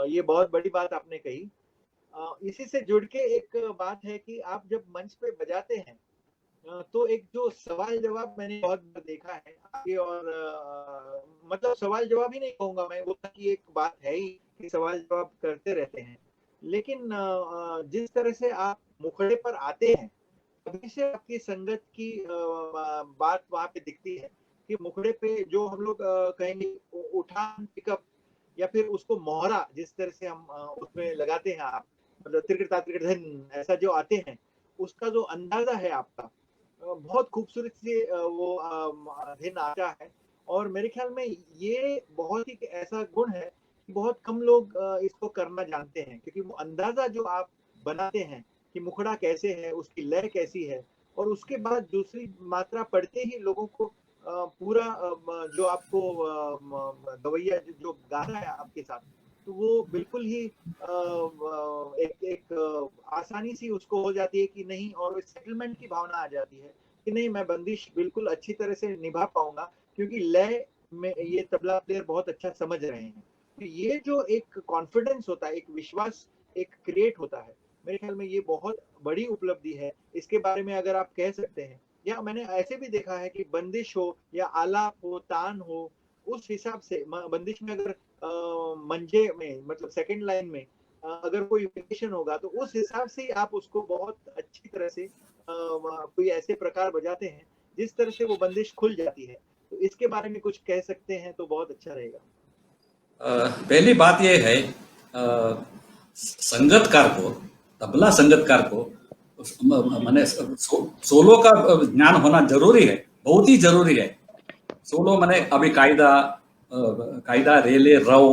Speaker 3: ये बहुत बड़ी बात आपने कही। इसी से जुड़ के एक बात है कि आप जब मंच पे बजाते हैं तो एक जो सवाल जवाब मैंने बहुत बार देखा है आगे और मतलब सवाल जवाब ही नहीं कहूंगा मैं, वो कि एक बात है ही कि सवाल जवाब करते रहते हैं, लेकिन जिस तरह से आप मुखड़े पर आते हैं तभी से आपकी संगत की बात वहां पे दिखती है कि मुखड़े पे जो हम लोग कहेंगे उठान पिकअप या फिर उसको मोहरा जिस तरह से हम उसमें लगाते हैं आप, मतलब त्रिकटा त्रिकटधन ऐसा जो आते हैं, उसका जो अंदाजा है आपका बहुत खूबसूरत से वो भिन्न आता है। और मेरे ख्याल में ये बहुत ही ऐसा गुण है कि बहुत कम लोग इसको करना जानते हैं, क्योंकि वो अंदाजा जो आप बनाते हैं कि मुखड़ा कैसे है, उसकी लय कैसी है, और उसके बाद दूसरी मात्रा पढ़ते ही लोगों को पूरा जो आपको गवैया जो गा रहा है आपके साथ, तो वो बिल्कुल ही एक एक आसानी सी उसको हो जाती है कि नहीं, और सेटलमेंट की भावना आ जाती है कि नहीं, मैं बंदिश बिल्कुल अच्छी तरह से निभा पाऊंगा, क्योंकि लय में ये तबला प्लेयर बहुत अच्छा समझ रहे हैं। तो ये जो एक कॉन्फिडेंस होता है, एक विश्वास एक क्रिएट होता है, मेरे ख्याल में ये बहुत बड़ी उपलब्धि है। इसके बारे में अगर आप कह सकते हैं, या मैंने ऐसे भी देखा है कि बंदिश हो या आलाप हो, तान हो, उस हिसाब से बंदिश में अगर मंजे में मतलब सेकंड लाइन में अगर कोई वेरिएशन होगा तो उस हिसाब से ही आप उसको बहुत अच्छी तरह से कोई ऐसे प्रकार बजाते हैं जिस तरह से वो बंदिश खुल जाती है। तो इसके बारे में कुछ कह सकते हैं तो बहुत अच्छा रहेगा।
Speaker 2: पहली बात यह है, संगतकार को, तबला संगतकार को माने सोलो का ज्ञान होना जरूरी है, बहुत ही जरूरी है। सोलो माने अभी कायदा रेले रव,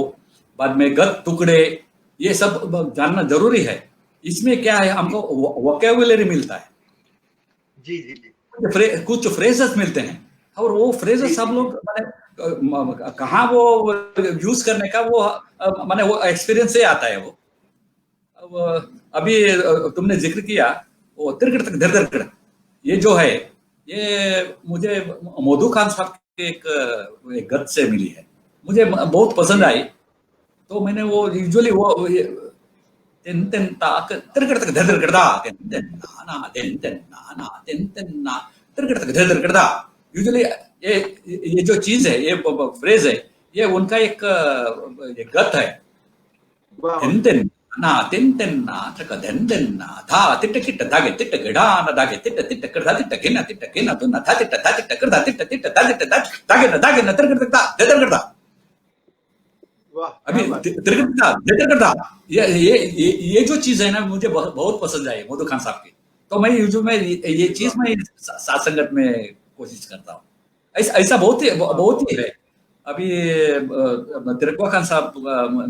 Speaker 2: बाद में गत टुकड़े, ये सब जानना जरूरी है। इसमें क्या है, हमको वोकेबुलरी मिलता है,
Speaker 3: जी जी जी,
Speaker 2: कुछ फ्रेजेस मिलते हैं, और वो फ्रेजेस सब लोग माने कहाँ वो यूज करने का वो माने वो एक्सपीरियंस से आता है। वो अभी तुमने जिक्र किया वो तिरकड़ तक धर धर, ये जो है ये मुझे मधु खान साहब के एक गत से मिली है, मुझे बहुत पसंद आई। तो मैंने वो यूजुअली वो तेन तेन ताक तिरकड़ तक धर धर दा तेन तेन ना तेन तेन ना तेन तेन ना तिरकड़ तक धर धर दा। यूजुअली ये जो चीज है, ये फ्रेज है, ये उनका एक गत है। तेन तेन ना तेन तेन ना तक तेन तेन ना था तिट किट धागे तिट गड़ा ना धागे तिट तिट कर धा तिट के ना तो ना था तिट कर धा तिट धागे ना तिरकड़ तक दा धर कर दा। अभी तिरकड़ा, ये जो चीज है ना, मुझे बहुत पसंद आई मधु खान साहब की। तो मैं यूजुअल में ये चीज मैं साथ संगत में कोशिश करता हूँ। ऐसा बहुत ही है। अभी तिरकवा खान साहब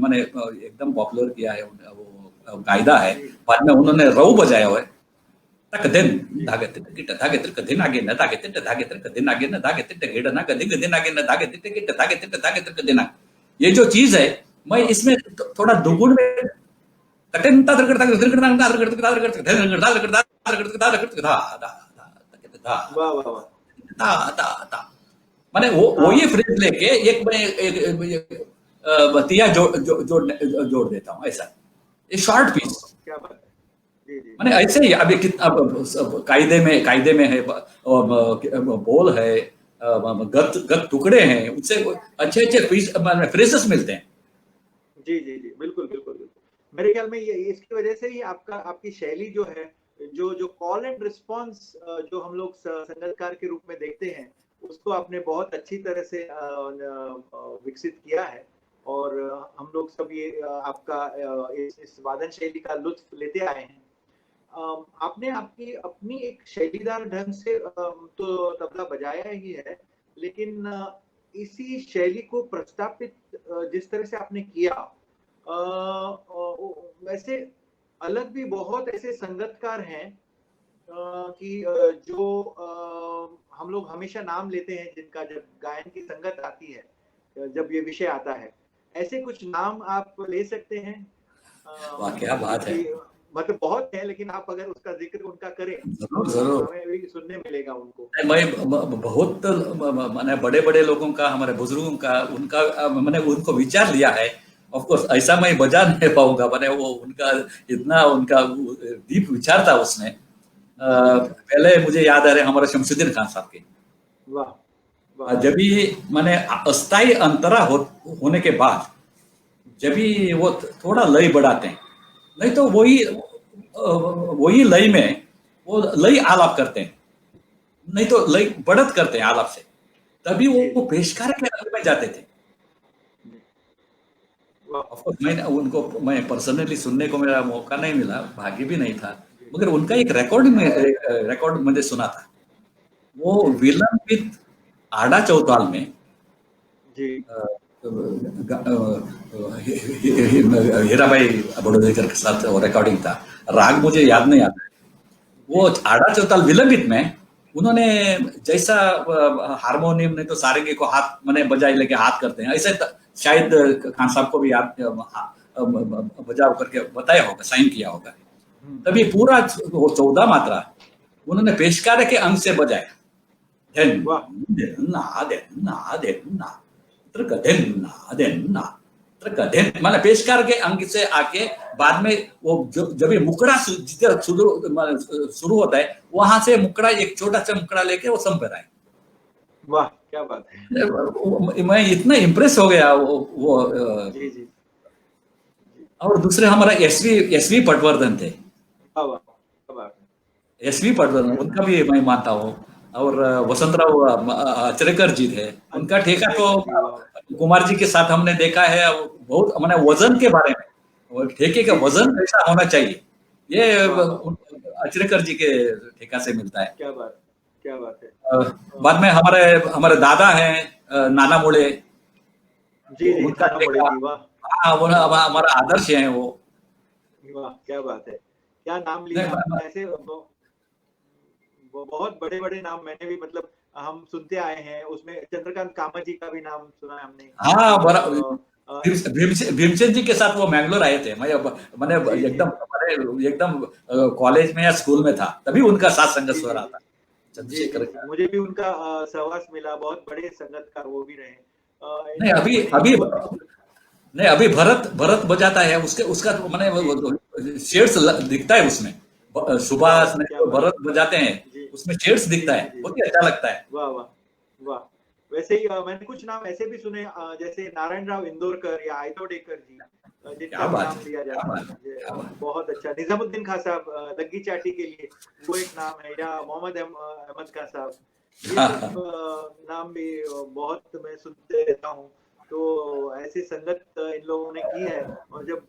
Speaker 2: मैंने एकदम पॉपुलर किया है, वो कायदा है, बाद में उन्होंने रऊ बजाया हुआ है, तक दिन धागे तिट धागे तिट दिन आगे न धागे तिट धागे तिट दिन आगे न धागे तिट गेड़ ना गदिग दिन आगे न धागे तिट किट धागे तिट दिन। ये जो चीज है, मैं इसमें थोड़ा दुगुण में कटनता करता माने वो ये फ्रेज लेके एक मैं बतिया जोड़ देता हूँ, ऐसा ये शॉर्ट पीस। माने ऐसे ही अभी कितना कायदे में है, बोल है, गत टुकड़े हैं, उससे अच्छे फ्रेजेस मिलते हैं।
Speaker 3: जी जी जी, बिल्कुल बिल्कुल बिल्कुल। मेरे ख्याल में ये इसकी वजह से ही आपकी शैली जो है, जो कॉल एंड रिस्पॉन्स जो हम लोग संगीतकार के रूप में देखते हैं, उसको आपने बहुत अच्छी तरह से विकसित किया है। और हम लोग सब ये आपका इस वादन शैली का लुत्फ लेते आए हैं। आपने आपकी अपनी एक शैलीदार ढंग से तो तबला बजाया ही है, लेकिन इसी शैली को प्रस्तापित जिस तरह से आपने किया, वैसे अलग भी बहुत ऐसे संगतकार हैं कि जो हम लोग हमेशा नाम लेते हैं, जिनका जब गायन की संगत आती है, जब ये विषय आता है, ऐसे कुछ नाम आप ले सकते हैं?
Speaker 2: क्या बात है,
Speaker 3: मतलब बहुत है, लेकिन आप अगर उसका जिक्र उनका करें
Speaker 2: जरूर
Speaker 3: हमें भी सुनने मिलेगा उनको।
Speaker 2: मैं बहुत मैंने बड़े लोगों का, हमारे बुजुर्गों का, उनका मैंने उनको विचार लिया है। ऑफ कोर्स ऐसा मैं बजा नहीं पाऊंगा, मैंने वो उनका इतना उनका डीप विचार था उसमें। पहले मुझे याद आ रहे हमारे शमशुद्दीन खान साहब के, जब भी मैंने अस्थायी अंतरा होने के बाद जब भी वो थोड़ा लय बढ़ाते हैं, नहीं तो वही लय में वो लय आलाप करते हैं, नहीं तो लय बढ़त करते हैं आलाप से, तभी वो पेशकार के रंग में जाते थे। ऑफ कोर्स मैं पर्सनली सुनने को मेरा मौका नहीं मिला, भाग्य भी नहीं था, मगर उनका एक रिकॉर्ड मुझे सुना था। वो विलंबित आड़ा चौताल में हीराबाई बड़ोदेकर के साथ रिकॉर्डिंग था, राग मुझे याद नहीं आता। वो आड़ा चौताल विलंबित में उन्होंने जैसा हारमोनियम नहीं तो सारंगी को हाथ मैंने बजाई लेके हाथ करते हैं, ऐसे शायद खान साहब को भी याद बजा करके बताया होगा, साइन किया होगा। तभी पूरा 14 मात्रा उन्होंने पेशकार के अंग से बजाया। धन ना धन ना धन ना त्रिक धन ना धन ना त्रिक धन, मतलब पेशकार के अंग से आके बाद में वो जब ये मुकड़ा शुरू होता है वहां से मुकड़ा, एक छोटा सा मुकड़ा लेके वो सम पर आए।
Speaker 3: वाह क्या बात है,
Speaker 2: मैं इतना इम्प्रेस हो गया वो
Speaker 3: जी जी।
Speaker 2: और दूसरे हमारा एसवी पटवर्धन थे,
Speaker 3: वाह वाह क्या बात है।
Speaker 2: एसवी पटवर्धन, उनका भी मैं मानता हूँ। और वसंतराव अचरेकर जी थे, उनका ठेका तो कुमार जी के साथ हमने देखा है। बहुत मैंने वजन के बारे में, ठेके का वजन कैसा होना चाहिए ये अचरेकर जी के ठेका से मिलता है।
Speaker 3: क्या बात है।
Speaker 2: बाद में हमारे दादा हैं नाना मोड़े,
Speaker 3: जी जी,
Speaker 2: उनका
Speaker 3: नाना मोड़े जी, वाह।
Speaker 2: हाँ, वो हमारा आदर्श है वो।
Speaker 3: वाह क्या बात है, क्या नाम लिया आपने। ऐसे बहुत बड़े बड़े नाम मैंने भी मतलब हम सुनते आए हैं, उसमें चंद्रकांत कामत जी का भी नाम सुना है हमने।
Speaker 2: हाँ, भीमसेन जी के साथ वो मैंगलोर आए थे। मैंने एकदम कॉलेज में या स्कूल में था, तभी उनका साथ संगत हो रहा था। चंद्रशेखर,
Speaker 3: मुझे भी उनका सहवास मिला, बहुत बड़े संगतकार वो भी रहे।
Speaker 2: नहीं, अभी भरत बजाता है, उसका मैंने शेड्स दिखता है उसमें। सुभाष ने भरत बजाते हैं, उसमें शेड्स दिखता है, बहुत ही अच्छा लगता है।
Speaker 3: वाह वाह वाह। वैसे ही मैंने कुछ नाम ऐसे भी सुने, जैसे नारायण राव इंदौरकर या आयतोडेकर जी, जिनका नाम लिया जाता है, बहुत अच्छा। निजामुद्दीन खान साहब लग्गी चाटी के लिए वो एक नाम है, या मोहम्मद अहमद खान साहब, ये सब नाम भी बहुत मैं सुनते रहता हूँ। तो ऐसी संगत इन लोगों ने की है, और जब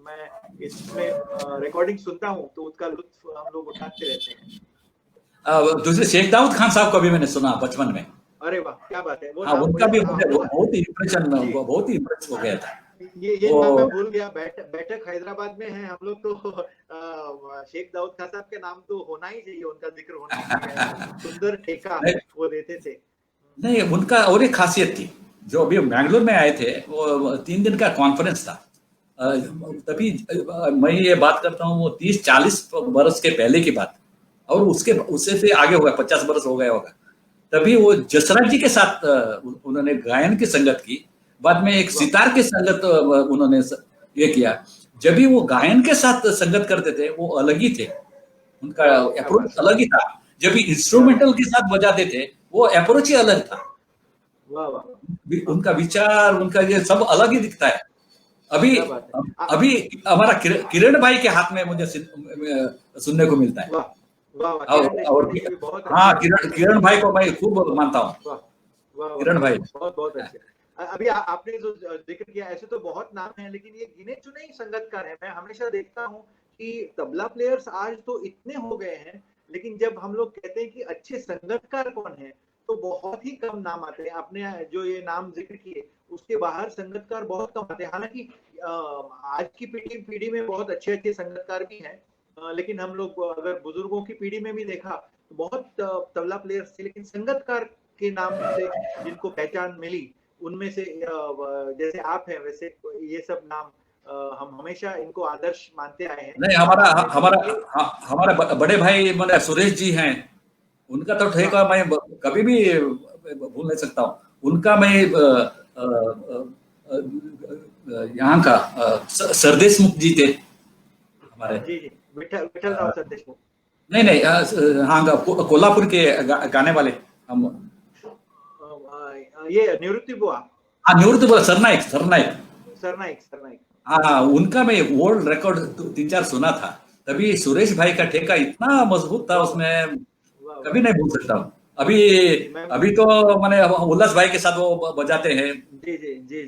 Speaker 3: मैं इसमें रिकॉर्डिंग सुनता हूँ तो उसका लुत्फ हम लोग उठाते रहते हैं।
Speaker 2: दूसरे शेख दाऊद खान साहब को भी मैंने सुना बचपन में।
Speaker 3: अरे वाह क्या बात है।
Speaker 2: हाँ, उनका भी बहुत ही इम्प्रेस हो गया था।
Speaker 3: ये नाम मैं भूल गया। बैठक हैदराबाद में है हम लोग, तो शेख दाऊद खान साहब के नाम तो होना ही चाहिए, उनका जिक्र होना चाहिए। सुंदर ठेका वो देते थे।
Speaker 2: नहीं, उनका और एक खासियत थी, जो अभी बैंगलोर में आए थे, वो 3 दिन का कॉन्फ्रेंस था। तभी मैं ये बात करता हूँ, वो 30-40 बरस के पहले की बात, और उससे से आगे होगा, 50 बरस हो गया होगा। तभी वो जसराज जी के साथ उन्होंने गायन की संगत की, बाद में एक सितार की संगत उन्होंने ये किया। जब भी वो गायन के साथ संगत करते थे वो अलग ही थे, उनका अप्रोच अलग ही था। जब भी इंस्ट्रूमेंटल के साथ बजाते थे वो अप्रोच ही अलग था। उनका विचार, उनका ये सब अलग ही दिखता है। अभी हमारा किरण भाई के हाथ में मुझे सुनने को मिलता है। और हाँ, किरण भाई को मैं खूब मानता हूँ। किरण भाई
Speaker 3: बहुत अच्छे। अभी आपने जो जिक्र किया, ऐसे तो बहुत नाम हैं, लेकिन ये गिने चुने ही संगतकार हैं। मैं हमेशा देखता हूँ कि तबला प्लेयर्स आज तो इतने हो गए हैं, लेकिन जब हम लोग कहते हैं कि अच्छे संगतकार कौन है तो बहुत ही कम नाम आते हैं। आपने जो ये नाम जिक्र किए उसके बाहर संगतकार बहुत कम आते हैं। हालांकि आज की पीढ़ी में बहुत अच्छे संगतकार भी हैं, लेकिन हम लोग अगर बुजुर्गों की पीढ़ी में भी देखा तो बहुत तबला प्लेयर्स थे, लेकिन संगतकार के नाम से जिनको पहचान मिली उनमें से जैसे आप हैं, वैसे ये सब नाम हम हमेशा इनको आदर्श मानते आए हैं।
Speaker 2: नहीं, हमारा बड़े भाई मैंने सुरेश जी हैं, उनका तो ठेका मैं कभी भी भूल नहीं सकता हूँ। उनका मैं यहाँ का सरदेशमुख जी थे हमारे।
Speaker 3: जी विठल राव सरदेशमुख।
Speaker 2: नहीं, हाँ, कोल्हापुर के गाने वाले हम।
Speaker 3: ये निवृत्ति बुआ।
Speaker 2: हाँ, निवृत्ति बुआ, सरनाइक। हाँ, उनका मैं वर्ल्ड रिकॉर्ड 3-4 सुना था। तभी सुरेश भाई का ठेका इतना मजबूत था, उसमें कभी नहीं भूल सकता हूँ। अभी तो मैंने उल्लास भाई के साथ वो बजाते हैं।
Speaker 3: जी।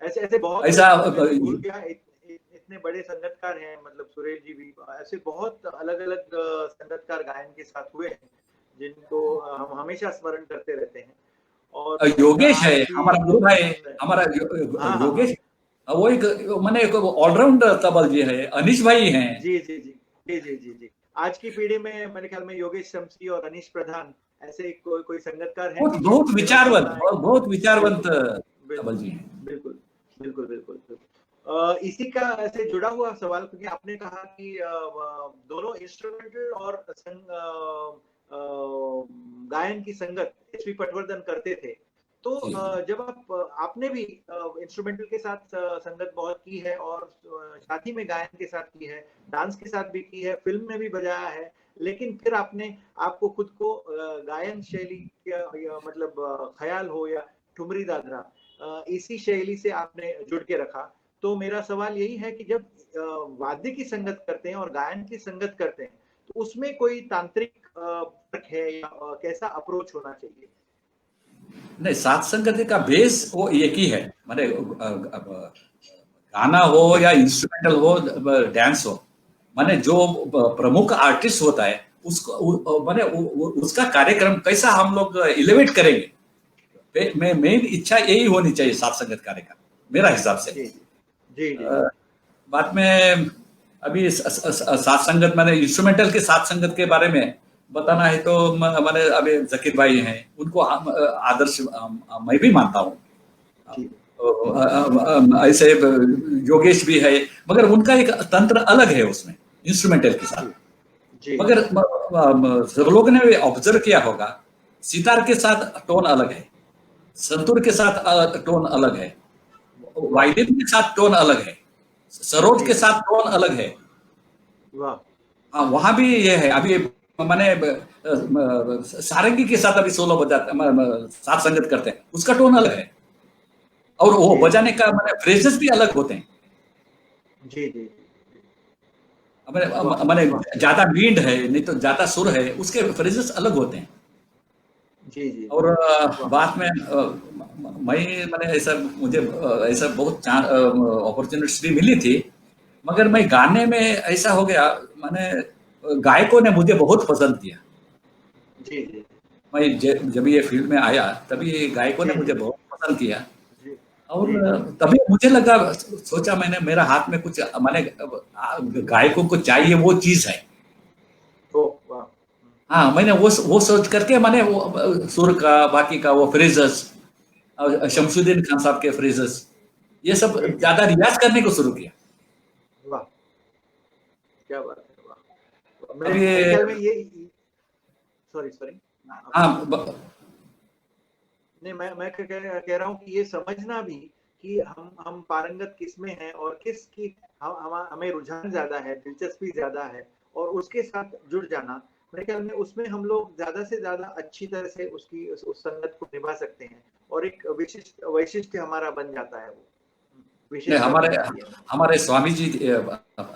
Speaker 3: ऐसे बहुत भूल गया, इतने बड़े संगतकार हैं, मतलब सुरेश जी भी। ऐसे बहुत अलग अलग संगतकार गायन के साथ हुए हैं जिनको हम हमेशा स्मरण करते रहते हैं। और
Speaker 2: योगेश है हमारा गुरु भाई, हमारा योगेश, वो एक मैंने एक ऑलराउंडर तबल जी है। अनिश भाई हैं।
Speaker 3: जी। आज की पीढ़ी में मेरे ख्याल में योगेश शमशी और अनीश प्रधान ऐसे कोई संगतकार हैं
Speaker 2: बहुत
Speaker 3: कि
Speaker 2: बहुत
Speaker 3: जिनकी
Speaker 2: विचारवंत,
Speaker 3: सेवा करना है।
Speaker 2: बहुत विचारवंत
Speaker 3: बिल्कुल
Speaker 2: कमल जी हैं।
Speaker 3: बिल्कुल बिल्कुल बिल्कुल बिल्कुल। इसी का ऐसे जुड़ा हुआ सवाल, क्योंकि आपने कहा कि दोनों इंस्ट्रूमेंटल और गायन की संगत एचपी पटवर्धन करते थे। तो
Speaker 2: जी
Speaker 3: जब आपने भी इंस्ट्रूमेंटल के साथ संगत बहुत की है और साथ ही में गायन के साथ की है, डांस के साथ भी की है, फिल्म में भी बजाया है, लेकिन फिर आपको खुद को गायन शैली या मतलब ख्याल हो या ठुमरी दादरा, इसी शैली से आपने जुड़ के रखा। तो मेरा सवाल यही है कि जब वाद्य की संगत करते हैं और गायन की संगत करते हैं, तो उसमें कोई तांत्रिक फर्क है या कैसा अप्रोच होना चाहिए?
Speaker 2: नहीं, सात संगति का बेस वो एक ही है, माने गाना हो या इंस्ट्रूमेंटल हो, डांस हो, माने जो प्रमुख आर्टिस्ट होता है उसको माने उसका कार्यक्रम कैसा हम लोग एलिवेट करेंगे, मेन इच्छा यही होनी चाहिए सात संगत कार्यक्रम, मेरा हिसाब से।
Speaker 3: जी जी जी
Speaker 2: बाद में अभी सात संगत माने इंस्ट्रूमेंटल के सात संगत के बारे में बताना है तो माने अभी जकीर भाई हैं, उनको आदर्श मैं भी मानता हूँ।
Speaker 3: जी
Speaker 2: ऐसे योगेश भी है, मगर उनका एक तंत्र अलग है उसमें इंस्ट्रूमेंटल के साथ।
Speaker 3: जी
Speaker 2: मगर सब लोगों ने भी ऑब्जर्व किया होगा, सितार के साथ टोन अलग है, संतूर के साथ टोन अलग है, वायलिन के साथ टोन अलग है, सरोद के साथ टोन अलग है।
Speaker 3: वाह
Speaker 2: हाँ, वहां भी ये है। अभी मैंने सारंगी के साथ अभी सोलो बजाते साथ संगत करते हैं, उसका टोन अलग है, और वो
Speaker 3: जी
Speaker 2: बजाने का मैंने फ्रेजेस भी अलग होते हैं।
Speaker 3: जी जी वाह
Speaker 2: मैंने
Speaker 3: वाह
Speaker 2: ज्यादा मींड है नहीं तो ज्यादा सुर है, उसके फ्रेजेस अलग होते हैं।
Speaker 3: जी जी
Speaker 2: और
Speaker 3: वाह
Speaker 2: बाद में मैंने ऐसा मुझे ऐसा बहुत अपॉर्चुनिटी भी मिली थी, मगर मैं गाने में ऐसा हो गया, मैंने गायकों ने मुझे बहुत पसंद किया।
Speaker 3: जी जी
Speaker 2: मैं जब ये फील्ड में आया तभी गायकों ने
Speaker 3: जी
Speaker 2: मुझे
Speaker 3: जी
Speaker 2: बहुत पसंद किया।
Speaker 3: जी
Speaker 2: और
Speaker 3: जी जी
Speaker 2: तभी मुझे लगा, सोचा मैंने मेरा हाथ में कुछ मैंने गायकों को चाहिए वो चीज है।
Speaker 3: ओ वाह
Speaker 2: हाँ, मैंने वो सोच करके मैंने वो सुर का बाकी का वो फ्रेजेस,
Speaker 3: वाह
Speaker 2: शमसुद्दीन खान साहब के फ्रेजेस, ये सब
Speaker 3: जी जी
Speaker 2: ज्यादा रियाज करने को शुरू किया।
Speaker 3: वाह क्या बात है वाह।
Speaker 2: अब
Speaker 3: मेरे
Speaker 2: ये
Speaker 3: ख्याल में ये सॉरी सॉरी आप
Speaker 2: हाँ
Speaker 3: बोलिए। नहीं, मैं कह रहा हूँ कि ये समझना भी कि हम पारंगत किसमें हैं और किसकी हमें रुझान ज्यादा है, दिलचस्पी ज्यादा है, और उसके साथ जुड़ जाना, मेरे ख्याल में उसमें हम लोग ज्यादा से ज्यादा अच्छी तरह से उस संगत को निभा सकते हैं, और एक विशिष्ट वैशिष्ट्य हमारा बन जाता है, वो
Speaker 2: नहीं,
Speaker 3: विशेषता
Speaker 2: हमारे
Speaker 3: बन जाती है।
Speaker 2: हमारे स्वामी जी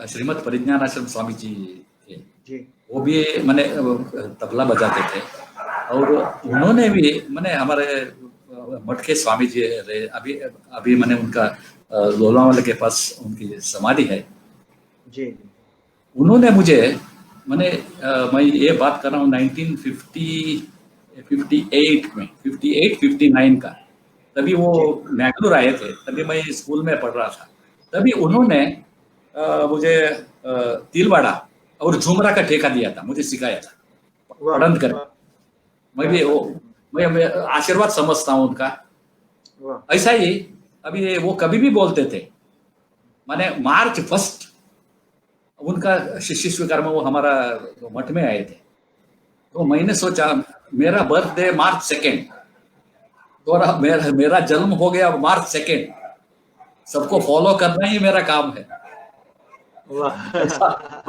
Speaker 2: श्रीमद परिज्ञानाश्रम स्वामी जी थे,
Speaker 3: जी
Speaker 2: वो भी मैंने तबला बजाते थे। और उन्होंने भी मैंने हमारे मठ के स्वामी जी रहे, अभी अभी मैंने उनका लोनावाला के पास उनकी समाधि है।
Speaker 3: जी
Speaker 2: उन्होंने मुझे मैंने मैं ये बात कर रहा हूँ 1958 में, 58-59 का, तभी वो
Speaker 3: जी
Speaker 2: मैंगलोर आए थे, तभी मैं स्कूल में पढ़ रहा था। तभी उन्होंने मुझे तिलवाड़ा और झुमरा का ठेका दिया था, मुझे सिखाया था
Speaker 3: वाह
Speaker 2: पढ़ंत कर।
Speaker 3: वाह
Speaker 2: मैं
Speaker 3: क्या
Speaker 2: भी वो
Speaker 3: बात है
Speaker 2: मैं आशीर्वाद समझता हूँ उनका।
Speaker 3: वाह
Speaker 2: ऐसा ही अभी वो कभी भी बोलते थे, माने मार्च 1 उनका शिष्य स्वीकार में वो हमारा मठ में आए थे, तो मैंने सोचा मेरा बर्थडे मार्च 2, और मेरा जन्म हो गया मार्च 2, सबको
Speaker 3: जी
Speaker 2: फॉलो करना ही मेरा काम है।
Speaker 3: वाह
Speaker 2: ऐसा
Speaker 3: क्या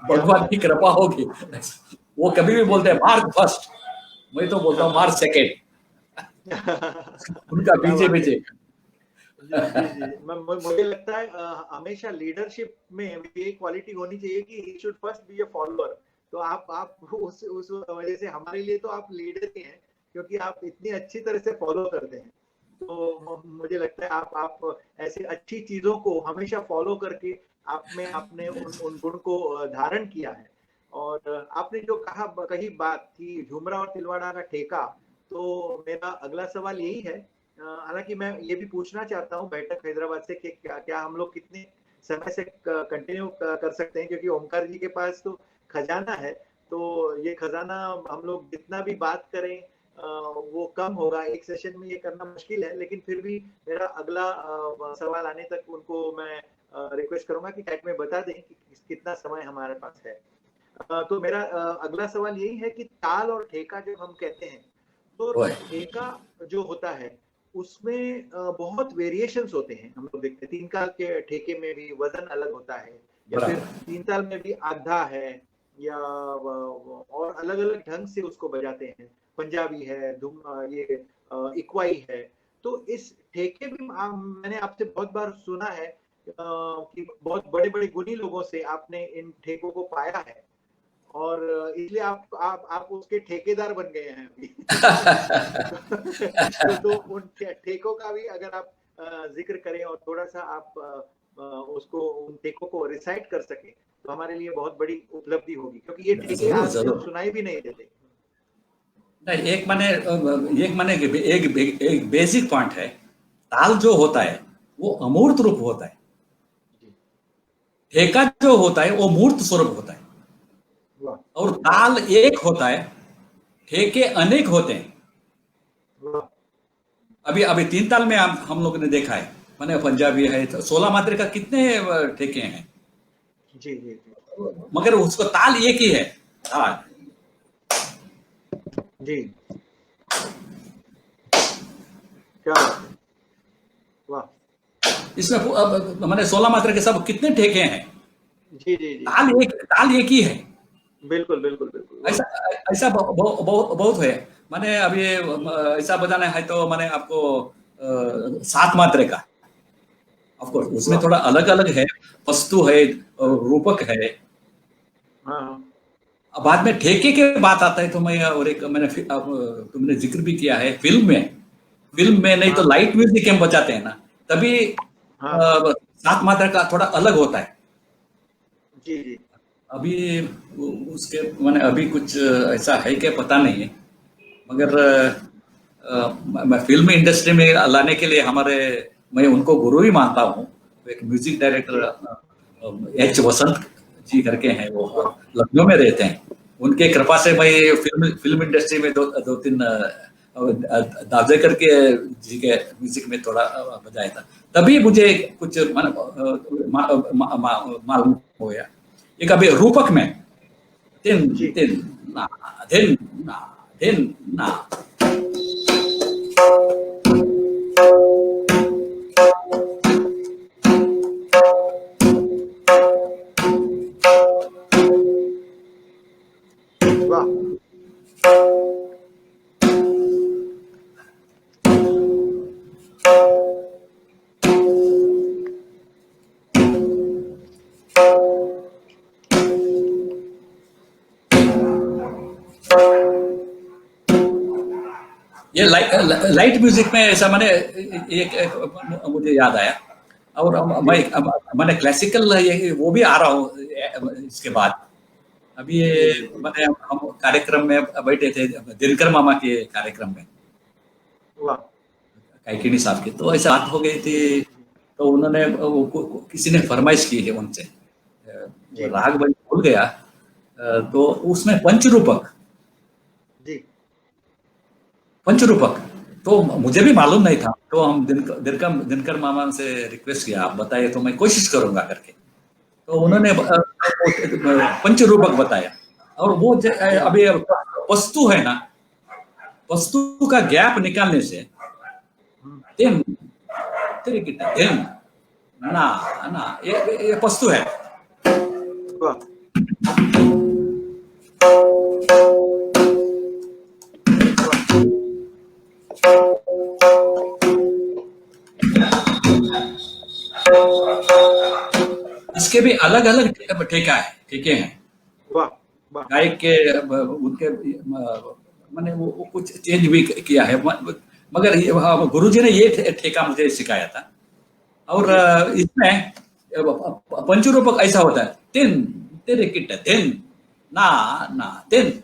Speaker 2: भगवान
Speaker 3: बात
Speaker 2: की कृपा होगी। वो कभी भी
Speaker 3: जी
Speaker 2: बोलते हैं मार्च 1, मैं तो बोलता हूँ मार्च 2, उनका
Speaker 3: क्या
Speaker 2: पीछे
Speaker 3: बात है।
Speaker 2: पीछे।
Speaker 3: जी जी जी मुझे लगता है हमेशा लीडरशिप में ये क्वालिटी होनी चाहिए कि he should first be a follower. तो आप उस वजह से हमारे लिए तो आप लीडर ही हैं, क्योंकि आप इतनी अच्छी तरह से फॉलो करते हैं। तो मुझे लगता है आप ऐसी अच्छी चीजों को हमेशा फॉलो करके आप में आपने उन गुण को धारण किया है। और आपने जो कही बात कि झुमरा और तिलवाड़ा का ठेका, तो मेरा अगला सवाल यही है। हालांकि मैं ये भी पूछना चाहता हूँ बैठक हैदराबाद से कि क्या क्या हम लोग कितने समय से कंटिन्यू कर सकते हैं, क्योंकि ओमकार जी के पास तो
Speaker 5: खजाना है। तो ये खजाना हम लोग जितना भी बात करें वो कम होगा, एक सेशन में ये करना मुश्किल है, लेकिन फिर भी मेरा अगला सवाल आने तक उनको मैं रिक्वेस्ट करूंगा कि चैट में बता दें कि कितना समय हमारे पास है। तो मेरा अगला सवाल यही है कि ताल और ठेका जो हम कहते हैं, तो
Speaker 2: वो है।
Speaker 5: ठेका जो होता है उसमें बहुत वेरिएशंस होते हैं। हम लोग देखते हैं 3 ताल के ठेके में भी वजन अलग होता है, या फिर
Speaker 2: बराबर
Speaker 5: 3 ताल में भी आधा है, या और अलग अलग ढंग से उसको बजाते हैं। पंजाबी है, ये इक्वाई है। तो इस ठेके भी मैंने आपसे बहुत बार सुना है कि बहुत बड़े बड़े गुणी लोगों से आपने इन ठेकों को पाया है, और इसलिए आप उसके ठेकेदार बन गए हैं अभी। तो उन ठेकों का भी अगर आप जिक्र करें और थोड़ा सा आप उसको उन ठेकों को रिसाइट कर सकें तो हमारे लिए बहुत बड़ी उपलब्धि होगी, क्योंकि ये ठेके
Speaker 2: जरूर
Speaker 5: आज
Speaker 2: जरूर।
Speaker 5: सुनाई भी नहीं देते।
Speaker 2: नहीं, एक बेसिक पॉइंट है। ताल जो होता है वो अमूर्त रूप होता है, ठेका जो होता है वो मूर्त स्वरूप होता है।
Speaker 5: वाह
Speaker 2: और ताल एक होता है, ठेके अनेक होते हैं।
Speaker 5: वाह।
Speaker 2: अभी अभी 3 ताल में हम लोग ने देखा है, माने पंजाबी है तो 16 मात्रा का कितने ठेके हैं,
Speaker 5: जी जी जी
Speaker 2: मगर उसको ताल एक ही है। ताल
Speaker 5: जी, क्या बात है। वाह
Speaker 2: इसमें माने 16 मात्रा के सब कितने ठेके हैं,
Speaker 5: जी जी जी,
Speaker 2: ताल एक ही है।
Speaker 5: बिल्कुल बिल्कुल बिल्कुल।
Speaker 2: ऐसा ऐसा बहुत है। माने अभी ऐसा बजाना है तो माने आपको 7 मात्रा का, ऑफ कोर्स उसमें
Speaker 5: वाह।
Speaker 2: थोड़ा अलग अलग है, वस्तु है, रूपक है।
Speaker 5: हाँ हाँ
Speaker 2: अब बाद में ठेके के बात आता है तो मैं और एक मैंने तुमने जिक्र भी किया है, फिल्म में नहीं तो
Speaker 5: हाँ
Speaker 2: लाइट म्यूजिक हम बजाते हैं ना, तभी
Speaker 5: हाँ
Speaker 2: 7 मात्रा का थोड़ा अलग होता है।
Speaker 5: जी जी
Speaker 2: अभी उसके मैंने अभी कुछ ऐसा है क्या पता नहीं है, मगर मैं फिल्म इंडस्ट्री में लाने के लिए मैं उनको गुरु ही मानता हूँ। एक म्यूजिक डायरेक्टर एच वसंत जी करके हैं, वो लखनऊ में रहते हैं। उनके कृपा से मैं फिल्म इंडस्ट्री में दो तीन दावजेकर के जी के म्यूजिक में थोड़ा बजाया था, तभी मुझे कुछ मालूम हो गया। एक अभी रूपक में दिन
Speaker 5: जी
Speaker 2: दिन ना दिन ना दिन ना,
Speaker 5: वाह
Speaker 2: ये लाइट म्यूजिक में ऐसा एक मुझे याद आया। और मैंने क्लासिकल वो भी आ रहा हूँ इसके बाद। अभी ये मैंने हम कार्यक्रम में बैठे थे, दिनकर मामा के कार्यक्रम में,
Speaker 5: वाह
Speaker 2: कैकिनी साहब की, तो ऐसा बात हो गई थी। तो उन्होंने किसी ने फरमाइश की है उनसे,
Speaker 5: जी
Speaker 2: राग मैं भूल गया, तो उसमें पंचरूपक तो मुझे भी मालूम नहीं था। तो हम दिनकर मामा से रिक्वेस्ट किया, आप बताइए तो मैं कोशिश करूंगा करके। तो उन्होंने पंचरूपक बताया। और वो अभी वस्तु है ना, वस्तु का गैप निकालने से दिन दिन ना ना ये वस्तु है।
Speaker 5: वाह
Speaker 2: इसके भी अलग अलग ठेके हैं।
Speaker 5: वाह वाह
Speaker 2: गायक के उनके मैंने वो कुछ चेंज भी किया है, मगर गुरुजी ने ये ठेका मुझे सिखाया था। और इसमें पंचरूपक ऐसा होता है, दिन तेरे किट दिन ना ना दिन।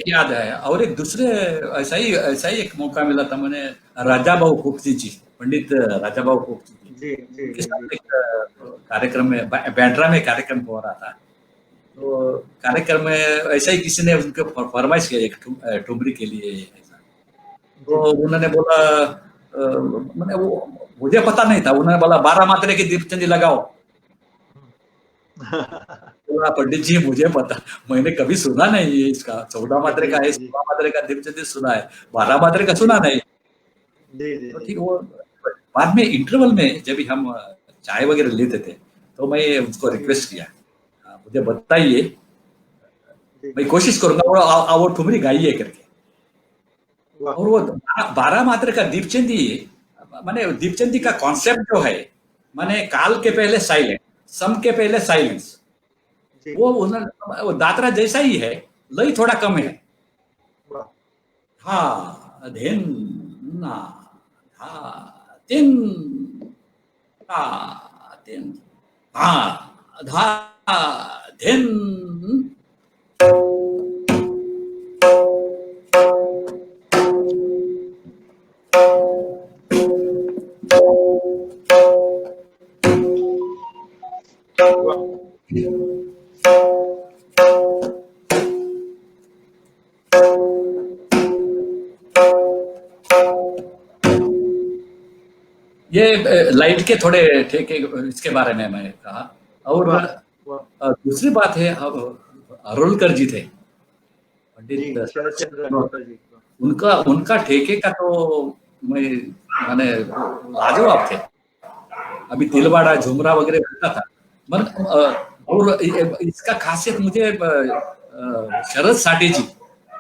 Speaker 2: याद है। और एक दूसरे ऐसा ही एक मौका मिला था, मैंने राजा भाऊ खोकसी जी, पंडित राजा भाऊ खोकसी जी,
Speaker 5: जी जी
Speaker 2: उनके
Speaker 5: जी
Speaker 2: साथ
Speaker 5: जी।
Speaker 2: एक कार्यक्रम में बैंड्रा में कार्यक्रम हो रहा था। तो कार्यक्रम में ऐसा ही किसी ने उनके फरमाइश किया एक ठुमरी के लिए ऐसा। तो उन्होंने बोला मैंने वो मुझे पता नहीं था, उन्होंने बोला 12 मात्रे की दीपचंदी लगाओ। बोला पंडित जी मुझे पता, मैंने कभी सुना नहीं है इसका, 14 मात्रे का है, 16 मात्रे का दीपचंदी सुना है, 12 मात्रे का सुना नहीं।
Speaker 5: जी जी
Speaker 2: तो
Speaker 5: जी।
Speaker 2: ठीक वो बाद में इंटरवल में जब भी हम चाय वगैरह लेते थे तो मैं उसको रिक्वेस्ट किया, मुझे बताइए, मैं कोशिश करूंगा वो ठुमरी गाइए करके।
Speaker 5: वाह।
Speaker 2: और वो 12 मात्रे का दीपचंदी, माने दीपचंदी का कॉन्सेप्ट जो है, माने काल के पहले साइलेंट, सम के पहले साइलेंस,
Speaker 5: जी।
Speaker 2: वो दादरा जैसा ही है, लय थोड़ा कम है।
Speaker 5: वाह।
Speaker 2: हा धेन ना धा तिन धा तिन हा धा धेन। ये लाइट के थोड़े ठेके इसके बारे में मैं कहा। और दूसरी बात है, अब अरोलकर जी थे, पंडित
Speaker 5: शरद चंद्र अरोलकर जी।
Speaker 2: उनका उनका ठेके का तो मैंने लाजवाब थे। अभी तिलवाड़ा झुमरा वगैरह होता था, और इसका खासियत मुझे शरद साठे जी,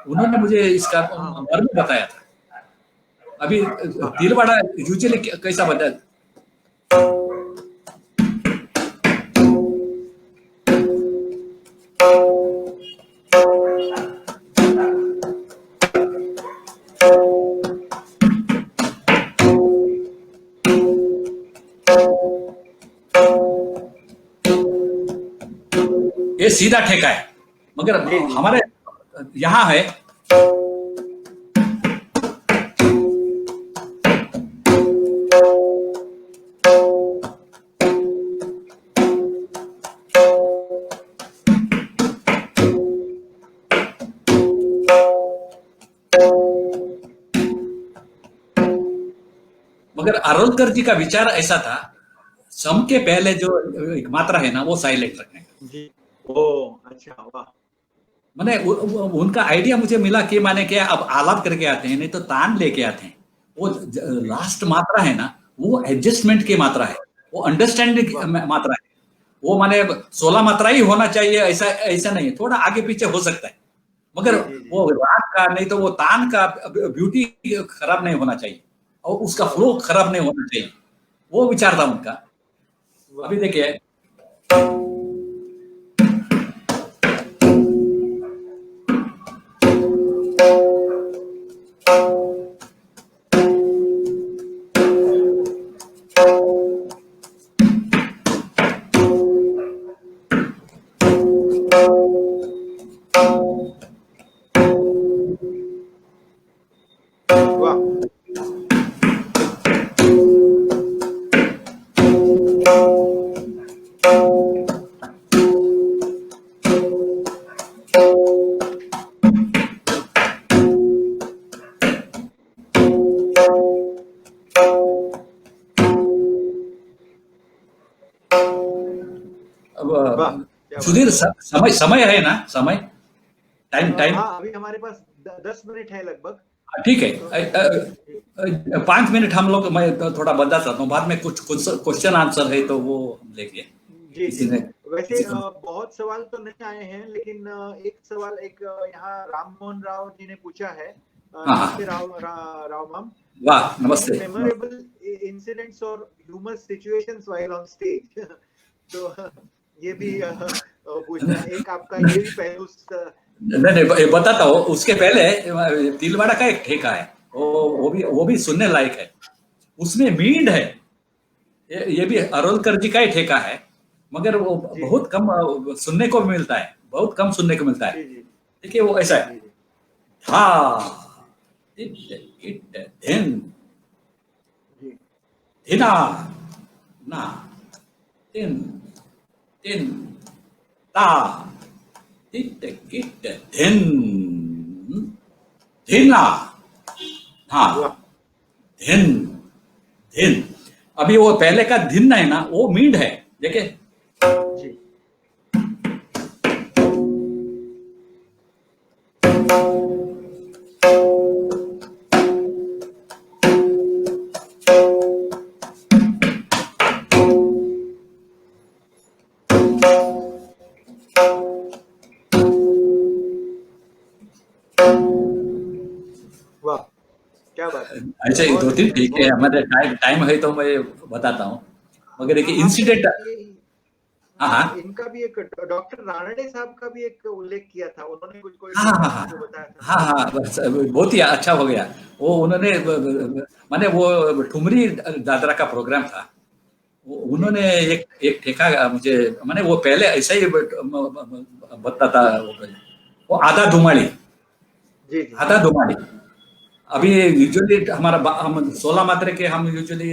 Speaker 2: उन्होंने मुझे इसका मर्म बताया था। अभी तिलवाड़ा यूजुअली कैसा बताया, ये सीधा ठेका है, मगर हमारे यहाँ है मगर अरोलकर जी का विचार ऐसा था, सम के पहले जो एक मात्रा है ना वो साइलेंट रखने का।
Speaker 5: जी। ओ अच्छा, वाह।
Speaker 2: मैंने उनका आइडिया मुझे मिला कि माने क्या, अब आलाप करके आते हैं, नहीं तो तान लेके आते हैं। वो लास्ट मात्रा है ना, वो एडजस्टमेंट की मात्रा है, वो अंडरस्टैंडिंग मात्रा है। वो माने 16 मात्रा ही होना चाहिए ऐसा ऐसा नहीं है, थोड़ा आगे पीछे हो सकता है, मगर वो राग का नहीं तो वो तान का ब्यूटी खराब नहीं होना चाहिए और उसका फ्लो खराब नहीं होना चाहिए, वो विचार था उनका। अभी देखिए, सुधीर समय समय है ना, समय टाइम टाइम
Speaker 5: अभी हमारे पास 10 मिनट है लगभग।
Speaker 2: ठीक है, 5 मिनट हम लोग, मैं थोड़ा बदला चाहता हूँ, बाद में कुछ क्वेश्चन आंसर है तो वो लेंगे।
Speaker 5: जी। वैसे बहुत सवाल तो नहीं आए हैं, लेकिन एक सवाल यहाँ राम मोहन राव जी ने पूछा है। नमस्ते राव मैम।
Speaker 2: वाह, नमस्ते।
Speaker 5: मेमोरेबल इंसिडेंट्स और humour situations while on stage. तो ये भी पूछना, एक आपका ये भी पहलू।
Speaker 2: नहीं बताता हूँ, उसके पहले तिलवाड़ा का एक ठेका है, वो भी सुनने लायक है। उसमें मींड है, ये भी अरोलकर जी का ही ठेका है, मगर वो बहुत कम सुनने को मिलता है, बहुत कम सुनने को मिलता है। ठीक है, वो ऐसा है। था धिन
Speaker 5: जी
Speaker 2: धिना ना तिन तिन ता धिट गिट धिन धिना हाँ
Speaker 5: वाह
Speaker 2: धिन धिन। अभी वो पहले का धिन है ना, वो मींड है, देखे।
Speaker 5: जी वाह क्या बात है।
Speaker 2: ऐसे ही
Speaker 5: बहुत
Speaker 2: दो तीन
Speaker 5: अच्छे
Speaker 2: ठीक है,
Speaker 5: बहुत
Speaker 2: हमारे टाइम टाइम है तो मैं बताता हूँ, मगर एक
Speaker 5: आपने
Speaker 2: इंसिडेंट।
Speaker 5: ये
Speaker 2: हाँ हाँ
Speaker 5: इनका भी एक डॉक्टर रानडे साहब का भी एक उल्लेख किया था, उन्होंने कुछ कोई
Speaker 2: हाँ हाँ
Speaker 5: प्रोग्राम
Speaker 2: हाँ
Speaker 5: मुझे बताया था।
Speaker 2: हाँ हाँ, बस बहुत ही अच्छा हो गया। वो उन्होंने माने वो ठुमरी दादरा का प्रोग्राम था,
Speaker 5: जी
Speaker 2: उन्होंने एक एक ठेका मुझे, माने वो पहले ऐसा ही बताता था, वो आधा दुमाड़ी,
Speaker 5: जी जी
Speaker 2: आधा दुमाड़ी। अभी यूजुअली हमारा हम 16 मात्रे के हम यूजुअली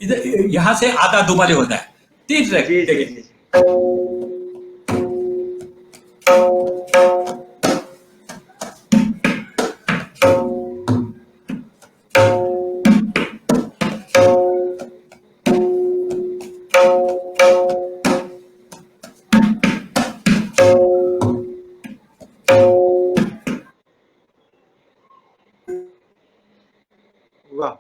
Speaker 2: इधर यहाँ से आधा दुमाली होता है। तीन
Speaker 5: जी जी
Speaker 2: देखिए,
Speaker 5: जी जी वाह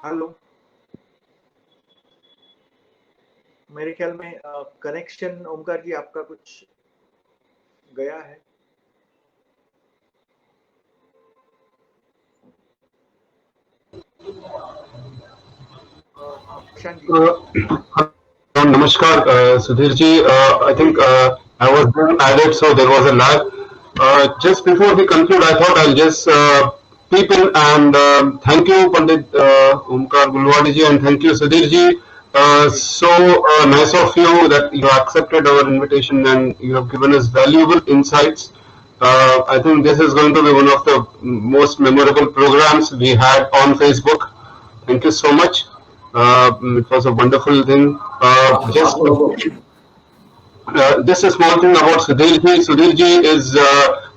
Speaker 5: हेलो, मेरे ख्याल में कनेक्शन ओमकार जी आपका कुछ गया है। Prashant ji
Speaker 1: Namaskar, Sudhir ji. I think I was being added, so there was a lag. Just before we conclude, I thought I'll just peep in and thank you, Pandit Omkar Gulwadi ji, and thank you, Sudhir ji.
Speaker 5: Ji
Speaker 1: So nice of you that you accepted our invitation and you have given us valuable insights. I think this is going to be one of the most memorable programs we had on Facebook. Thank you so much. It was a wonderful thing.
Speaker 2: आप लोगों को
Speaker 1: Just a small thing about Sudhir ji. Sudhir ji is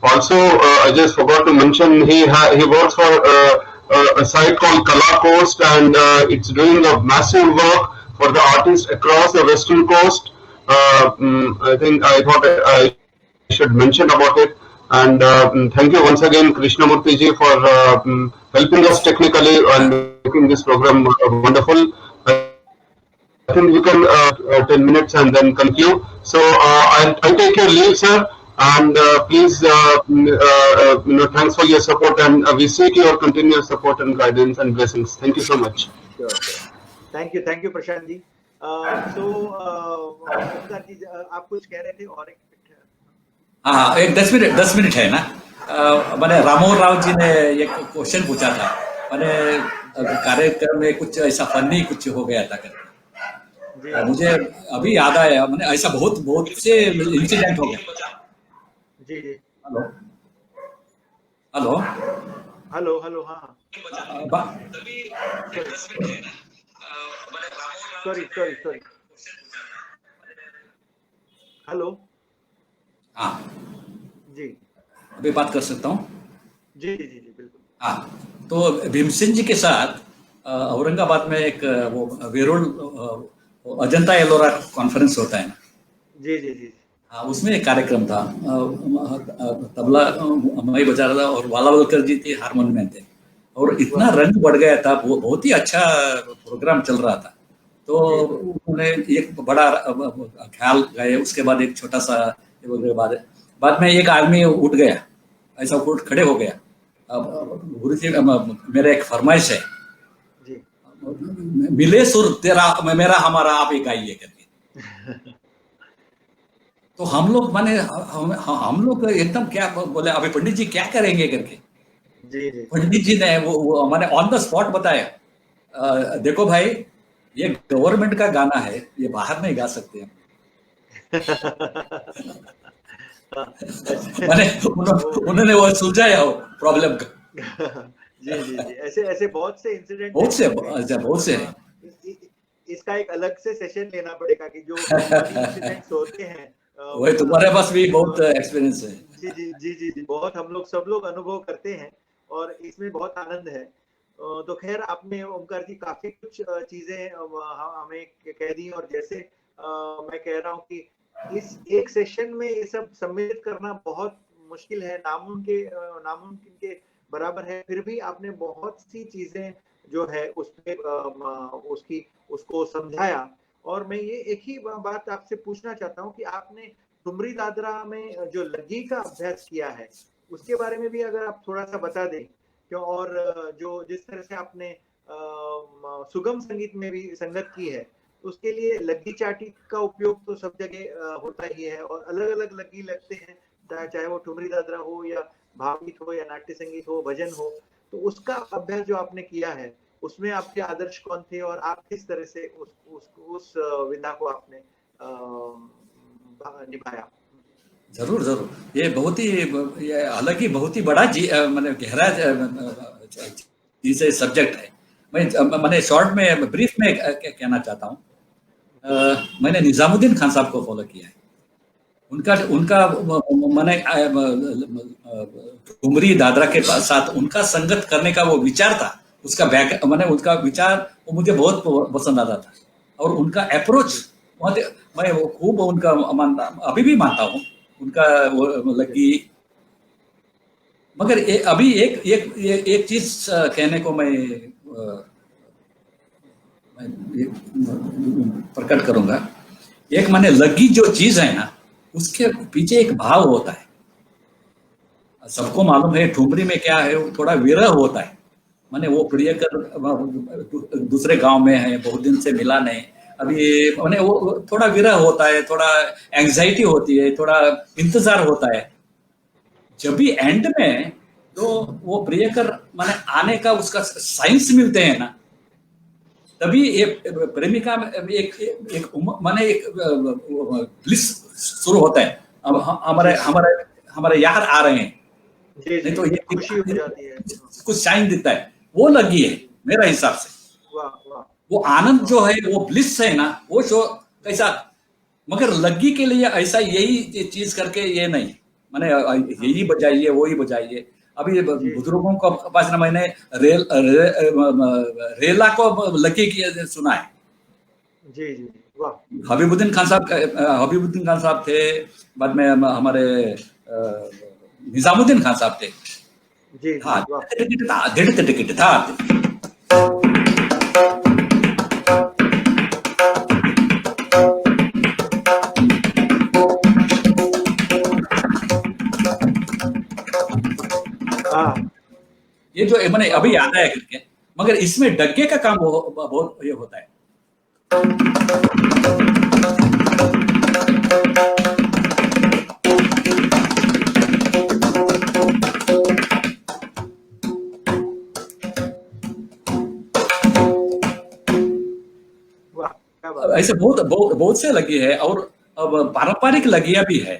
Speaker 1: also, I just forgot to mention, he works for a site called Kala Coast, and it's doing a massive work for the artists across the western coast. I think I thought I should mention about it. And thank you once again, Krishnamurti ji, for helping us technically and making this program wonderful. I think you can 10 minutes and then conclude. So I'll take your leave, sir. And please, thanks for your support, and we seek your continuous support and guidance and blessings. Thank you so much.
Speaker 5: Sure sure thank you Prashant ji. So Omkar ji आप कुछ कह रहे थे और एक
Speaker 2: हाँ हाँ, एक 10 मिनट है ना। मैंने रामोहन राव जी ने एक क्वेश्चन पूछा था, मैंने कार्यक्रम में कुछ ऐसा फनी कुछ हो गया था करके,
Speaker 5: जी
Speaker 2: मुझे अभी याद आया, मैंने ऐसा बहुत बहुत से इंसिडेंट हो गए।
Speaker 5: जी जी
Speaker 2: हेलो हेलो
Speaker 5: हेलो हेलो हाँ सॉरी सॉरी सॉरी हेलो
Speaker 2: हाँ,
Speaker 5: जी
Speaker 2: अभी बात कर सकता हूँ।
Speaker 5: जी जी जी जी बिल्कुल
Speaker 2: हाँ, तो भीमसेन जी के साथ औरंगाबाद में एक वो वेरोल अजंता एलोरा कॉन्फ्रेंस होता है ना,
Speaker 5: जी जी जी
Speaker 2: हाँ, उसमें एक कार्यक्रम था। तबला मैं बजा रहा था और वालावलकर जी थे हारमोनियम में थे। और इतना रंग बढ़ गया था, वो बहुत ही अच्छा प्रोग्राम चल रहा था। तो उन्होंने एक बड़ा ख्याल गए, उसके बाद एक छोटा सा बाद में एक आदमी उठ गया, ऐसा उठ खड़े हो गया, गुरु जी मेरा एक फरमाइश है,
Speaker 5: जी
Speaker 2: मिले सुर तेरा मेरा हमारा आप एक गाइए करके। तो हम लोग माने हम लोग एकदम क्या बोले, अभी पंडित जी क्या करेंगे करके।
Speaker 5: जी जी
Speaker 2: पंडित जी ने वो मैंने ऑन द स्पॉट बताया, देखो भाई ये गवर्नमेंट का गाना है, ये बाहर नहीं गा सकते हम। मैंने उन्होंने वो सुलझाया हो प्रॉब्लम का।
Speaker 5: जी जी जी, ऐसे ऐसे बहुत से इंसिडेंट
Speaker 2: बहुत से हैं।
Speaker 5: इसका एक अलग से सेशन लेना पड़ेगा कि जो फनी इंसिडेंट्स होते हैं।
Speaker 2: वही तुम्हारे पास भी बहुत एक्सपीरियंस है।
Speaker 5: जी जी जी जी जी, बहुत हम लोग सब लोग अनुभव करते हैं और इसमें बहुत आनंद है। तो खैर आपने ओमकार जी काफी कुछ चीजें हमें कह दी, और जैसे मैं कह रहा हूँ कि इस एक सेशन में ये सब सम्मिलित करना बहुत मुश्किल है, नामुमकिन के बराबर है। फिर भी आपने बहुत सी चीजें जो है उसमें उसको समझाया। और मैं ये एक ही बात आपसे पूछना चाहता हूँ कि आपने ठुमरी दादरा में जो लग्गी का अभ्यास किया है उसके बारे में भी अगर आप थोड़ा सा बता दें। क्यों, और जो जिस तरह से आपने सुगम संगीत में भी संगत की है, उसके लिए लग्गी चाटी का उपयोग तो सब जगह होता ही है, और अलग अलग लग्गी लगते हैं, चाहे वो ठुमरी दादरा हो या भावगीत हो या नाट्य संगीत हो, भजन हो। तो उसका अभ्यास जो आपने किया है उसमें आपके आदर्श कौन थे, और आप किस तरह से उस विधा को आपने निभाया?
Speaker 2: जरूर जरूर, ये बहुत ही, ये हालांकि बहुत ही बड़ा मतलब गहरा चीज सब्जेक्ट है। मैंने शॉर्ट में ब्रीफ में कहना चाहता हूँ। मैंने निजामुद्दीन खान साहब को फॉलो किया है। उनका उनका मैंने ठुमरी दादरा के साथ उनका संगत करने का वो विचार था, उसका मैंने उनका विचार वो मुझे बहुत पसंद आता था, और उनका अप्रोच मैं वो खूब उनका मानता, अभी भी मानता हूँ उनका वो लगी। मगर अभी एक चीज कहने को मैं प्रकट करूंगा। एक माने लगी जो चीज है ना, उसके पीछे एक भाव होता है। सबको मालूम है ठुमरी में क्या है, थोड़ा विरह होता है। माने वो प्रियकर दूसरे गांव में है, बहुत दिन से मिला नहीं, अभी माने वो थोड़ा विरह होता है, थोड़ा एंजाइटी होती है, थोड़ा इंतजार होता है। जब भी एंड में तो वो प्रियकर माने आने का उसका साइंस मिलते हैं ना, तभी एक प्रेमिका में एक माने एक ब्लिस शुरू होता है। अब हमारे हमारे हमारे यार आ रहे हैं, नहीं तो ये
Speaker 5: खुशी हो जाती है,
Speaker 2: कुछ साइन देता है, वो लगी है मेरा हिसाब से।
Speaker 5: वाह वाह,
Speaker 2: वो आनंद जो है, वो ब्लिस है ना, वो शो कैसा। मगर लग्गी के लिए ऐसा यही चीज करके ये नहीं, माने यही बजाइए वही बजाइए। अभी बुजुर्गों को पास ना मैंने रेला को लग्गी की सुना है।
Speaker 5: जी जी वाह।
Speaker 2: हबीबुद्दीन खान साहब थे, बाद में हमारे निजामुद्दीन खान साहब थे।
Speaker 5: जी
Speaker 2: हाँ,
Speaker 5: वाह,
Speaker 2: टिकट था। ये जो मैंने अभी याद आया करके, मगर इसमें डग्गे का काम बहुत ये होता है। ऐसे बहुत से लगी है, और अब पारंपरिक लगियां भी है।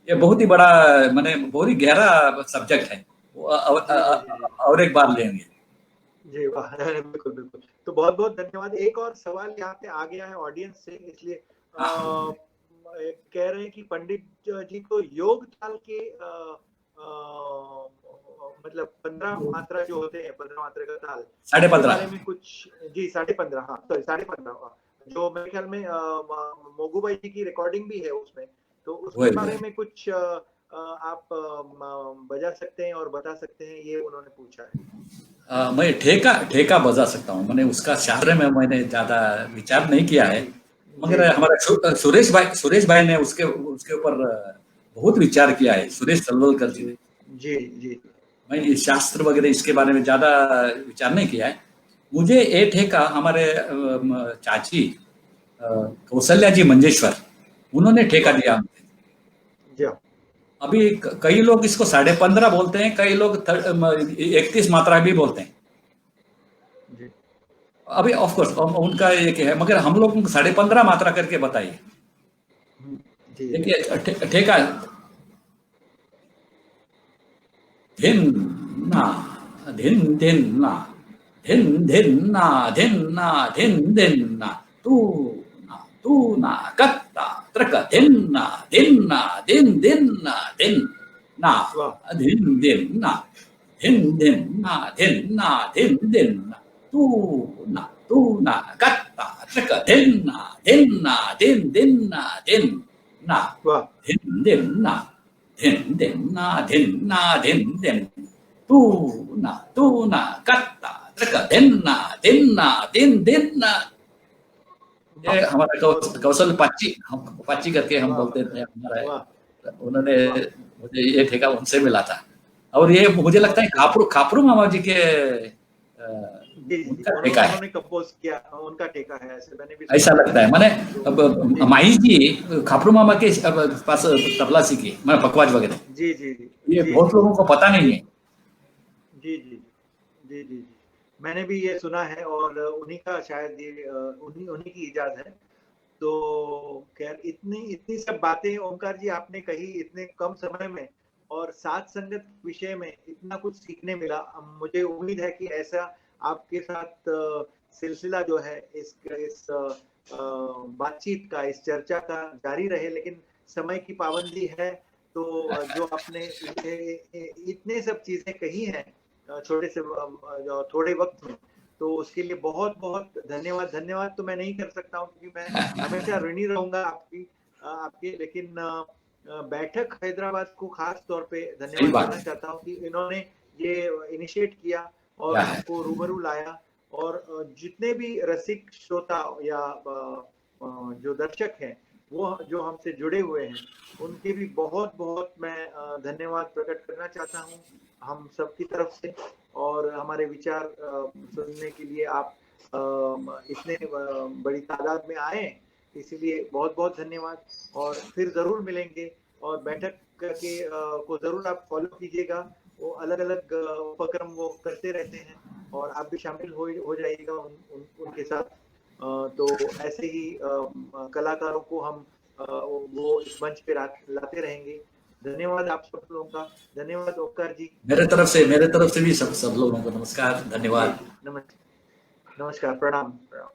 Speaker 2: ये बहुत ही बड़ा माने बहुत ही गहरा सब्जेक्ट है, और एक बार लेंगे।
Speaker 5: जी वाह, बिल्कुल बिल्कुल। तो बहुत बहुत धन्यवाद। एक और सवाल यहाँ पे आ गया है ऑडियंस से, इसलिए कह रहे हैं कि पंडित जी को योग ताल के मतलब 15 मात्रा जो होते हैं, 15 मात्रा का ताल,
Speaker 2: 15.5
Speaker 5: में कुछ, जी 15.5, हाँ सॉरी 15.5, जो मेरे ख्याल में मोगू भाई जी की रिकॉर्डिंग भी है उसमें, तो उसके बारे में कुछ आप बजा सकते हैं और बता सकते हैं, ये उन्होंने पूछा है।
Speaker 2: मैं ठेका बजा सकता हूँ। मैंने उसका शास्त्र में मैंने ज्यादा विचार नहीं किया है, मगर
Speaker 5: जी।
Speaker 2: हमारा सुरेश भाई ने उसके उसके ऊपर बहुत विचार किया है, सुरेश तलवलकर जी ने।
Speaker 5: जी जी
Speaker 2: मैं ये शास्त्र वगैरह इसके बारे में ज्यादा विचार नहीं किया है। मुझे ये ठेका हमारे चाची कौशल्या जी मंजेश्वर, उन्होंने ठेका दिया मुझे।
Speaker 5: जी
Speaker 2: अभी कई लोग इसको 15.5 बोलते हैं, कई लोग 31 मात्रा भी बोलते हैं।
Speaker 5: जी
Speaker 2: अभी ऑफ कोर्स उनका एक है, मगर हम लोग 15.5 मात्रा करके बताइए।
Speaker 5: जी
Speaker 2: देखिए ठेका धिन ना धिन धिन ना धिन धिन ना धिन ना धिन धिन ना तू ना कत्ता त्रक धिन ना धिन ना धिन धिन ना धिन ना
Speaker 5: वाह
Speaker 2: धिन धिन ना धिन धिन ना धिन ना धिन धिन ना तू ना कत्ता त्रक धिन ना धिन ना धिन धिन ना धिन ना
Speaker 5: वाह
Speaker 2: धिन धिन ना धिन धिन ना धिन ना धिन धिन तू ना कत्ता त्रक धिन ना धिन धिन ना। ये हमारा कौशल पाची करके हम
Speaker 5: वाह
Speaker 2: बोलते थे हमारा,
Speaker 5: वाह
Speaker 2: उन्होंने
Speaker 5: वाह
Speaker 2: मुझे ये ठेका उनसे मिला था। और ये मुझे लगता है खापरू मामा जी के
Speaker 5: जी जी
Speaker 2: उनका ठेका है,
Speaker 5: उन्होंने कंपोज किया, उनका ठेका है, ऐसे मैंने भी
Speaker 2: ऐसा
Speaker 5: सुना
Speaker 2: लगता है। मैंने
Speaker 5: जी
Speaker 2: माई जी खापरू मामा के पास तबला सीखी, मैं पकवाज वगैरह,
Speaker 5: जी जी जी
Speaker 2: ये
Speaker 5: जी
Speaker 2: बहुत
Speaker 5: जी
Speaker 2: लोगों को पता नहीं है।
Speaker 5: जी जी जी जी जी मैंने भी ये सुना है, और उन्हीं का शायद ये उन्हीं उन्हीं की इजाज़ है। तो खैर इतनी इतनी सब बातें ओमकार जी आपने कही इतने कम समय में, और साथ संगत विषय में इतना कुछ सीखने मिला। मुझे उम्मीद है कि ऐसा आपके साथ सिलसिला जो है इस बातचीत का, इस चर्चा का जारी रहे। लेकिन समय की पाबंदी है, तो जो आपने इतने सब चीजें कही हैं छोटे से थोड़े वक्त में, तो उसके लिए बहुत बहुत धन्यवाद। धन्यवाद तो मैं नहीं कर सकता हूँ, क्योंकि मैं हमेशा ऋणी रहूंगा आपकी। लेकिन बैठक हैदराबाद को खास तौर पे
Speaker 2: सही
Speaker 5: धन्यवाद
Speaker 2: बात
Speaker 5: देना
Speaker 2: है,
Speaker 5: चाहता हूँ कि इन्होंने ये इनिशिएट किया और
Speaker 2: क्या है।
Speaker 5: हमको रूबरू लाया। और जितने भी रसिक श्रोता या जो दर्शक हैं, वो जो हमसे जुड़े हुए हैं, उनके भी बहुत बहुत मैं धन्यवाद प्रकट करना चाहता हूँ हम सबकी तरफ से। और हमारे विचार सुनने के लिए आप इतने बड़ी तादाद में आए, इसीलिए बहुत बहुत धन्यवाद। और फिर जरूर मिलेंगे, और बैठक के को जरूर आप फॉलो कीजिएगा। वो अलग अलग उपक्रम वो करते रहते हैं, और आप भी शामिल हो जाइएगा उनके साथ। तो ऐसे ही कलाकारों को हम वो इस मंच पे लाते रहेंगे। धन्यवाद आप सब लोगों का। धन्यवाद ओमकार जी।
Speaker 2: मेरे तरफ से भी सब लोगों को नमस्कार,
Speaker 5: जी
Speaker 2: धन्यवाद।
Speaker 5: जी नमस्कार, प्रणाम प्रणाम।